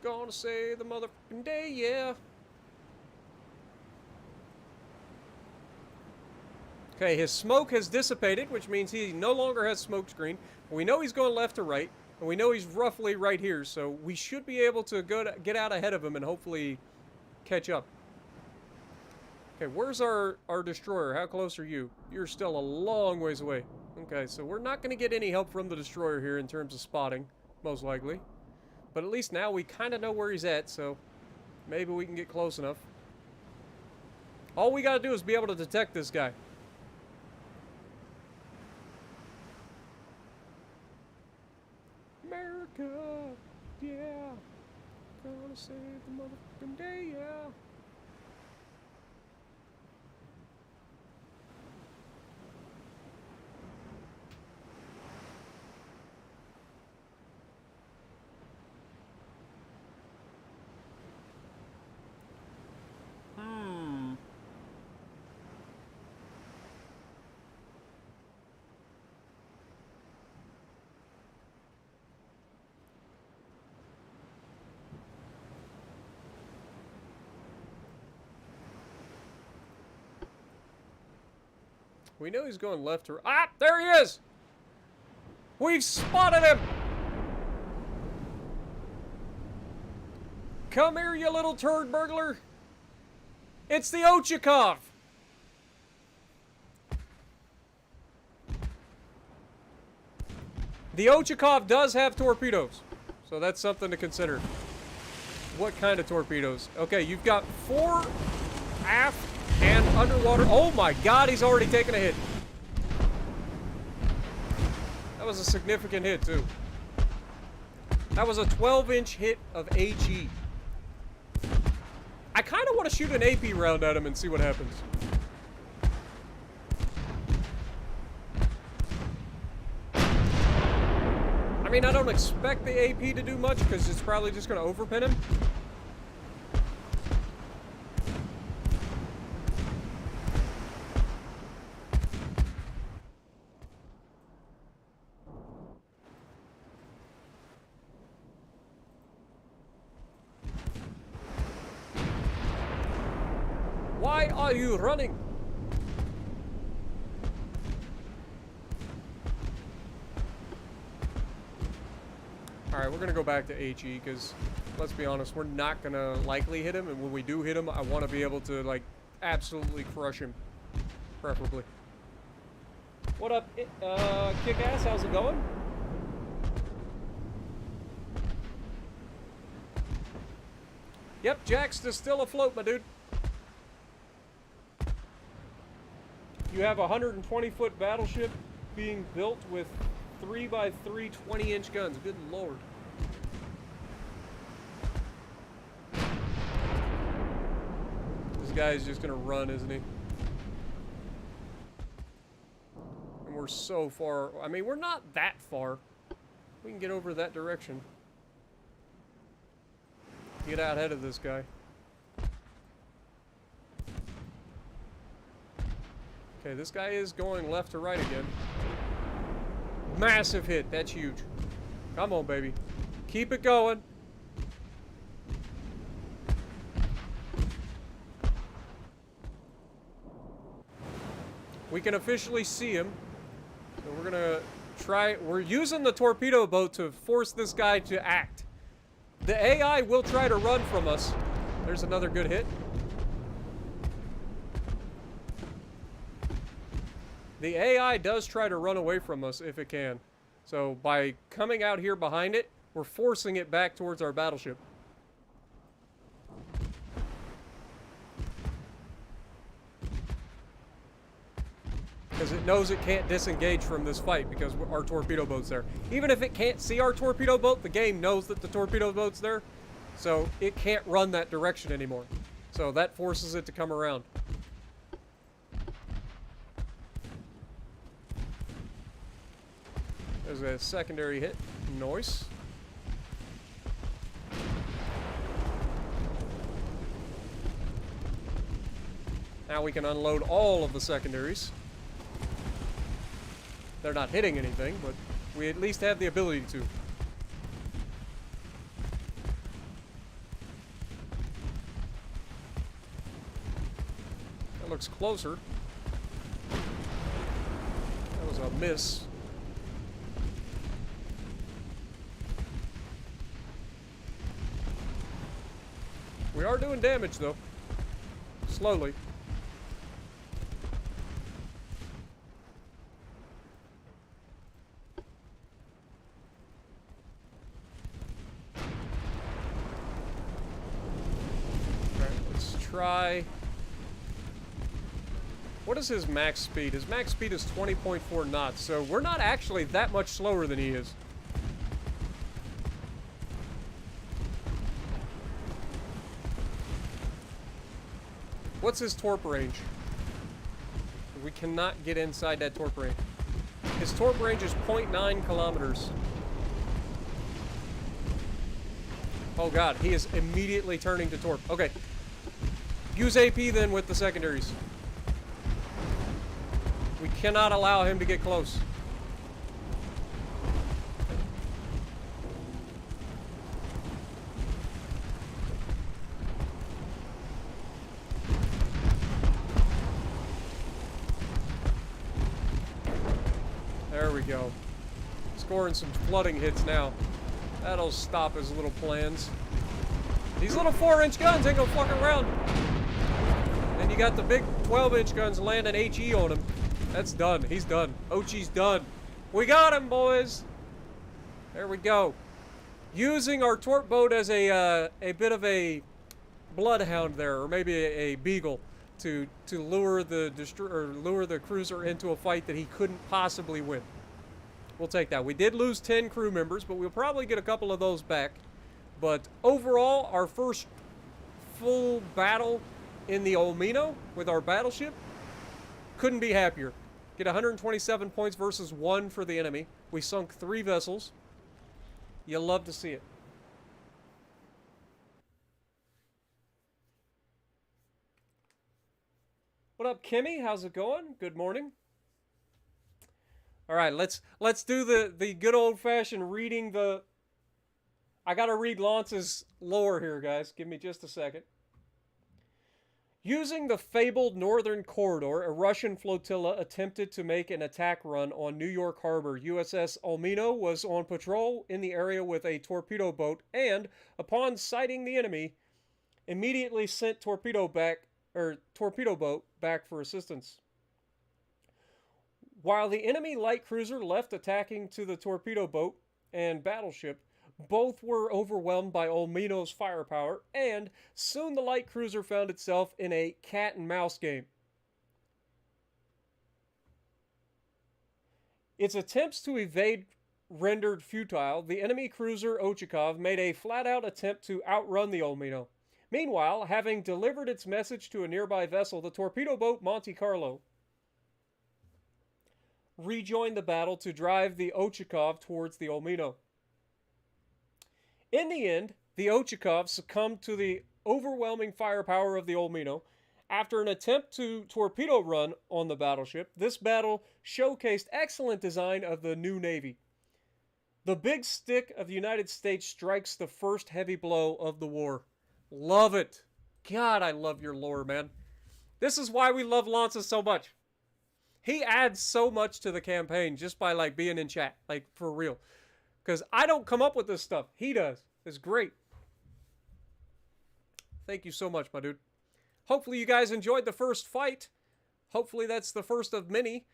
Gonna say the motherfucking day, yeah. Okay, his smoke has dissipated, which means he no longer has smoke screen. We know he's going left to right, and we know he's roughly right here, so we should be able to get out ahead of him and hopefully catch up. Okay, where's our destroyer? How close are you? You're still a long ways away. Okay, so we're not going to get any help from the destroyer here in terms of spotting, most likely. But at least now we kind of know where he's at, so maybe we can get close enough. All we got to do is be able to detect this guy. America, yeah. Gonna save the motherfucking day, yeah. We know he's going left or... Ah! There he is! We've spotted him! Come here, you little turd burglar! It's the Ochakov! The Ochakov does have torpedoes, so that's something to consider. What kind of torpedoes? Okay, you've got 4 aft and underwater. Oh my god, he's already taken a hit. That was a significant hit, too. That was a 12-inch hit of AG. I kind of want to shoot an AP round at him and see what happens. I mean, I don't expect the AP to do much because it's probably just going to overpin him. Why are you running? Alright, we're going to go back to HE because, let's be honest, we're not going to likely hit him. And when we do hit him, I want to be able to, like, absolutely crush him. Preferably. What up, Kick-Ass? How's it going? Yep, Jax is still afloat, my dude. You have a 120-foot battleship being built with 3x3 20-inch guns. Good lord. This guy is just gonna run, isn't he? And we're so far. I mean, we're not that far. We can get over that direction. Get out ahead of this guy. Okay, this guy is going left to right again. Massive hit. That's huge. Come on, baby. Keep it going. We can officially see him. So we're gonna try. We're using the torpedo boat to force this guy to act. The AI will try to run from us. There's another good hit. The AI does try to run away from us if it can. So by coming out here behind it, we're forcing it back towards our battleship. Because it knows it can't disengage from this fight because our torpedo boat's there. Even if it can't see our torpedo boat, the game knows that the torpedo boat's there. So it can't run that direction anymore. So that forces it to come around. There's a secondary hit. Nice. Now we can unload all of the secondaries. They're not hitting anything, but we at least have the ability to. That looks closer. That was a miss. We are doing damage, though. Slowly. Alright, let's try... What is his max speed? His max speed is 20.4 knots, so we're not actually that much slower than he is. What's his torp range? We cannot get inside that torp range. His torp range is 0.9 kilometers. Oh god, he is immediately turning to torp. Okay. Use AP then with the secondaries. We cannot allow him to get close. There we go. Scoring some flooding hits now. That'll stop his little plans. These little 4-inch guns ain't gonna fuck around. And you got the big 12-inch guns landing HE on him. That's done. He's done. Ochi's done. We got him, boys. There we go. Using our torp boat as a bit of a bloodhound there, or maybe a beagle, to lure the cruiser into a fight that he couldn't possibly win. We'll take that. We did lose 10 crew members, but we'll probably get a couple of those back. But overall, our first full battle in the Olmino with our battleship, couldn't be happier. Get 127 points versus 1 for the enemy. We sunk 3 vessels. You'll love to see it. What up, Kimmy? How's it going? Good morning. All right, let's do the good old-fashioned reading the... I gotta read Lance's lore here, guys. Give me just a second. Using the fabled Northern Corridor, a Russian flotilla attempted to make an attack run on New York Harbor. USS Olmino was on patrol in the area with a torpedo boat and, upon sighting the enemy, immediately sent torpedo boat back for assistance. While the enemy light cruiser left attacking to the torpedo boat and battleship, both were overwhelmed by Olmino's firepower, and soon the light cruiser found itself in a cat-and-mouse game. Its attempts to evade rendered futile, the enemy cruiser Ochakov made a flat-out attempt to outrun the Olmino. Meanwhile, having delivered its message to a nearby vessel, the torpedo boat Monte Carlo rejoined the battle to drive the Ochakov towards the Olmino. In the end, the Ochakov succumbed to the overwhelming firepower of the Olmino. After an attempt to torpedo run on the battleship, this battle showcased excellent design of the new Navy. The big stick of the United States strikes the first heavy blow of the war. Love it. God, I love your lore, man. This is why we love Lanza so much. He adds so much to the campaign just by, like, being in chat. Like, for real. Because I don't come up with this stuff. He does. It's great. Thank you so much, my dude. Hopefully you guys enjoyed the first fight. Hopefully that's the first of many.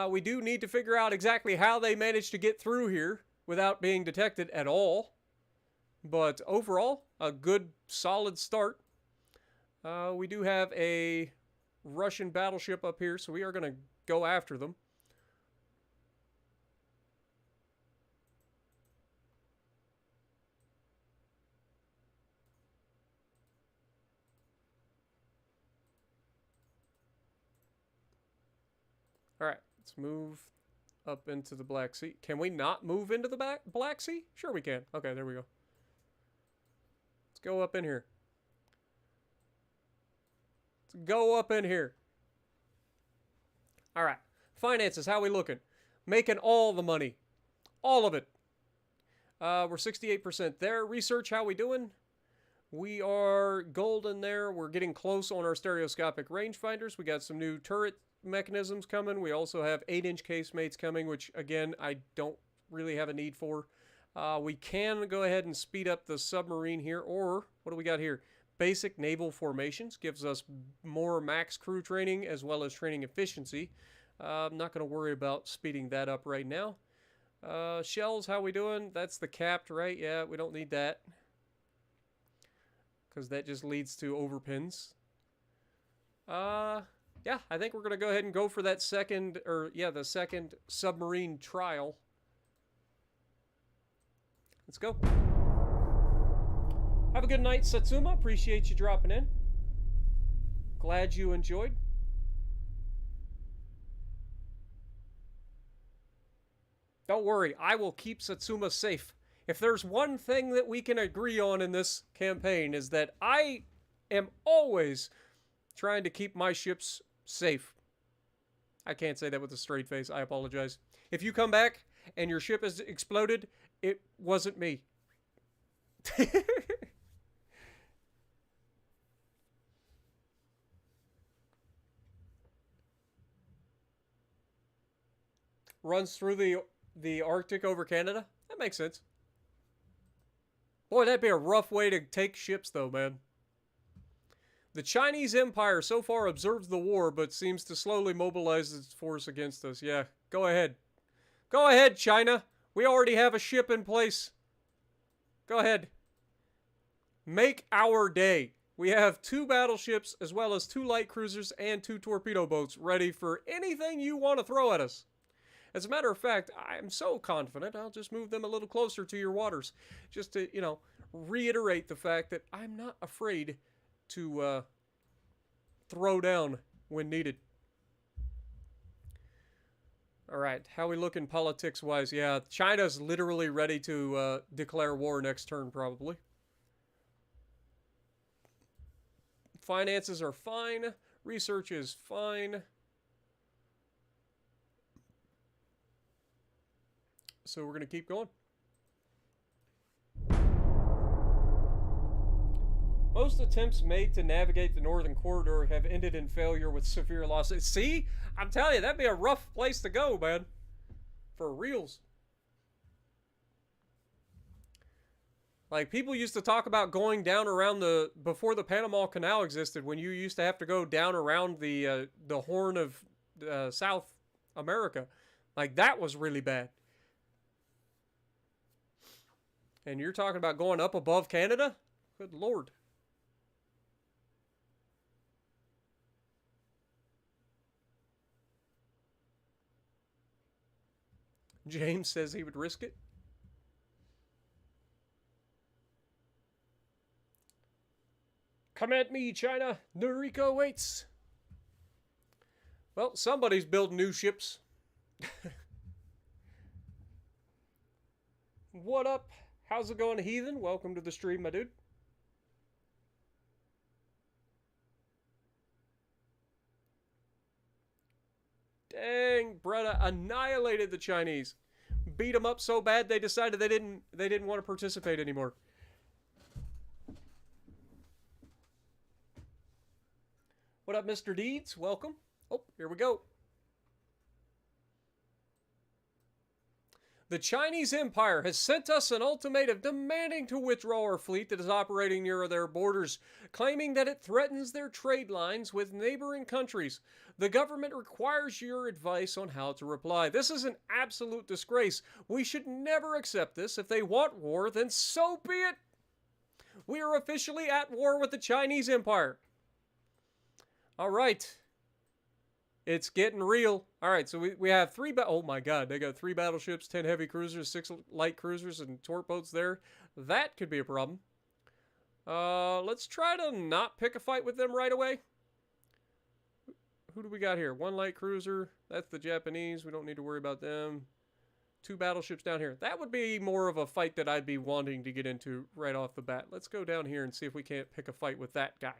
We do need to figure out exactly how they managed to get through here without being detected at all. But overall, a good, solid start. We do have a Russian battleship up here, so we are going to go after them. All right, let's move up into the Black Sea. Can we not move into the Black Sea? Sure we can. Okay, there we go. Let's go up in here. Let's go up in here. All right, finances, how we looking? Making all the money. All of it. We're 68% there. Research, how we doing? We are golden there. We're getting close on our stereoscopic rangefinders. We got some new turret mechanisms coming. We also have 8-inch casemates coming, which again I don't really have a need for. We can go ahead and speed up the submarine here, or what do we got here? Basic naval formations gives us more max crew training as well as training efficiency. I'm not going to worry about speeding that up right now. Shells, how we doing? That's the capped, right? Yeah, we don't need that because that just leads to overpins. Yeah, I think we're going to go ahead and go for that the second submarine trial. Let's go. Have a good night, Satsuma. Appreciate you dropping in. Glad you enjoyed. Don't worry, I will keep Satsuma safe. If there's one thing that we can agree on in this campaign is that I am always trying to keep my ships safe. I can't say that with a straight face. I apologize. If you come back and your ship has exploded, it wasn't me. Runs through the Arctic over Canada? That makes sense. Boy, that'd be a rough way to take ships, though, man. The Chinese Empire so far observes the war, but seems to slowly mobilize its force against us. Yeah, go ahead. Go ahead, China. We already have a ship in place. Go ahead. Make our day. We have 2 battleships as well as 2 light cruisers and 2 torpedo boats ready for anything you want to throw at us. As a matter of fact, I'm so confident I'll just move them a little closer to your waters just to, reiterate the fact that I'm not afraid to throw down when needed. All right, how we looking politics-wise? Yeah, China's literally ready to declare war next turn, probably. Finances are fine. Research is fine. So we're going to keep going. Most attempts made to navigate the northern corridor have ended in failure with severe losses. See? I'm telling you, that'd be a rough place to go, man. For reals. Like, people used to talk about going down around before the Panama Canal existed, when you used to have to go down around the Horn of South America. Like, that was really bad. And you're talking about going up above Canada? Good Lord. James says he would risk it. Come at me, China. Noriko waits. Well, somebody's building new ships. What up? How's it going, Heathen? Welcome to the stream, my dude. Dang, Bretta annihilated the Chinese. Beat them up so bad they decided they didn't want to participate anymore. What up, Mr. Deeds? Welcome. Oh, here we go. The Chinese Empire has sent us an ultimatum demanding to withdraw our fleet that is operating near their borders, claiming that it threatens their trade lines with neighboring countries. The government requires your advice on how to reply. This is an absolute disgrace. We should never accept this. If they want war, then so be it. We are officially at war with the Chinese Empire. All right. It's getting real. All right, so we have 3... Oh, my God. They got 3 battleships, 10 heavy cruisers, 6 light cruisers, and torp boats there. That could be a problem. Let's try to not pick a fight with them right away. Who do we got here? 1 light cruiser. That's the Japanese. We don't need to worry about them. 2 battleships down here. That would be more of a fight that I'd be wanting to get into right off the bat. Let's go down here and see if we can't pick a fight with that guy.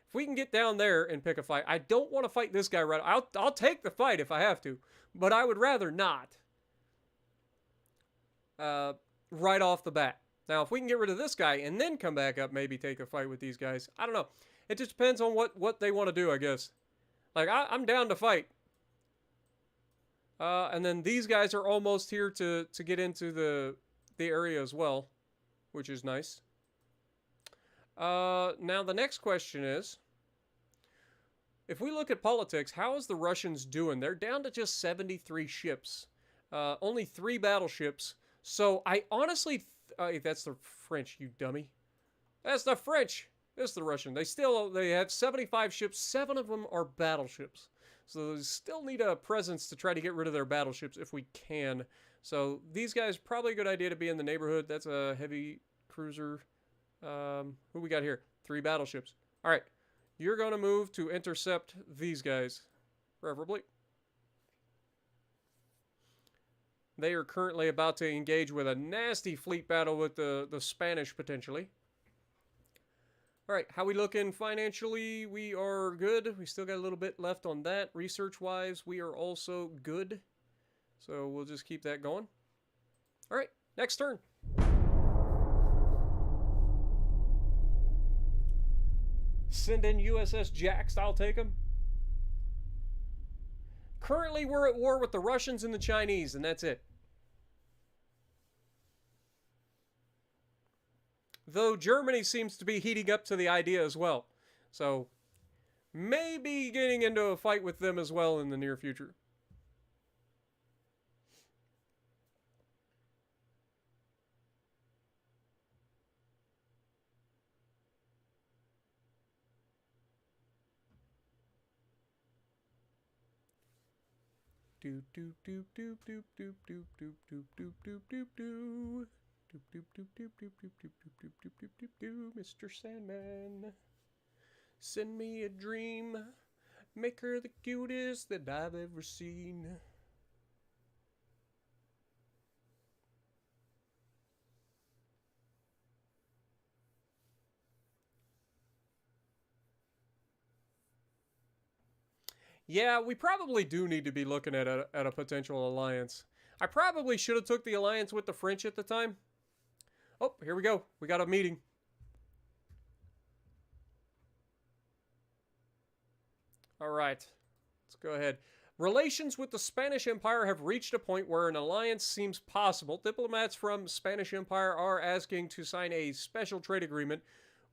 If we can get down there and pick a fight, I don't want to fight this guy right. I'll take the fight if I have to, but I would rather not. Right off the bat. Now, if we can get rid of this guy and then come back up, maybe take a fight with these guys. I don't know. It just depends on what they want to do, I guess. Like, I'm down to fight. And then these guys are almost here to get into the area as well, which is nice. Now, the next question is, if we look at politics, how is the Russians doing? They're down to just 73 ships. Only 3 battleships. So, I honestly... that's the French, you dummy. That's the French. This is the Russian. They have 75 ships. 7 of them are battleships. So, they still need a presence to try to get rid of their battleships if we can. So, these guys, probably a good idea to be in the neighborhood. That's a heavy cruiser... who we got here? 3 battleships. All right. You're going to move to intercept these guys, preferably. They are currently about to engage with a nasty fleet battle with the Spanish, potentially. All right. How we looking financially? We are good. We still got a little bit left on that. Research-wise, we are also good. So we'll just keep that going. All right. Next turn. Send in USS Jax, I'll take them. Currently, we're at war with the Russians and the Chinese, and that's it. Though Germany seems to be heating up to the idea as well. So, maybe getting into a fight with them as well in the near future. Doop doop doop doop doop doop doop doop doop doop doop doop doo. Doop doop doop doop doop doop doop doop doop doop doop doop doo. Mr. Sandman, send me a dream. Make her the cutest that I've ever seen. Yeah, we probably do need to be looking at a potential alliance. I probably should have took the alliance with the French at the time. Oh, here we go. We got a meeting. All right, let's go ahead. Relations with the Spanish Empire have reached a point where an alliance seems possible. Diplomats from Spanish Empire are asking to sign a special trade agreement,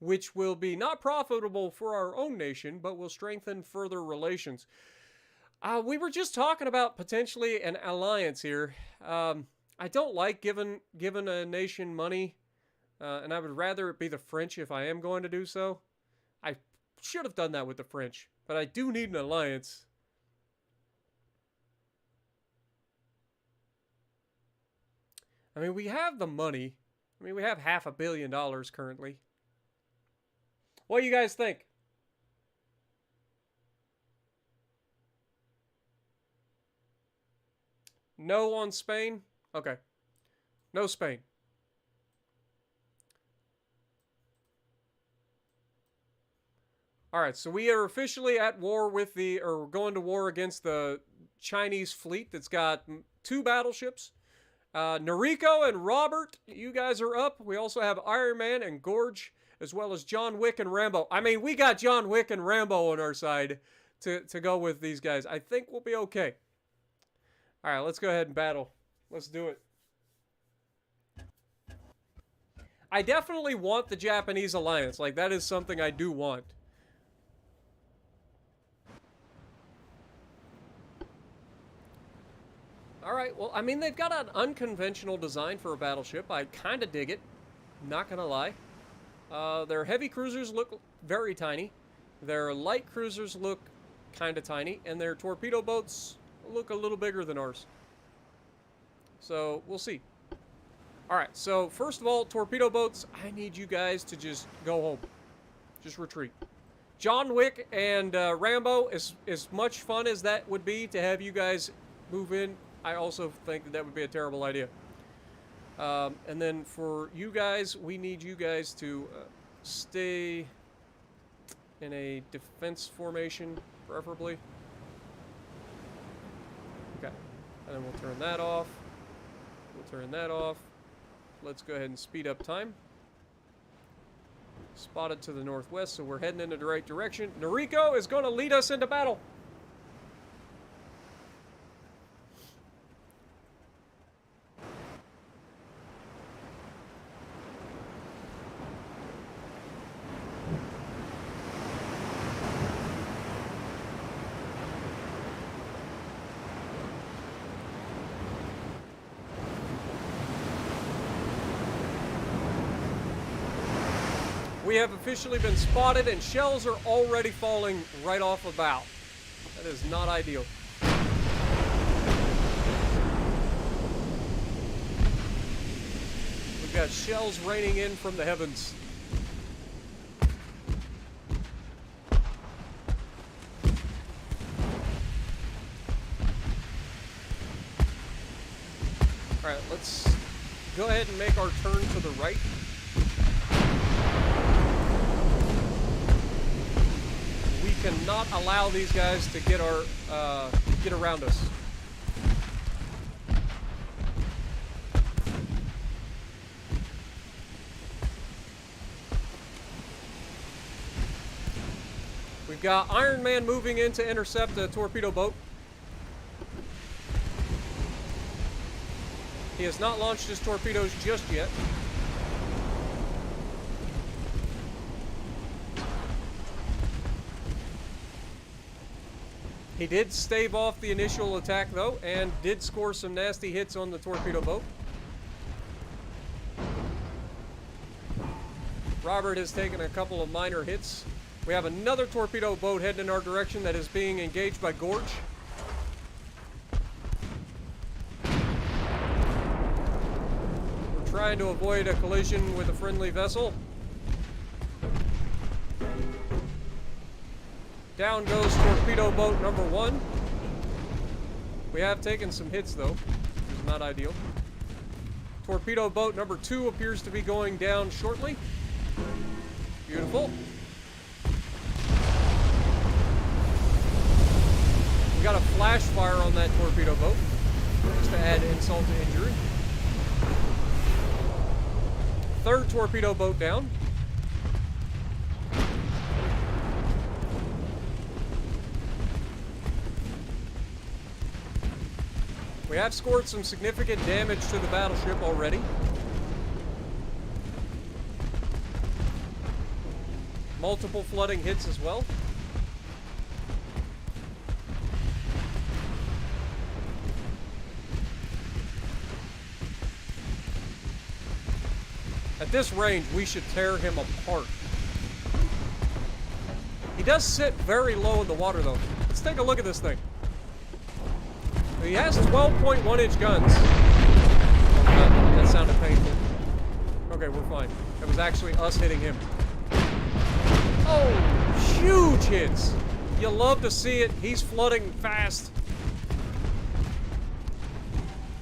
which will be not profitable for our own nation, but will strengthen further relations. We were just talking about potentially an alliance here. I don't like giving a nation money, and I would rather it be the French if I am going to do so. I should have done that with the French, but I do need an alliance. I mean, we have the money. I mean, we have $500 million currently. What do you guys think? No on Spain? Okay. No Spain. Alright, so we are officially at war with or going to war against the Chinese fleet that's got 2 battleships. Noriko and Robert, you guys are up. We also have Iron Man and Gorge, as well as John Wick and Rambo. I mean, we got John Wick and Rambo on our side to go with these guys. I think we'll be okay. All right, let's go ahead and battle. Let's do it. I definitely want the Japanese alliance. Like, that is something I do want. All right, well, I mean, they've got an unconventional design for a battleship. I kind of dig it. Not going to lie. Their heavy cruisers look very tiny. Their light cruisers look kind of tiny. And their torpedo boats look a little bigger than ours. So, we'll see. Alright, so first of all, torpedo boats, I need you guys to just go home. Just retreat. John Wick and Rambo, as much fun as that would be to have you guys move in, I also think that would be a terrible idea. And then for you guys, we need you guys to stay in a defense formation, preferably. Okay. And then we'll turn that off. We'll turn that off. Let's go ahead and speed up time. Spotted to the northwest, so we're heading in the right direction. Noriko is going to lead us into battle. We have officially been spotted, and shells are already falling right off the bow. That is not ideal. We've got shells raining in from the heavens. Alright, let's go ahead and make our turn to the right. We cannot allow these guys to get around us. We've got Iron Man moving in to intercept the torpedo boat. He has not launched his torpedoes just yet. He did stave off the initial attack, though, and did score some nasty hits on the torpedo boat. Robert has taken a couple of minor hits. We have another torpedo boat heading in our direction that is being engaged by Gorge. trying to avoid a collision with a friendly vessel. Down goes torpedo boat number 1. We have taken some hits though, which is not ideal. Torpedo boat number 2 appears to be going down shortly. Beautiful. We got a flash fire on that torpedo boat, just to add insult to injury. 3rd torpedo boat down. We have scored some significant damage to the battleship already. Multiple flooding hits as well. At this range, we should tear him apart. He does sit very low in the water, though. Let's take a look at this thing. He has 12.1-inch guns. Oh god, that sounded painful. Okay, we're fine. It was actually us hitting him. Oh, huge hits. You love to see it. He's flooding fast.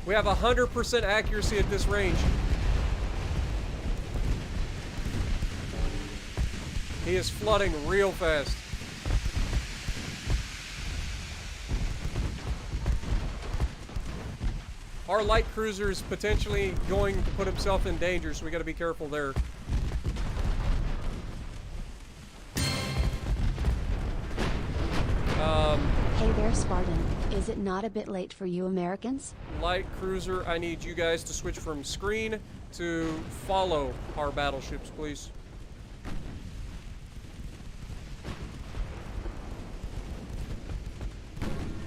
We have 100% accuracy at this range. He is flooding real fast. Our light cruiser is potentially going to put himself in danger, so we got to be careful there. Hey there, Spartan. Is it not a bit late for you Americans? Light cruiser, I need you guys to switch from screen to follow our battleships, please.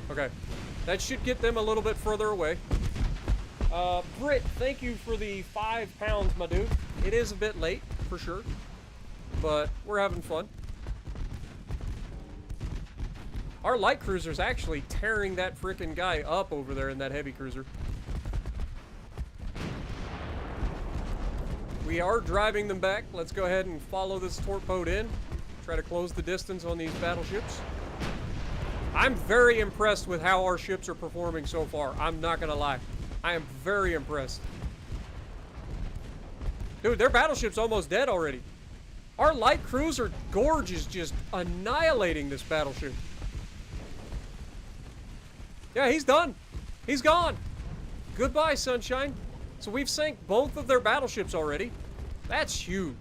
Okay. That should get them a little bit further away. Britt, thank you for the 5 pounds, my dude. It is a bit late, for sure. But we're having fun. Our light cruiser's actually tearing that frickin' guy up over there in that heavy cruiser. We are driving them back. Let's go ahead and follow this torpedo in. Try to close the distance on these battleships. I'm very impressed with how our ships are performing so far. I'm not gonna lie. I am very impressed. Dude, their battleship's almost dead already. Our light cruiser Gorge is just annihilating this battleship. Yeah, he's done. He's gone. Goodbye, sunshine. So we've sank both of their battleships already. That's huge.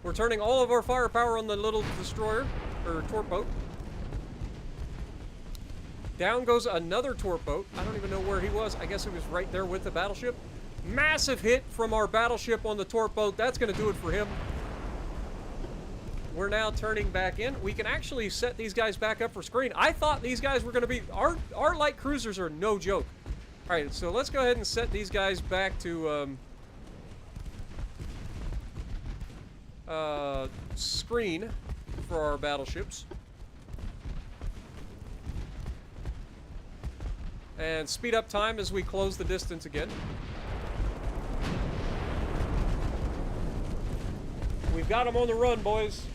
We're turning all of our firepower on the little destroyer, or torpedo. Down goes another torpedo. I don't even know where he was. I guess he was right there with the battleship. Massive hit from our battleship on the torpedo. That's going to do it for him. We're now turning back in. We can actually set these guys back up for screen. I thought these guys were going to be... Our light cruisers are no joke. All right, so let's go ahead and set these guys back to... screen for our battleships. And speed up time as we close the distance again. We've got them on the run, boys.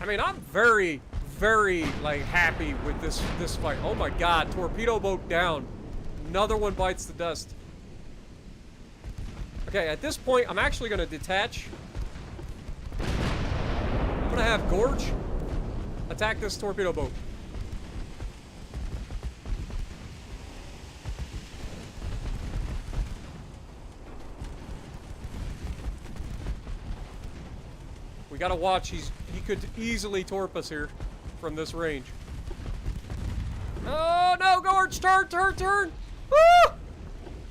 I mean, I'm very, very, like, happy with this fight. Oh my god, torpedo boat down. Another one bites the dust. Okay, at this point, I'm actually going to detach. I'm going to have Gorge attack this torpedo boat. We got to watch. He could easily torp us here from this range. Oh no, Gorge! Turn! Woo!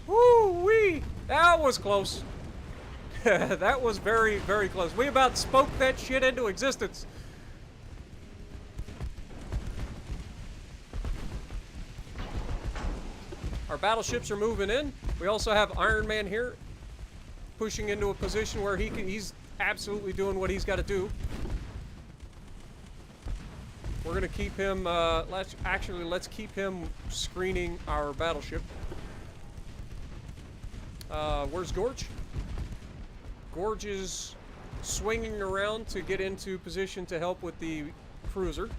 Woo-wee! That was close. That was very, very close. We about spoke that shit into existence. Our Our battleships are moving in. We also have Iron Man here, pushing into a position where he's absolutely doing what he's got to do. We're gonna keep him. Let's keep him screening our battleship. Where's Gorge? Gorge is swinging around to get into position to help with the cruiser.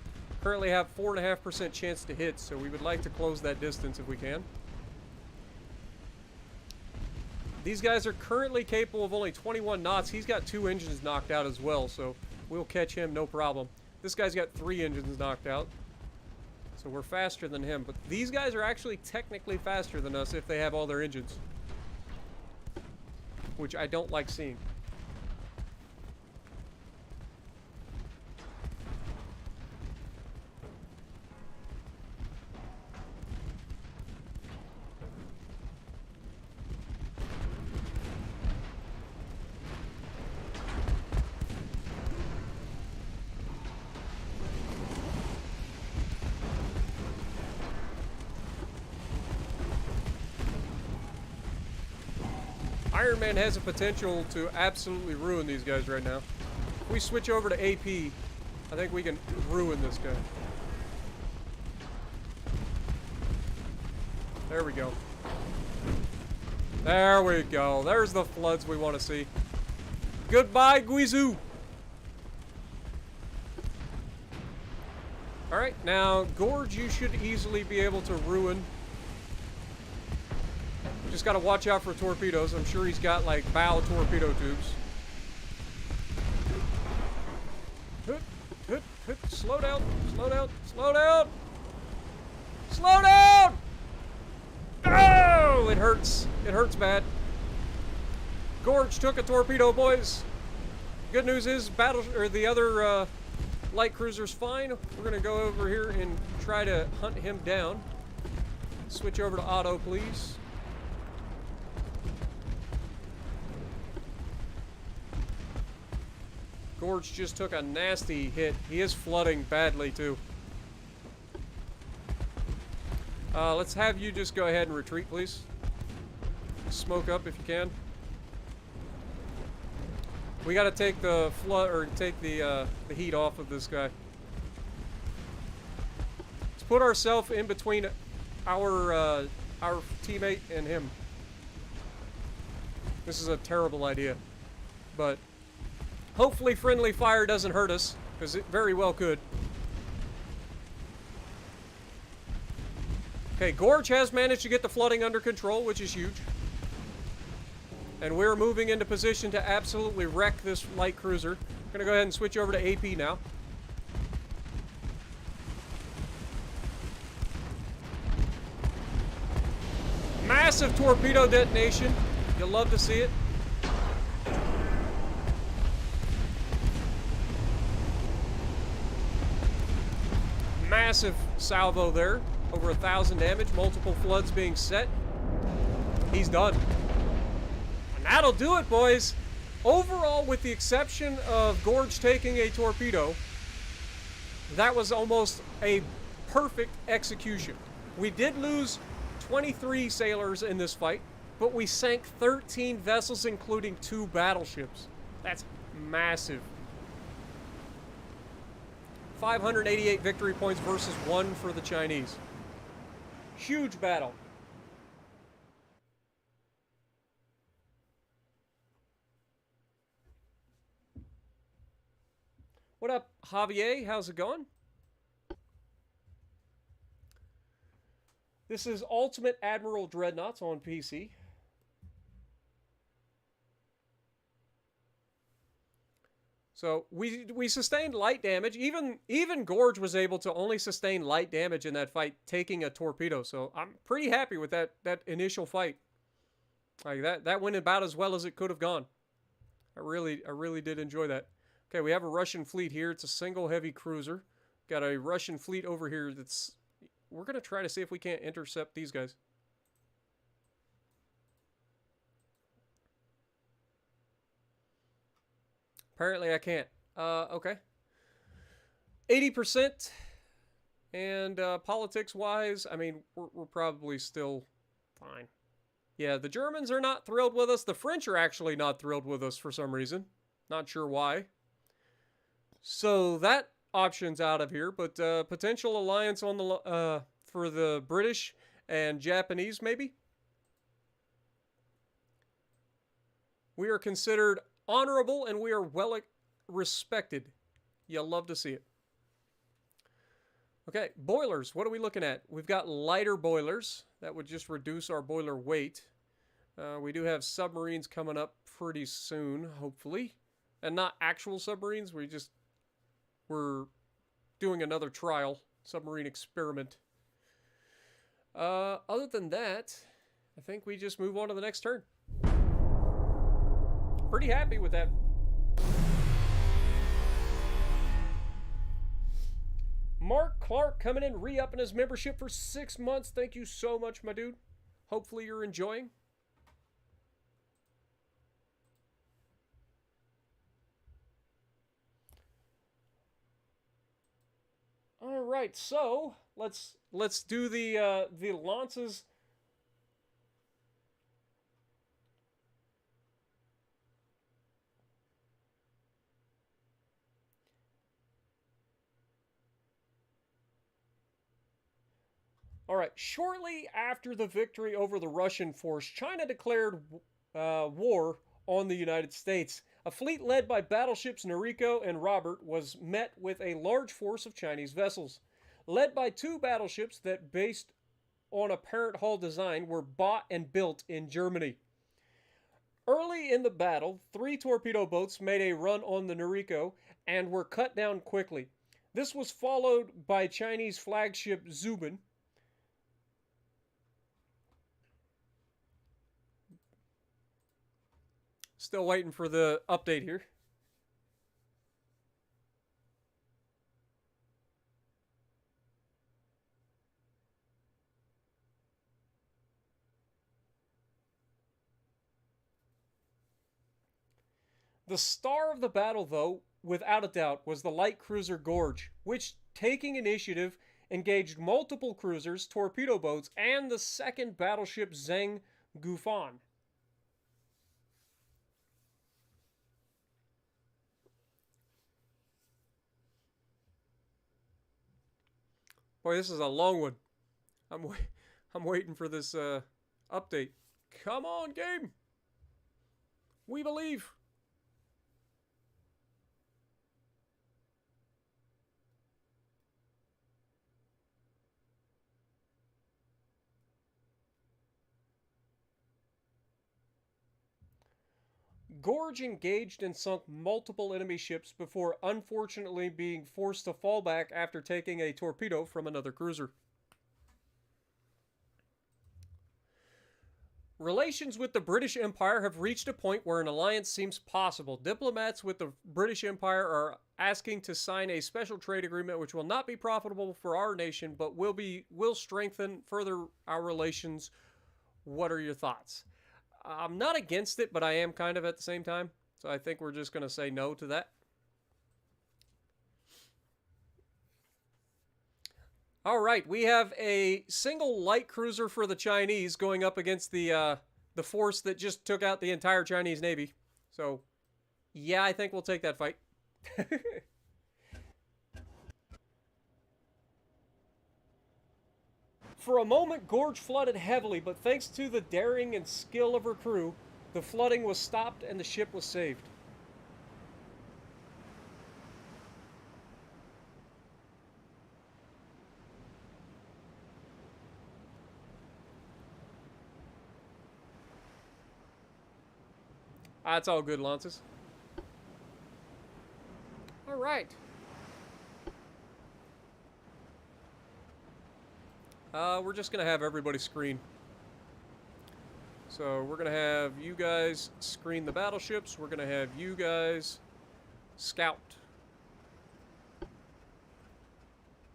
Currently have 4.5% chance to hit, so we would like to close that distance if we can. These guys are currently capable of only 21 knots. He's got 2 engines knocked out as well, so we'll catch him no problem. This guy's got 3 engines knocked out, so we're faster than him. But these guys are actually technically faster than us if they have all their engines, which I don't like seeing. Iron Man has a potential to absolutely ruin these guys right now. If we switch over to AP, I think we can ruin this guy. There we go. There we go. There's the floods we want to see. Goodbye, Guizhou. Alright, now, Gorge, you should easily be able to ruin. Just gotta watch out for torpedoes. I'm sure he's got, like, bow torpedo tubes. Slow down, slow down, slow down! Slow down! Oh, it hurts. It hurts bad. Gorge took a torpedo, boys. Good news is, the other, light cruiser's fine. We're gonna go over here and try to hunt him down. Switch over to auto, please. Gorge just took a nasty hit. He is flooding badly, too. Let's have you just go ahead and retreat, please. Smoke up if you can. We gotta take the flood, or take the heat off of this guy. Let's put ourselves in between our teammate and him. This is a terrible idea, but hopefully friendly fire doesn't hurt us, because it very well could. Okay, Gorge has managed to get the flooding under control, which is huge. And we're moving into position to absolutely wreck this light cruiser. I'm gonna go ahead and switch over to AP now. Massive torpedo detonation. You'll love to see it. Massive salvo there. Over 1,000 damage, multiple floods being set. He's done. And that'll do it, boys. Overall, with the exception of Gorge taking a torpedo, that was almost a perfect execution. We did lose 23 sailors in this fight, but we sank 13 vessels, including 2 battleships. That's massive. 588 victory points versus 1 for the Chinese. Huge battle. What up, Javier? How's it going? This is Ultimate Admiral Dreadnoughts on PC. So we sustained light damage. Even Gorge was able to only sustain light damage in that fight, taking a torpedo. So I'm pretty happy with that initial fight. Like that went about as well as it could have gone. I really did enjoy that. Okay, we have a Russian fleet here. It's a single heavy cruiser. Got a Russian fleet over here that's... We're gonna try to see if we can't intercept these guys. Apparently I can't. Okay. 80%. And politics-wise, I mean, we're probably still Fine. Yeah, the Germans are not thrilled with us. The French are actually not thrilled with us for some reason. Not sure why. So that option's out of here, but potential alliance on the for the British and Japanese, maybe? We are considered honorable and we are well respected. You'll love to see it. Okay, boilers. What are we looking at? We've got lighter boilers. That would just reduce our boiler weight. We do have submarines coming up pretty soon, hopefully. And not actual submarines. We're doing another trial. Submarine experiment. Other than that, I think we just move on to the next turn. Pretty happy with that. Mark Clark coming in, re-upping his membership for 6 months. Thank you so much, my dude. Hopefully you're enjoying. All right, so let's do the lances. All right, shortly after the victory over the Russian force, China declared war on the United States. A fleet led by battleships Noriko and Robert was met with a large force of Chinese vessels. Led by 2 battleships that, based on a parent hull design, were bought and built in Germany. Early in the battle, 3 torpedo boats made a run on the Noriko and were cut down quickly. This was followed by Chinese flagship Zubin. Still waiting for the update here. The star of the battle, though, without a doubt, was the light cruiser Gorge, which, taking initiative, engaged multiple cruisers, torpedo boats, and the 2nd battleship Zheng Gufan. Boy, this is a long one. I'm waiting for this update. Come on, game. We believe. Gorge engaged and sunk multiple enemy ships before unfortunately being forced to fall back after taking a torpedo from another cruiser. Relations with the British Empire have reached a point where an alliance seems possible. Diplomats with the British Empire are asking to sign a special trade agreement which will not be profitable for our nation, but will strengthen further our relations. What are your thoughts? I'm not against it, but I am kind of at the same time. So I think we're just going to say no to that. All right, we have a single light cruiser for the Chinese going up against the force that just took out the entire Chinese Navy. So, yeah, I think we'll take that fight. For a moment, Gorge flooded heavily, but thanks to the daring and skill of her crew, the flooding was stopped and the ship was saved. That's all good, Lances. All right. We're just going to have everybody screen. So we're going to have you guys screen the battleships. We're going to have you guys scout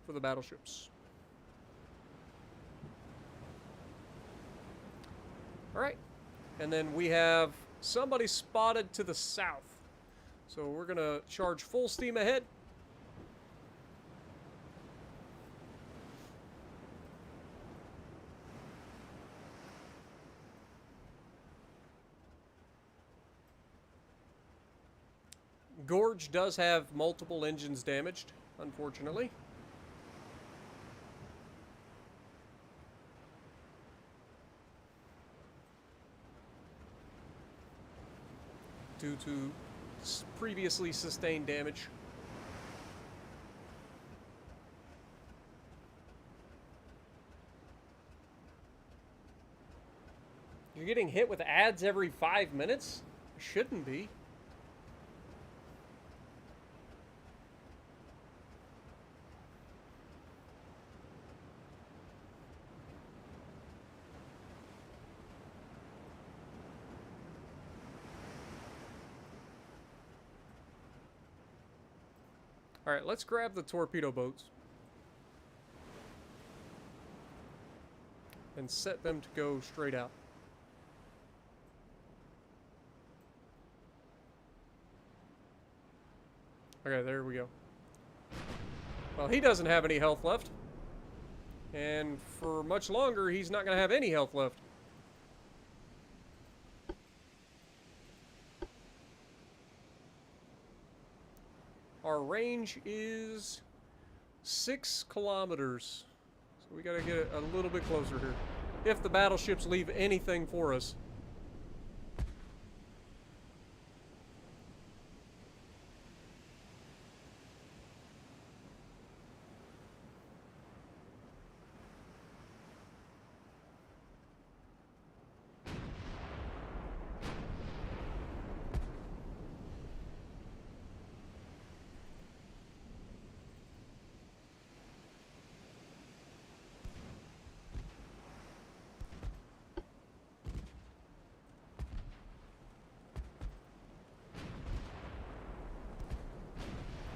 for the battleships. All right. And then we have somebody spotted to the south. So we're going to charge full steam ahead. Gorge does have multiple engines damaged, unfortunately. Due to previously sustained damage. You're getting hit with ads every 5 minutes? Shouldn't be. Alright, let's grab the torpedo boats. And set them to go straight out. Okay, there we go. Well, he doesn't have any health left. And for much longer, he's not going to have any health left. Our range is 6 kilometers. So we got to get a little bit closer here. If the battleships leave anything for us.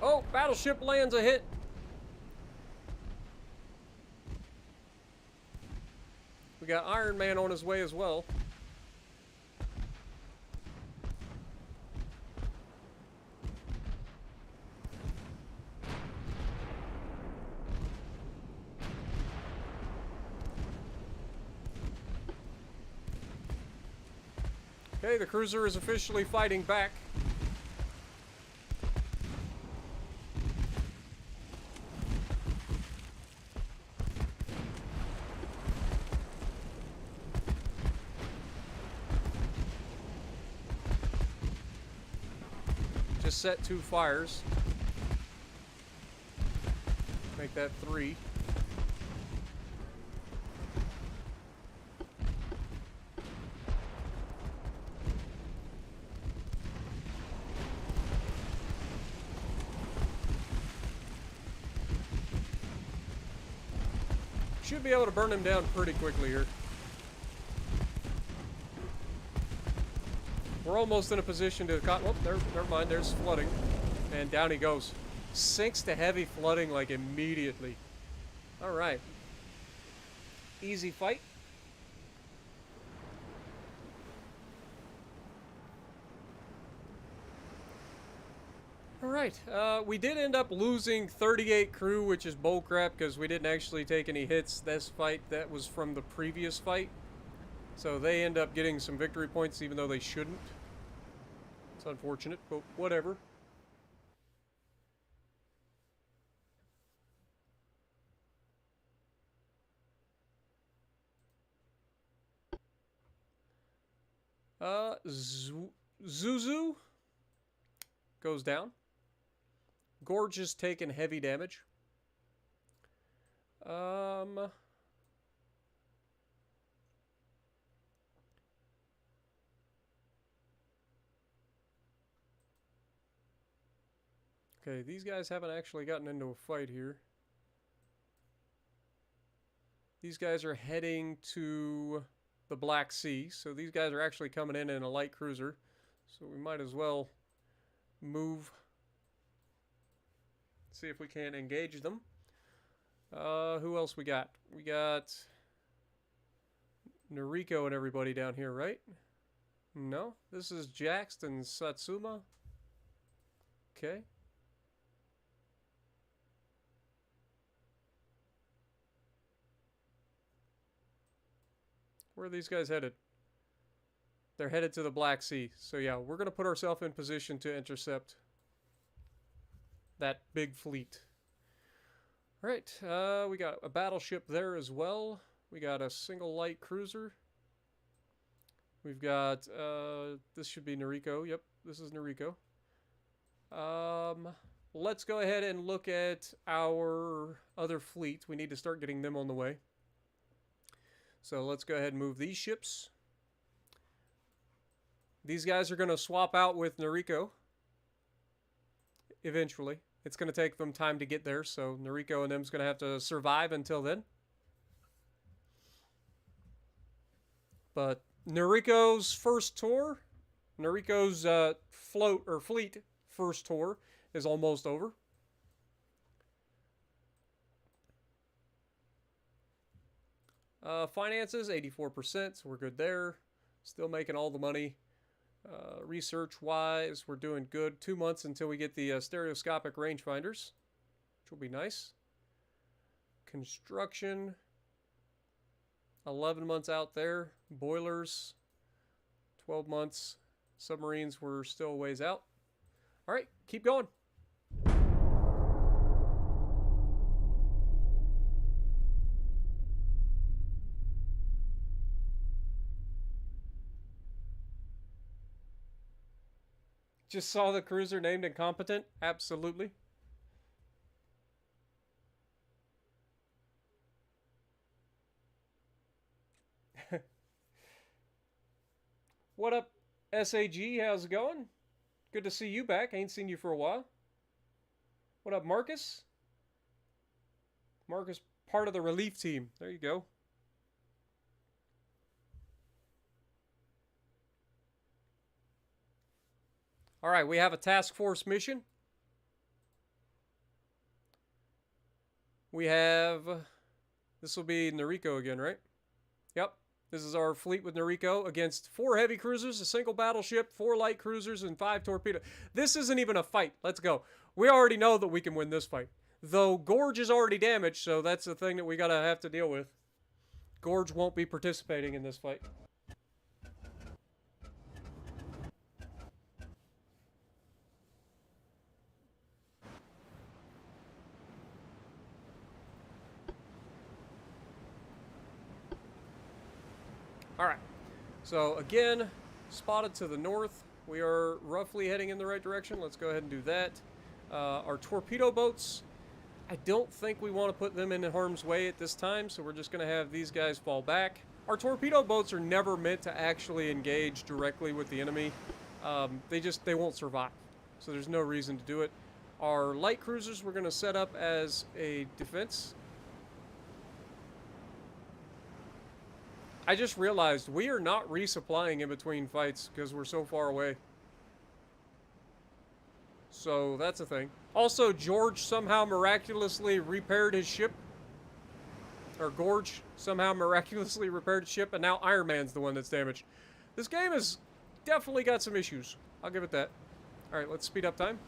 Oh, battleship lands a hit. We got Iron Man on his way as well. Okay, the cruiser is officially fighting back. Just set 2 fires. Make that 3. Should be able to burn him down pretty quickly here. We're almost in a position to... Oh, never mind. There's flooding. And down he goes. Sinks to heavy flooding, like, immediately. Alright. Easy fight. Alright. We did end up losing 38 crew, which is bullcrap, because we didn't actually take any hits this fight. That was from the previous fight. So they end up getting some victory points, even though they shouldn't. It's unfortunate, but whatever. Zuzu goes down. Gorge is taking heavy damage. Okay, these guys haven't actually gotten into a fight here. These guys are heading to the Black Sea, so these guys are actually coming in a light cruiser. So we might as well move. See if we can engage them. Who else we got? We got Noriko and everybody down here, right? No? This is Jaxt and Satsuma. Okay. Where are these guys headed? They're headed to the Black Sea. So yeah, we're going to put ourselves in position to intercept that big fleet. All right, we got a battleship there as well. We got a single light cruiser. We've got, this should be Noriko. Yep, this is Noriko. Let's go ahead and look at our other fleet. We need to start getting them on the way. So let's go ahead and move these ships. These guys are going to swap out with Noriko eventually. It's going to take them time to get there, so Noriko and them's going to have to survive until then. But Noriko's first tour, Noriko's fleet first tour is almost over. Finances, 84%, so we're good there. Still making all the money. Research-wise, we're doing good. 2 months until we get the stereoscopic rangefinders, which will be nice. Construction, 11 months out there. Boilers, 12 months. Submarines, we're still a ways out. All right, keep going. Just saw the cruiser named Incompetent? Absolutely. What up, SAG? How's it going? Good to see you back. Ain't seen you for a while. What up, Marcus? Marcus, part of the relief team. There you go. All right, we have a task force mission. We have, this will be Noriko again, right? Yep, this is our fleet with Noriko against 4 heavy cruisers, a single battleship, 4 light cruisers, and 5 torpedoes. This isn't even a fight. Let's go. We already know that we can win this fight. Though Gorge is already damaged, so that's the thing that we gotta have to deal with. Gorge won't be participating in this fight. Alright, so again, spotted to the north. We are roughly heading in the right direction. Let's go ahead and do that. Our torpedo boats, I don't think we want to put them in harm's way at this time, so we're just going to have these guys fall back. Our torpedo boats are never meant to actually engage directly with the enemy. They won't survive, so there's no reason to do it. Our light cruisers we're going to set up as a defense. I just realized we are not resupplying in between fights because we're so far away. So that's a thing. Also, George somehow miraculously repaired his ship. Or Gorge somehow miraculously repaired his ship, and now Iron Man's the one that's damaged. This game has definitely got some issues. I'll give it that. Alright, let's speed up time.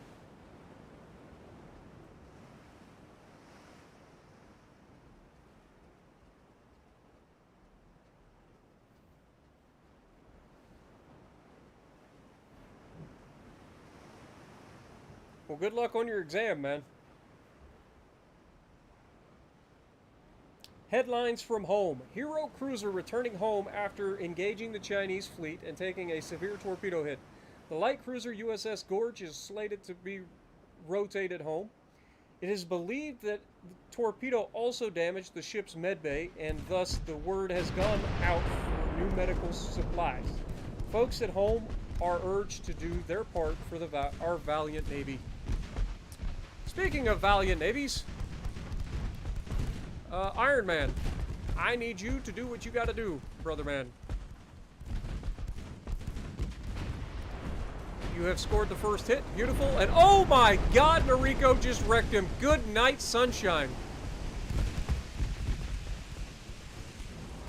Well, good luck on your exam, man. Headlines from home. Hero cruiser returning home after engaging the Chinese fleet and taking a severe torpedo hit. The light cruiser USS Gorge is slated to be rotated home. It is believed that the torpedo also damaged the ship's medbay, and thus the word has gone out for new medical supplies. Folks at home are urged to do their part for our valiant Navy. Speaking of valiant navies, Iron Man, I need you to do what you gotta do, brother man. You have scored the first hit, beautiful, and oh my god, Noriko just wrecked him. Good night, sunshine.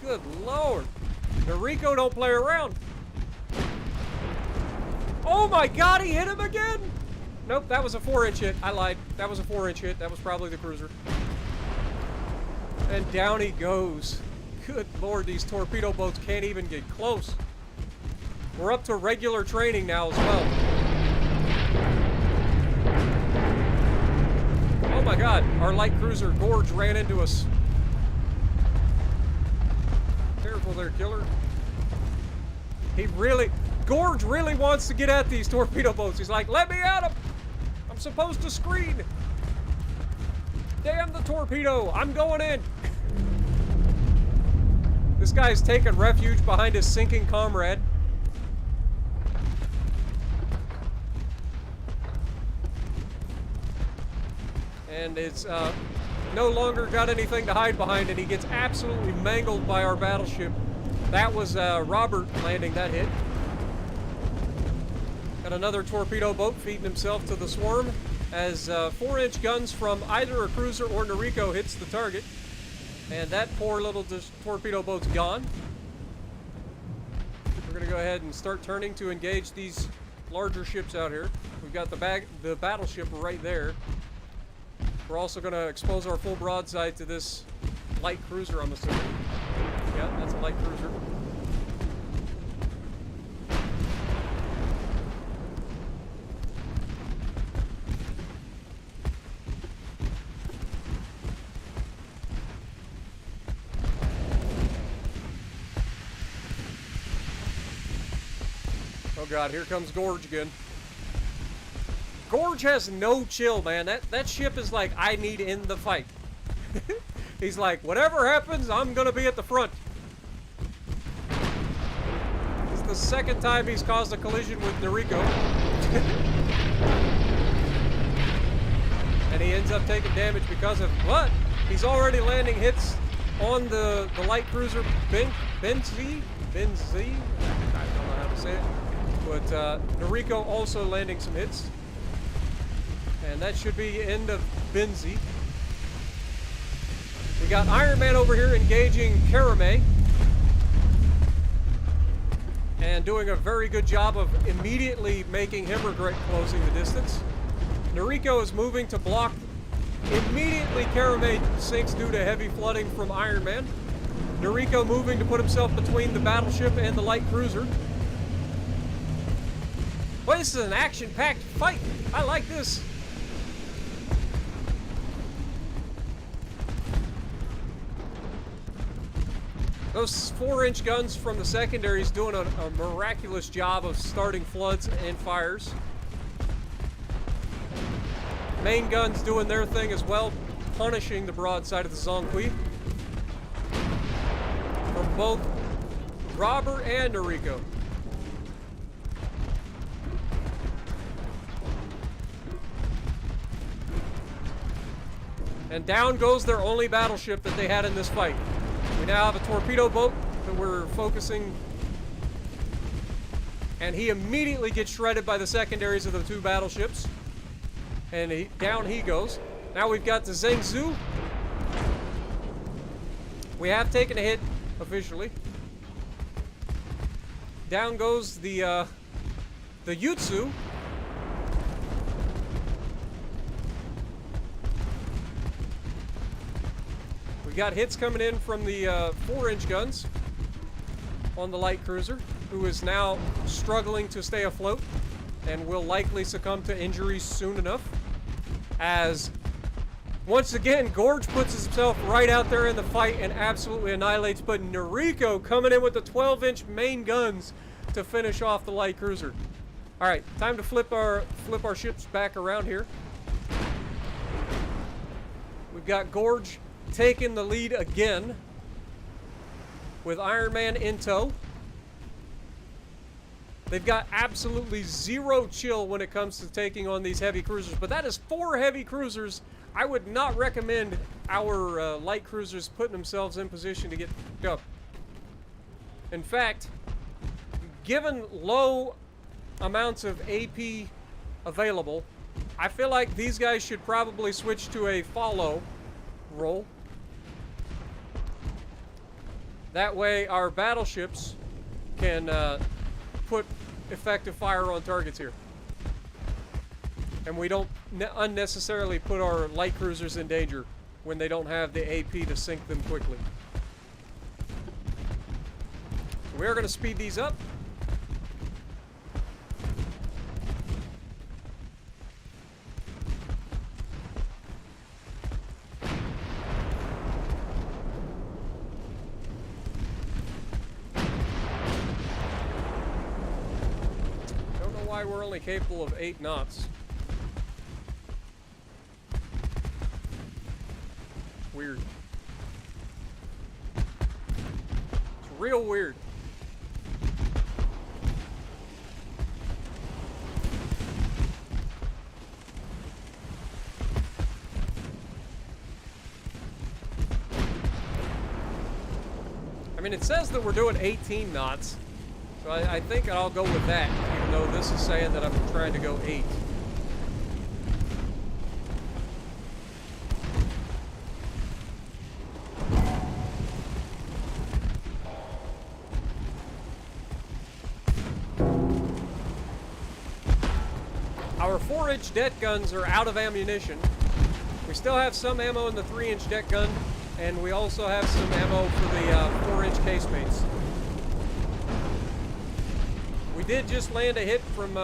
Good lord. Noriko don't play around. Oh my god, he hit him again! Nope, that was a 4-inch hit. I lied. That was a 4-inch hit. That was probably the cruiser. And down he goes. Good lord, these torpedo boats can't even get close. We're up to regular training now as well. Oh my god, our light cruiser Gorge ran into us. Careful there, killer. Gorge really wants to get at these torpedo boats. He's like, let me at him! I'm supposed to screen! Damn the torpedo! I'm going in! This guy's taking refuge behind his sinking comrade. And it's no longer got anything to hide behind, and he gets absolutely mangled by our battleship. That was Robert landing that hit. Got another torpedo boat feeding himself to the swarm as 4-inch guns from either a cruiser or Noriko hits the target. And that poor little torpedo boat's gone. We're going to go ahead and start turning to engage these larger ships out here. We've got the battleship right there. We're also going to expose our full broadside to this light cruiser, I'm assuming. Yeah, that's a light cruiser. Oh god, here comes Gorge again. Gorge has no chill, man. That ship is like, I need in the fight. He's like, whatever happens, I'm gonna be at the front. It's the second time he's caused a collision with Noriko. And he ends up taking damage because of what? He's already landing hits on the light cruiser Benzi? I don't know how to say it. But Noriko also landing some hits. And that should be end of Benzi. We got Iron Man over here engaging Karame. And doing a very good job of immediately making him regret closing the distance. Noriko is moving to block. Immediately Karame sinks due to heavy flooding from Iron Man. Noriko moving to put himself between the battleship and the light cruiser. Well, this is an action-packed fight. I like this. Those 4-inch guns from the secondaries doing a miraculous job of starting floods and fires. Main guns doing their thing as well, punishing the broadside of the Zonghui. From both Robert and Noriko. And down goes their only battleship that they had in this fight. We now have a torpedo boat that we're focusing. And he immediately gets shredded by the secondaries of the two battleships. And down he goes. Now we've got the Zhengzhou. We have taken a hit, officially. Down goes the Yutsu. We got hits coming in from the 4-inch guns on the light cruiser, who is now struggling to stay afloat and will likely succumb to injuries soon enough. As, once again, Gorge puts himself right out there in the fight and absolutely annihilates, but Noriko coming in with the 12-inch main guns to finish off the light cruiser. All right, time to flip our ships back around here. We've got Gorge taking the lead again with Iron Man in tow. They've got absolutely zero chill when it comes to taking on these heavy cruisers, but that is 4 heavy cruisers. I would not recommend our light cruisers putting themselves in position to get up. In fact, given low amounts of AP available, I feel like these guys should probably switch to a follow role. That way our battleships can put effective fire on targets here. And we don't unnecessarily put our light cruisers in danger when they don't have the AP to sink them quickly. So we're going to speed these up. why we're only capable of 8 knots. Weird. It's real weird. I mean, it says that we're doing 18 knots, so I think I'll go with that, even though this is saying that I'm trying to go 8. Our 4-inch deck guns are out of ammunition. We still have some ammo in the 3-inch deck gun, and we also have some ammo for the 4-inch casemates. We did just land a hit from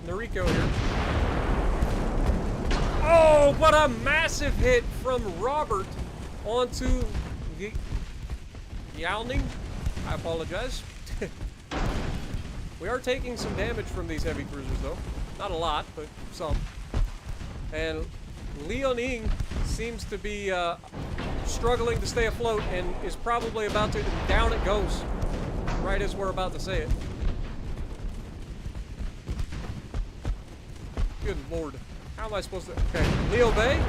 Noriko here. Oh, what a massive hit from Robert onto the Yowning. I apologize. We are taking some damage from these heavy cruisers, though. Not a lot, but some. And Liaoning seems to be struggling to stay afloat and is probably about to... Down it goes. Right as we're about to say it. Good lord. How am I supposed to... Okay, Liu Bei.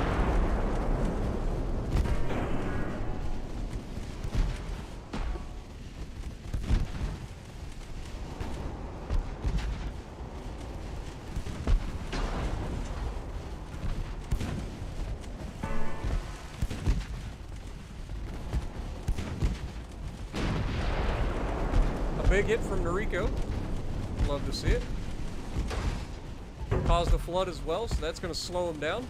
Big hit from Noriko. Love to see it. Caused a flood as well, so that's going to slow him down.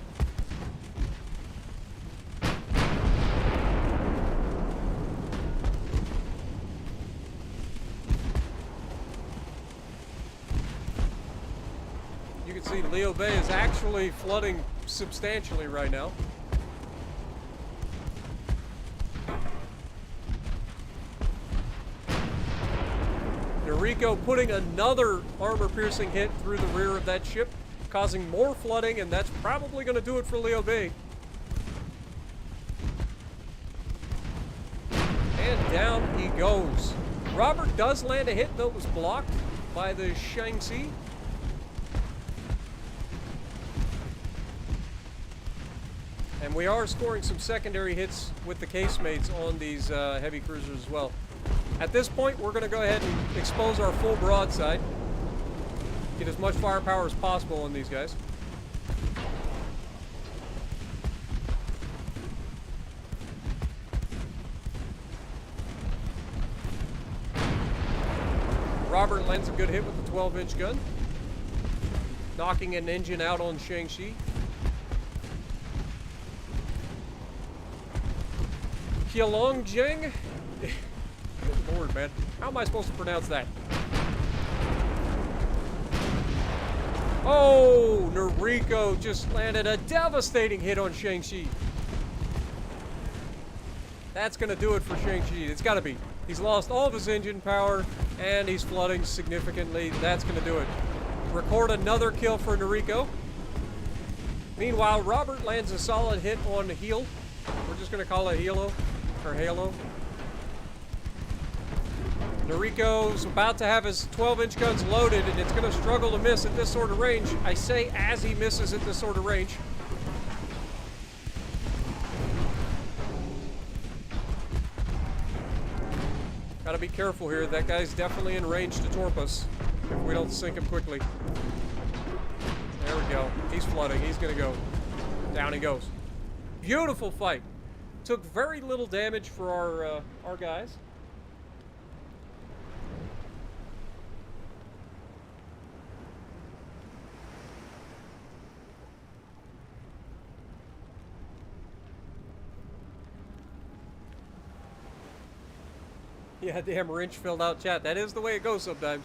You can see Liu Bei is actually flooding substantially right now. Noriko putting another armor-piercing hit through the rear of that ship, causing more flooding, and that's probably going to do it for Liu Bei. And down he goes. Robert does land a hit, though it was blocked by the Shaanxi. And we are scoring some secondary hits with the casemates on these heavy cruisers as well. At this point, we're going to go ahead and expose our full broadside. Get as much firepower as possible on these guys. Robert lands a good hit with the 12-inch gun, knocking an engine out on Shaanxi. Qialongjing. Good lord, man. How am I supposed to pronounce that? Oh, Noriko just landed a devastating hit on Shaanxi. That's going to do it for Shaanxi. It's got to be. He's lost all of his engine power, and he's flooding significantly. That's going to do it. Record another kill for Noriko. Meanwhile, Robert lands a solid hit on Heel. We're just going to call it Halo, or Halo. Noriko's about to have his 12-inch guns loaded, and it's going to struggle to miss at this sort of range. I say as he misses at this sort of range. Gotta be careful here. That guy's definitely in range to torp us if we don't sink him quickly. There we go. He's flooding. He's going to go. Down he goes. Beautiful fight. Took very little damage for our guys. Yeah, damn wrench filled out chat. That is the way it goes sometimes.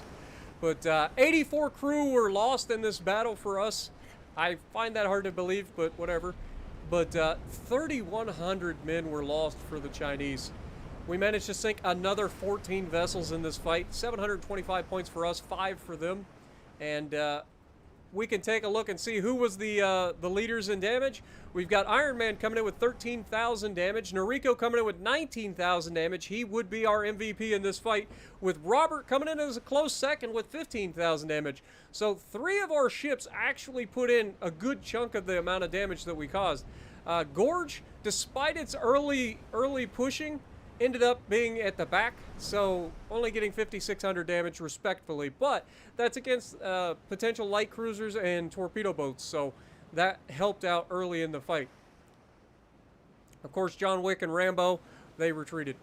But 84 crew were lost in this battle for us. I find that hard to believe, but whatever. But 3,100 men were lost for the Chinese. We managed to sink another 14 vessels in this fight. 725 points for us, 5 for them. And we can take a look and see who was the leaders in damage. We've got Iron Man coming in with 13,000 damage. Noriko coming in with 19,000 damage. He would be our MVP in this fight. With Robert coming in as a close second with 15,000 damage. So 3 of our ships actually put in a good chunk of the amount of damage that we caused. Gorge, despite its early pushing, ended up being at the back, so only getting 5,600 damage respectfully, but that's against potential light cruisers and torpedo boats, so that helped out early in the fight. Of course, John Wick and Rambo, they retreated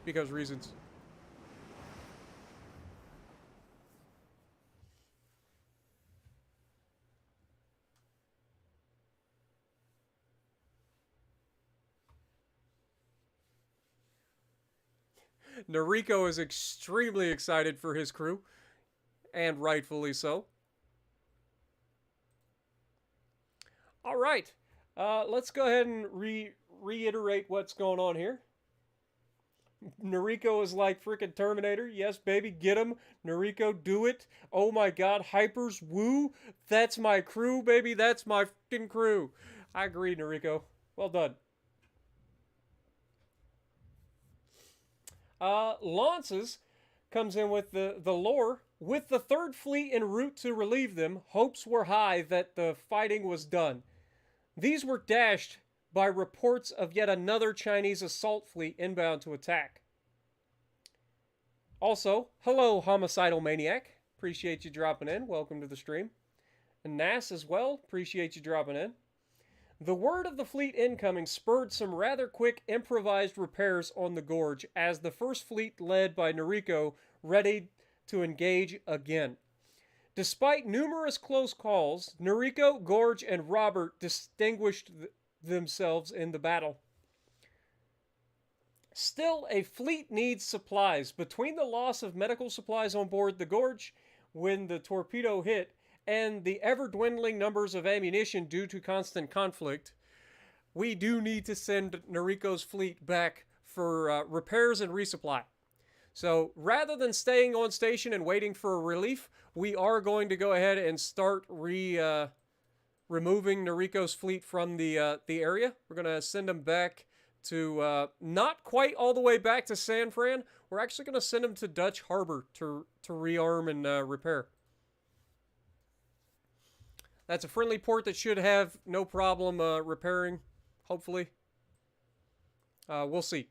because reasons. Noriko is extremely excited for his crew, and rightfully so. All right, let's go ahead and reiterate what's going on here. Noriko is like freaking Terminator. Yes, baby, get him. Noriko, do it. Oh my god, Hypers, woo. That's my crew, baby. That's my freaking crew. I agree, Noriko. Well done. Launces comes in with the lore. With the 3rd Fleet en route to relieve them, hopes were high that the fighting was done. These were dashed by reports of yet another Chinese assault fleet inbound to attack. Also, hello, Homicidal Maniac. Appreciate you dropping in. Welcome to the stream. And Nas as well. Appreciate you dropping in. The word of the fleet incoming spurred some rather quick improvised repairs on the gorge as the 1st Fleet led by Noriko readied to engage again. Despite numerous close calls, Noriko, Gorge, and Robert distinguished themselves in the battle. Still, a fleet needs supplies. Between the loss of medical supplies on board the Gorge when the torpedo hit and the ever-dwindling numbers of ammunition due to constant conflict, we do need to send Noriko's fleet back for repairs and resupply. So rather than staying on station and waiting for a relief, we are going to go ahead and start removing Noriko's fleet from the area. We're going to send them back to, not quite all the way back to San Fran. We're actually going to send them to Dutch Harbor to rearm and repair. That's a friendly port that should have no problem repairing, hopefully. We'll see.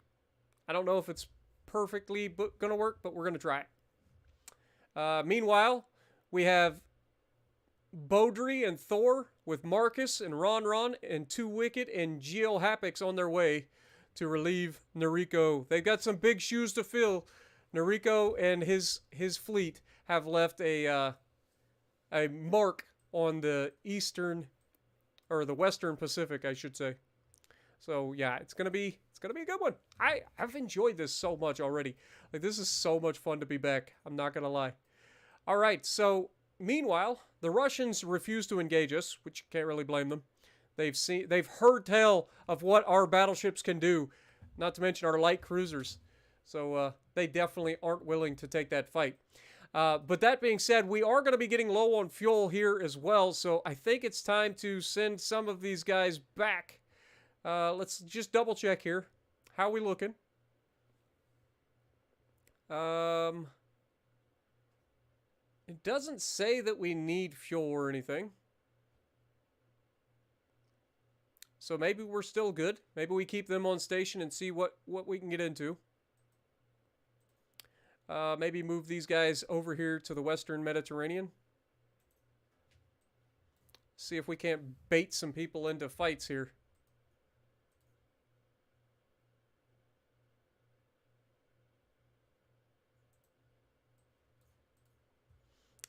I don't know if it's perfectly going to work, but we're going to try it. Meanwhile, we have Beaudry and Thor with Marcus and Ron and Two Wicked and Geohapics on their way to relieve Noriko. They've got some big shoes to fill. Noriko and his fleet have left a mark on the eastern, or the western Pacific, I should say. So yeah, it's gonna be a good one. I've enjoyed this so much already. Like, this is so much fun to be back. I'm not gonna lie. All right, so meanwhile, the Russians refuse to engage us, which you can't really blame them. They've heard tell of what our battleships can do, not to mention our light cruisers. So they definitely aren't willing to take that fight. But that being said, we are going to be getting low on fuel here as well, so I think it's time to send some of these guys back. Let's just double check here. How are we looking? It doesn't say that we need fuel or anything. So maybe we're still good. Maybe we keep them on station and see what we can get into. Maybe move these guys over here to the Western Mediterranean. See if we can't bait some people into fights here.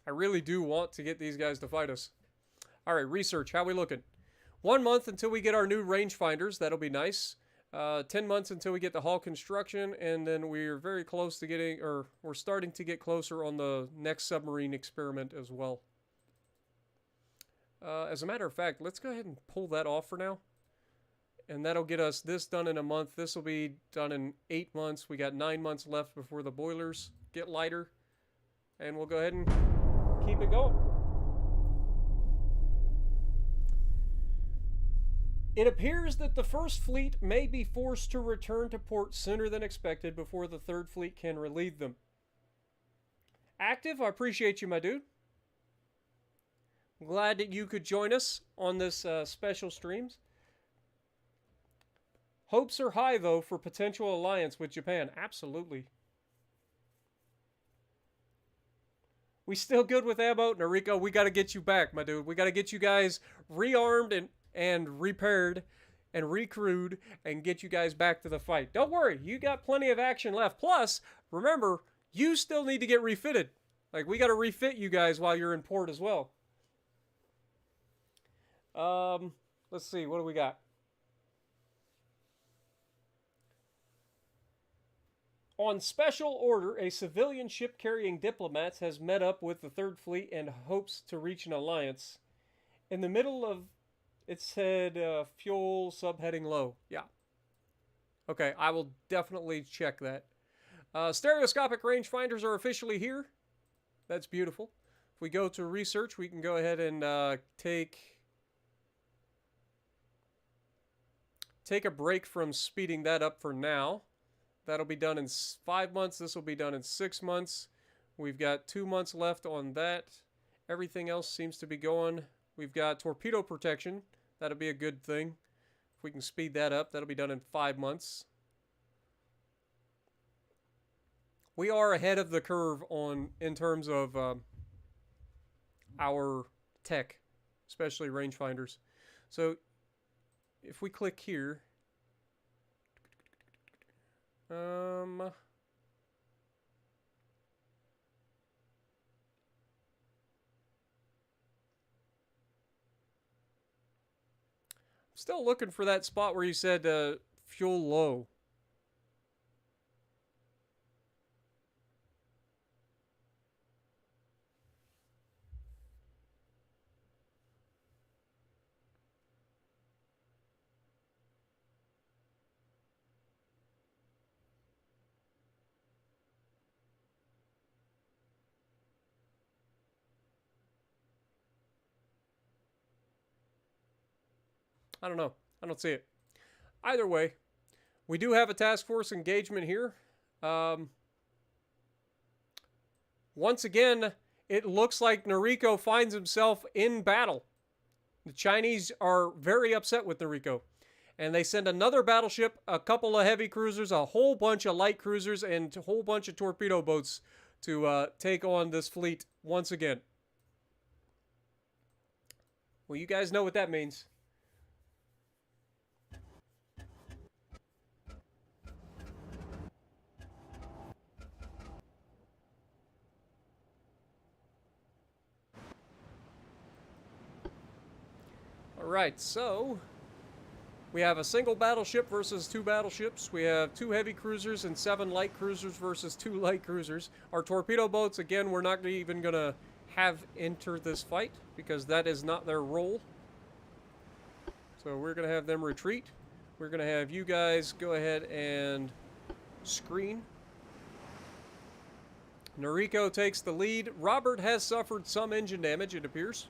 I really do want to get these guys to fight us. All right, research. How we looking? 1 month until we get our new rangefinders. That'll be nice. 10 months until we get the hull construction, and then we're very close to getting, or we're starting to get closer on the next submarine experiment as well. As a matter of fact, let's go ahead and pull that off for now. And that'll get us this done in a month. This will be done in 8 months. We got 9 months left before the boilers get lighter. And we'll go ahead and keep it going. It appears that the First Fleet may be forced to return to port sooner than expected before the Third Fleet can relieve them. Active, I appreciate you, my dude. I'm glad that you could join us on this special streams. Hopes are high, though, for potential alliance with Japan. Absolutely. We still good with ammo? Noriko, we got to get you back, my dude. We got to get you guys rearmed and repaired and recrewed and get you guys back to the fight. Don't worry, you got plenty of action left. Plus, remember, you still need to get refitted. Like, we got to refit you guys while you're in port as well. Let's see, what do we got? On special order, a civilian ship carrying diplomats has met up with the Third Fleet and hopes to reach an alliance. In the middle of, it said fuel subheading low. Yeah. Okay, I will definitely check that. Stereoscopic rangefinders are officially here. That's beautiful. If we go to research, we can go ahead and take a break from speeding that up for now. That'll be done in 5 months. This will be done in 6 months. We've got 2 months left on that. Everything else seems to be going. We've got torpedo protection. That'll be a good thing. If we can speed that up, that'll be done in 5 months. We are ahead of the curve in terms of our tech, especially rangefinders. So if we click here, still looking for that spot where you said fuel low. I don't know. I don't see it. Either way, we do have a task force engagement here. Once again, it looks like Noriko finds himself in battle. The Chinese are very upset with Noriko. And they send another battleship, a couple of heavy cruisers, a whole bunch of light cruisers, and a whole bunch of torpedo boats to take on this fleet once again. Well, you guys know what that means. Alright, so we have a single battleship versus 2 battleships. We have 2 heavy cruisers and 7 light cruisers versus 2 light cruisers. Our torpedo boats, again, we're not even going to have enter this fight because that is not their role. So we're going to have them retreat. We're going to have you guys go ahead and screen. Noriko takes the lead. Robert has suffered some engine damage, it appears.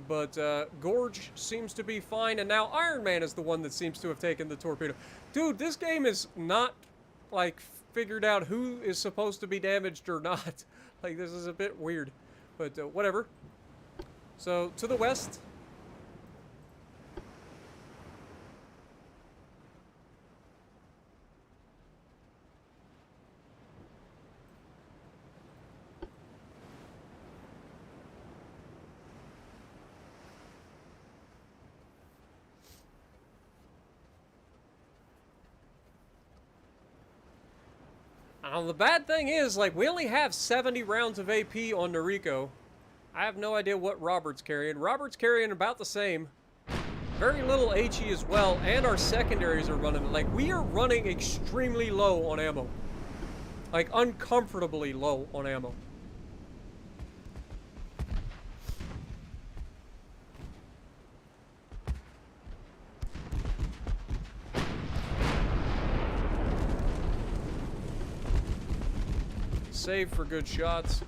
But Gorge seems to be fine, and now Iron Man is the one that seems to have taken the torpedo. Dude, this game is not, like, figured out who is supposed to be damaged or not. Like, this is a bit weird. But whatever. So, to the west. Now, the bad thing is, like, we only have 70 rounds of AP on Noriko. I have no idea what Robert's carrying. Robert's carrying about the same. Very little HE as well, and our secondaries are running. Like, we are running extremely low on ammo. Like, uncomfortably low on ammo. Save for good shots.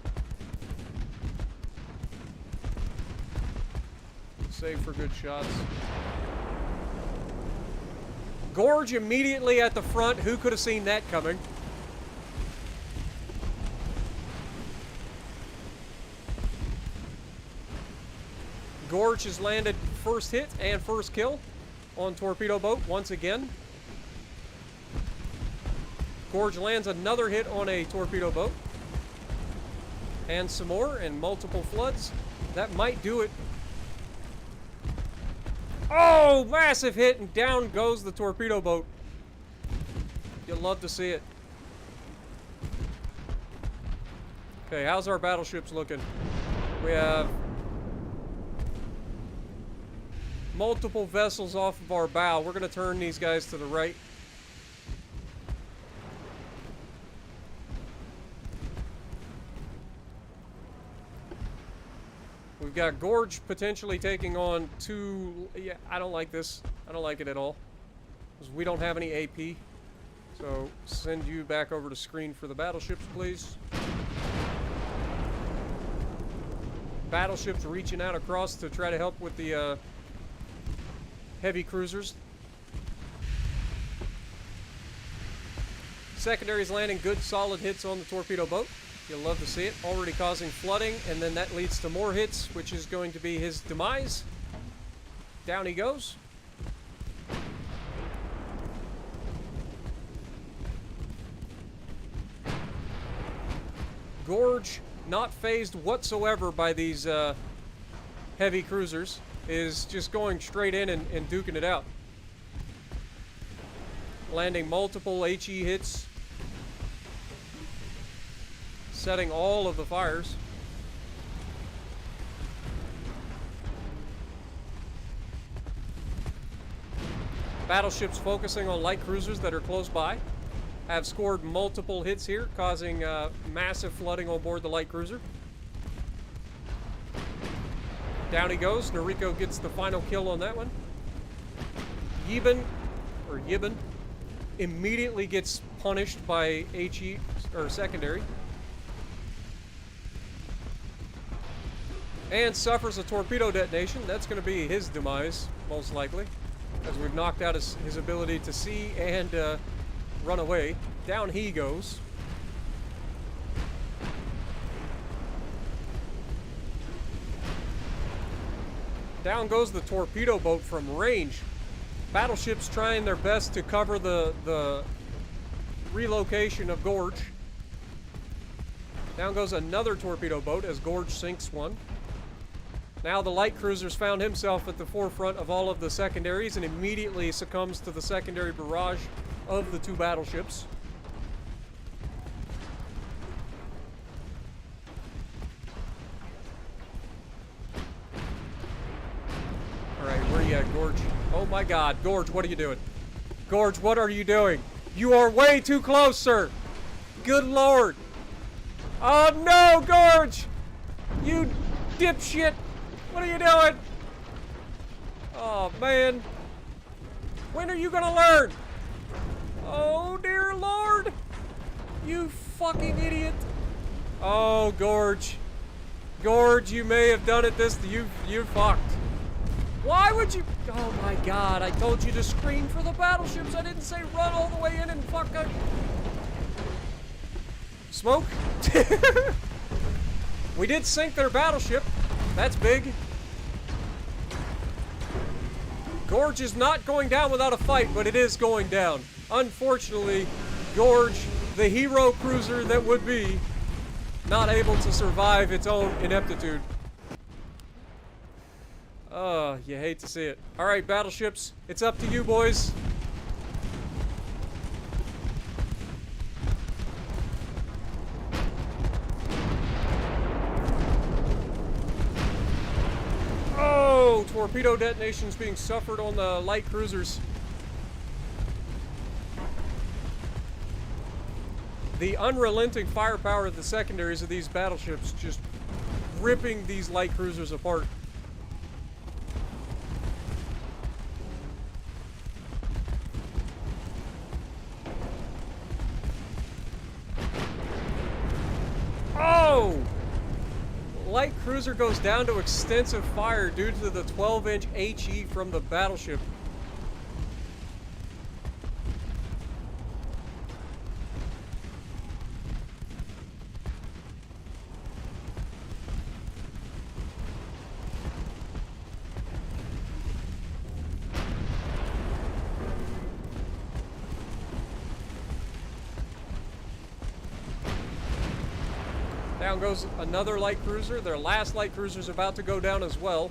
Save for good shots. Gorge immediately at the front. Who could have seen that coming? Gorge has landed first hit and first kill on Torpedo Boat once again. Gorge lands another hit on a Torpedo Boat. And some more, and multiple floods. That might do it. Oh, massive hit, and down goes the Torpedo Boat. You'll love to see it. Okay, how's our battleships looking? We have multiple vessels off of our bow. We're going to turn these guys to the right. We've got Gorge potentially taking on two... Yeah, I don't like this. I don't like it at all. Because we don't have any AP. So, send you back over to screen for the battleships, please. Battleships reaching out across to try to help with the heavy cruisers. Secondary's landing good solid hits on the Torpedo Boat. You'll love to see it. Already causing flooding, and then that leads to more hits, which is going to be his demise. Down he goes. Gorge, not phased whatsoever by these heavy cruisers, is just going straight in and duking it out. Landing multiple HE hits. Setting all of the fires. Battleships focusing on light cruisers that are close by have scored multiple hits here, causing massive flooding on board the light cruiser. Down he goes. Noriko gets the final kill on that one. Yibin immediately gets punished by HE or secondary. And suffers a torpedo detonation. That's going to be his demise, most likely, as we've knocked out his ability to see and run away. Down he goes. Down goes the Torpedo Boat from range. Battleships trying their best to cover the relocation of Gorge. Down goes another Torpedo Boat as Gorge sinks one. Now the light cruiser's found himself at the forefront of all of the secondaries and immediately succumbs to the secondary barrage of the two battleships. Alright, where are you at, Gorge? Oh my god, Gorge, what are you doing? Gorge, what are you doing? You are way too close, sir! Good lord! Oh no, Gorge! You dipshit! What are you doing? Oh, man. When are you gonna learn? Oh, dear Lord. You fucking idiot. Oh, Gorge. Gorge, you may have done it you're fucked. Why would you? Oh, my God. I told you to screen for the battleships. I didn't say run all the way in and fuck up. Smoke? We did sink their battleship. That's big. Gorge is not going down without a fight, but it is going down. Unfortunately, Gorge, the hero cruiser that would be, not able to survive its own ineptitude. Oh, you hate to see it. Alright, battleships, it's up to you, boys. Oh, torpedo detonations being suffered on the light cruisers. The unrelenting firepower of the secondaries of these battleships just ripping these light cruisers apart. light cruiser goes down to extensive fire due to the 12-inch HE from the battleship. Down goes another light cruiser. Their last light cruiser is about to go down as well.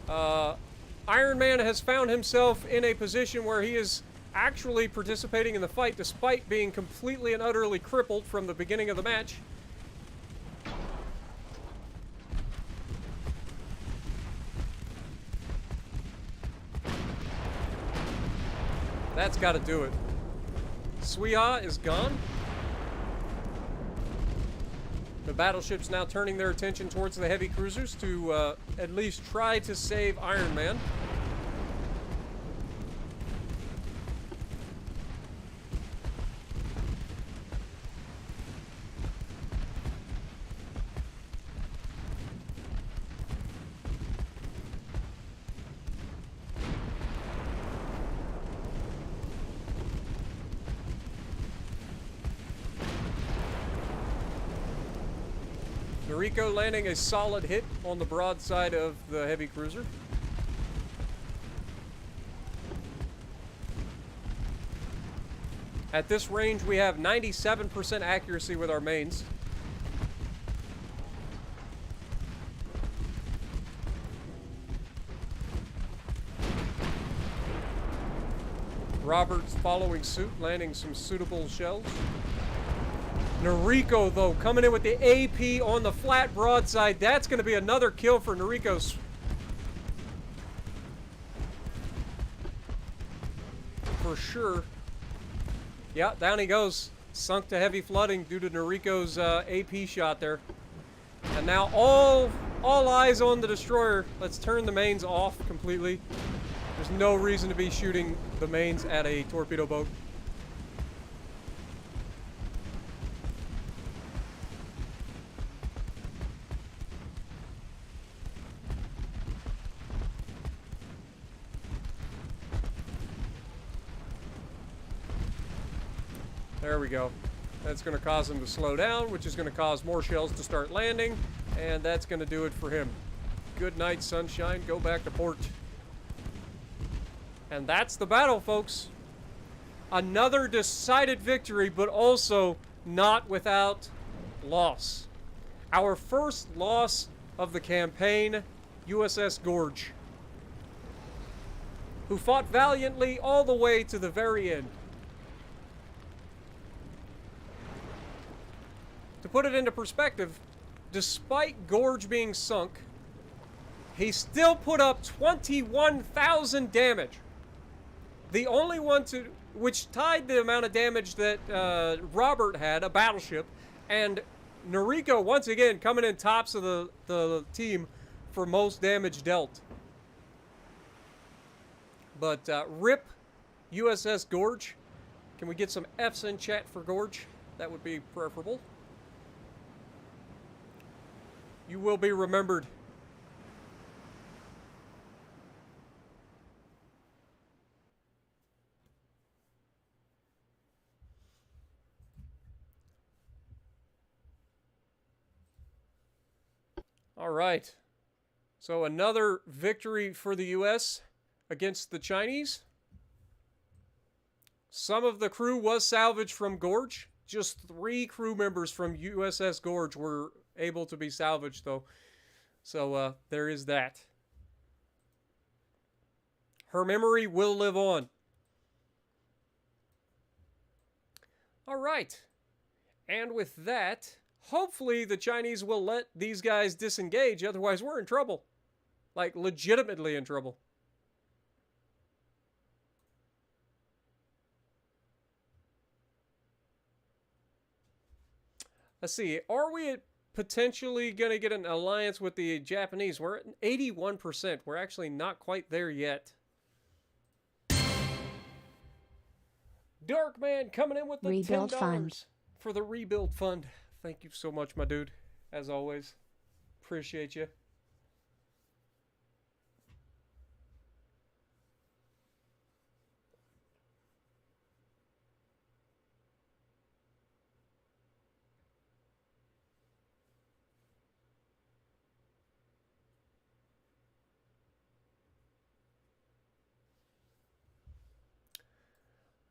Iron Man has found himself in a position where he is actually participating in the fight despite being completely and utterly crippled from the beginning of the match. That's got to do it. Suiha is gone. The battleship's now turning their attention towards the heavy cruisers to at least try to save Iron Man. Noriko landing a solid hit on the broadside of the heavy cruiser. At this range, we have 97% accuracy with our mains. Robert's following suit, landing some suitable shells. Noriko, though, coming in with the AP on the flat broadside. That's going to be another kill for Noriko's. For sure. Yeah, down he goes. Sunk to heavy flooding due to Noriko's AP shot there. And now all eyes on the destroyer. Let's turn the mains off completely. There's no reason to be shooting the mains at a torpedo boat. There we go. That's going to cause him to slow down, which is going to cause more shells to start landing, and that's going to do it for him. Good night, sunshine. Go back to port. And that's the battle, folks. Another decided victory, but also not without loss. Our first loss of the campaign, USS Gorge, who fought valiantly all the way to the very end. To put it into perspective, despite Gorge being sunk, he still put up 21,000 damage. The only one which tied the amount of damage that Robert had, a battleship, and Noriko once again coming in tops of the team for most damage dealt. But RIP USS Gorge. Can we get some F's in chat for Gorge? That would be preferable. You will be remembered. All right. So another victory for the U.S. against the Chinese. Some of the crew was salvaged from Gorge. Just 3 crew members from USS Gorge were able to be salvaged, though. So there is that. Her memory will live on. All right. And with that, hopefully the Chinese will let these guys disengage. Otherwise, we're in trouble. Like, legitimately in trouble. Let's see. Are we potentially going to get an alliance with the Japanese? We're at 81%. We're actually not quite there yet. Darkman coming in with the Rebuild $10 fund. for the rebuild fund. Thank you so much, my dude. As always. appreciate you.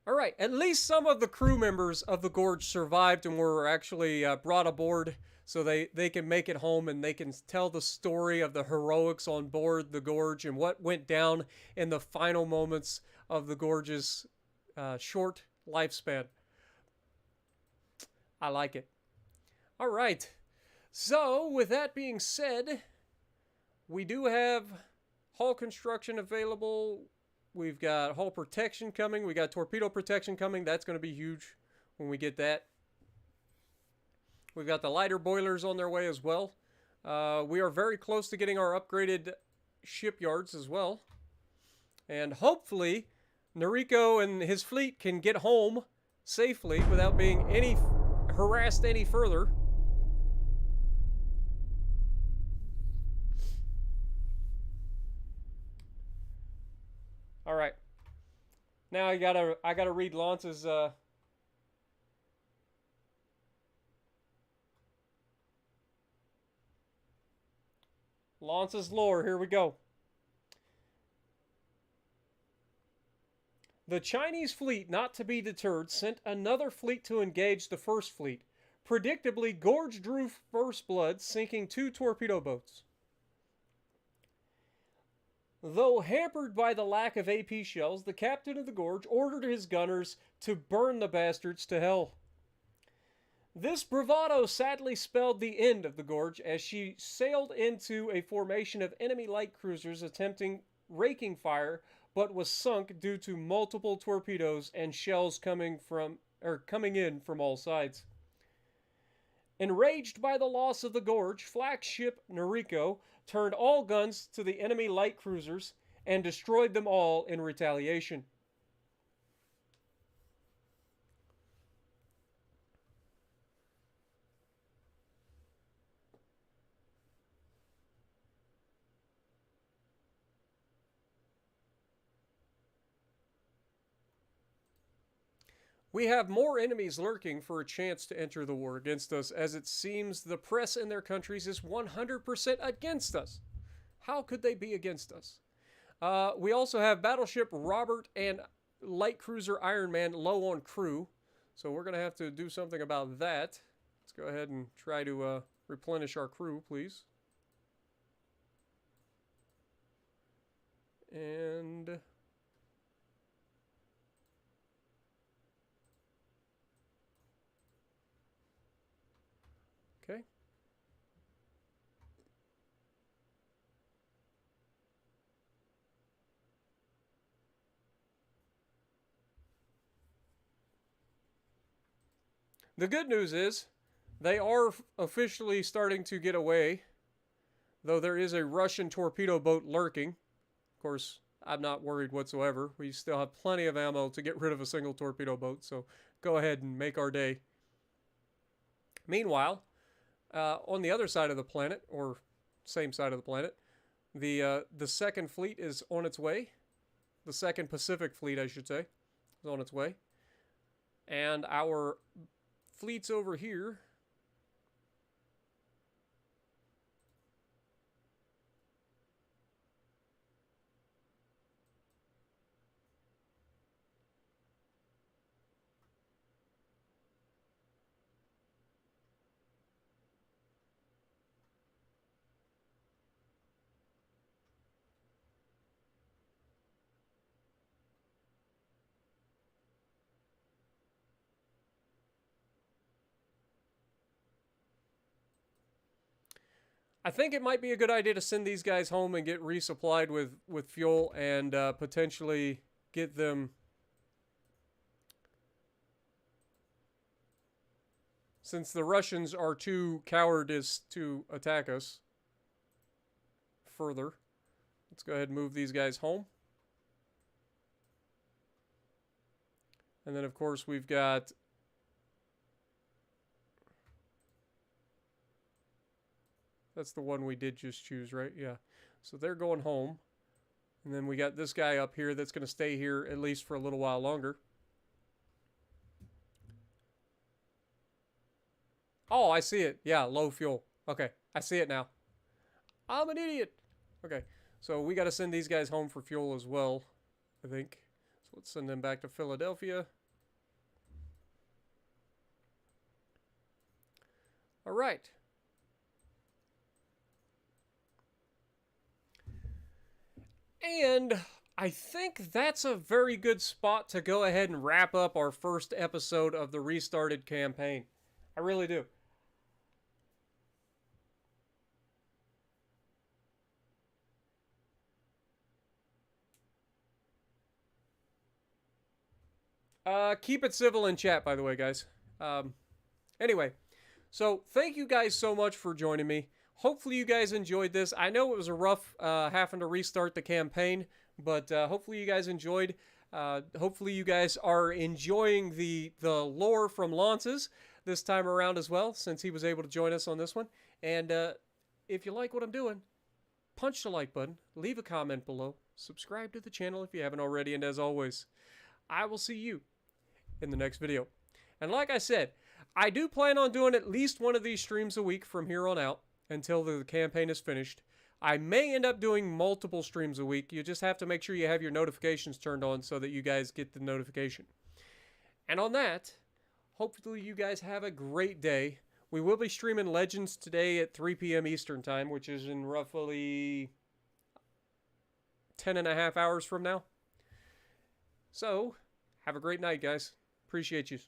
All right, at least some of the crew members of the Gorge survived and were actually brought aboard so they can make it home and they can tell the story of the heroics on board the Gorge and what went down in the final moments of the Gorge's short lifespan. I like it. All right, so with that being said, we do have hull construction available. We've got hull protection coming. We got torpedo protection coming. That's going to be huge when we get that. We've got the lighter boilers on their way as well. We are very close to getting our upgraded shipyards as well. And hopefully, Noriko and his fleet can get home safely without being harassed any further. All right. Now I gotta read Lance's lore. Here we go. The Chinese fleet, not to be deterred, sent another fleet to engage the first fleet. Predictably, Gorge drew first blood, sinking 2 torpedo boats. Though hampered by the lack of AP shells, the captain of the Gorge ordered his gunners to burn the bastards to hell. This bravado sadly spelled the end of the Gorge as she sailed into a formation of enemy light cruisers attempting raking fire, but was sunk due to multiple torpedoes and shells coming in from all sides. Enraged by the loss of the Gorge, flagship Noriko turned all guns to the enemy light cruisers and destroyed them all in retaliation. We have more enemies lurking for a chance to enter the war against us, as it seems the press in their countries is 100% against us. How could they be against us? We also have Battleship Robert and Light Cruiser Iron Man low on crew, so we're going to have to do something about that. Let's go ahead and try to replenish our crew, please. And... okay. The good news is they are officially starting to get away, though there is a Russian torpedo boat lurking. Of course, I'm not worried whatsoever. We still have plenty of ammo to get rid of a single torpedo boat, so go ahead and make our day. Meanwhile, on the other side of the planet, or same side of the planet, the second fleet is on its way. The second Pacific fleet, I should say, is on its way. And our fleets over here I think it might be a good idea to send these guys home and get resupplied with fuel and potentially get them... since the Russians are too cowardice to attack us further, let's go ahead and move these guys home. And then, of course, we've got... That's the one we did just choose, right? Yeah. So they're going home. And then we got this guy up here that's going to stay here at least for a little while longer. Oh, I see it. Yeah, low fuel. Okay, I see it now. I'm an idiot. Okay, so we got to send these guys home for fuel as well, I think. So let's send them back to Philadelphia. All right. And I think that's a very good spot to go ahead and wrap up our first episode of the Restarted campaign. I really do. Keep it civil in chat, by the way, guys. Anyway, so thank you guys so much for joining me. Hopefully you guys enjoyed this. I know it was a rough having to restart the campaign, but hopefully you guys enjoyed. Hopefully you guys are enjoying the lore from Lances this time around as well, since he was able to join us on this one. And if you like what I'm doing, punch the like button, leave a comment below, subscribe to the channel if you haven't already, and as always, I will see you in the next video. And like I said, I do plan on doing at least one of these streams a week from here on out until the campaign is finished. I may end up doing multiple streams a week. You just have to make sure you have your notifications turned on so that you guys get the notification. And on that, hopefully you guys have a great day. We will be streaming Legends today at 3 p.m. Eastern Time, which is in roughly 10.5 hours from now. So, have a great night, guys. Appreciate you.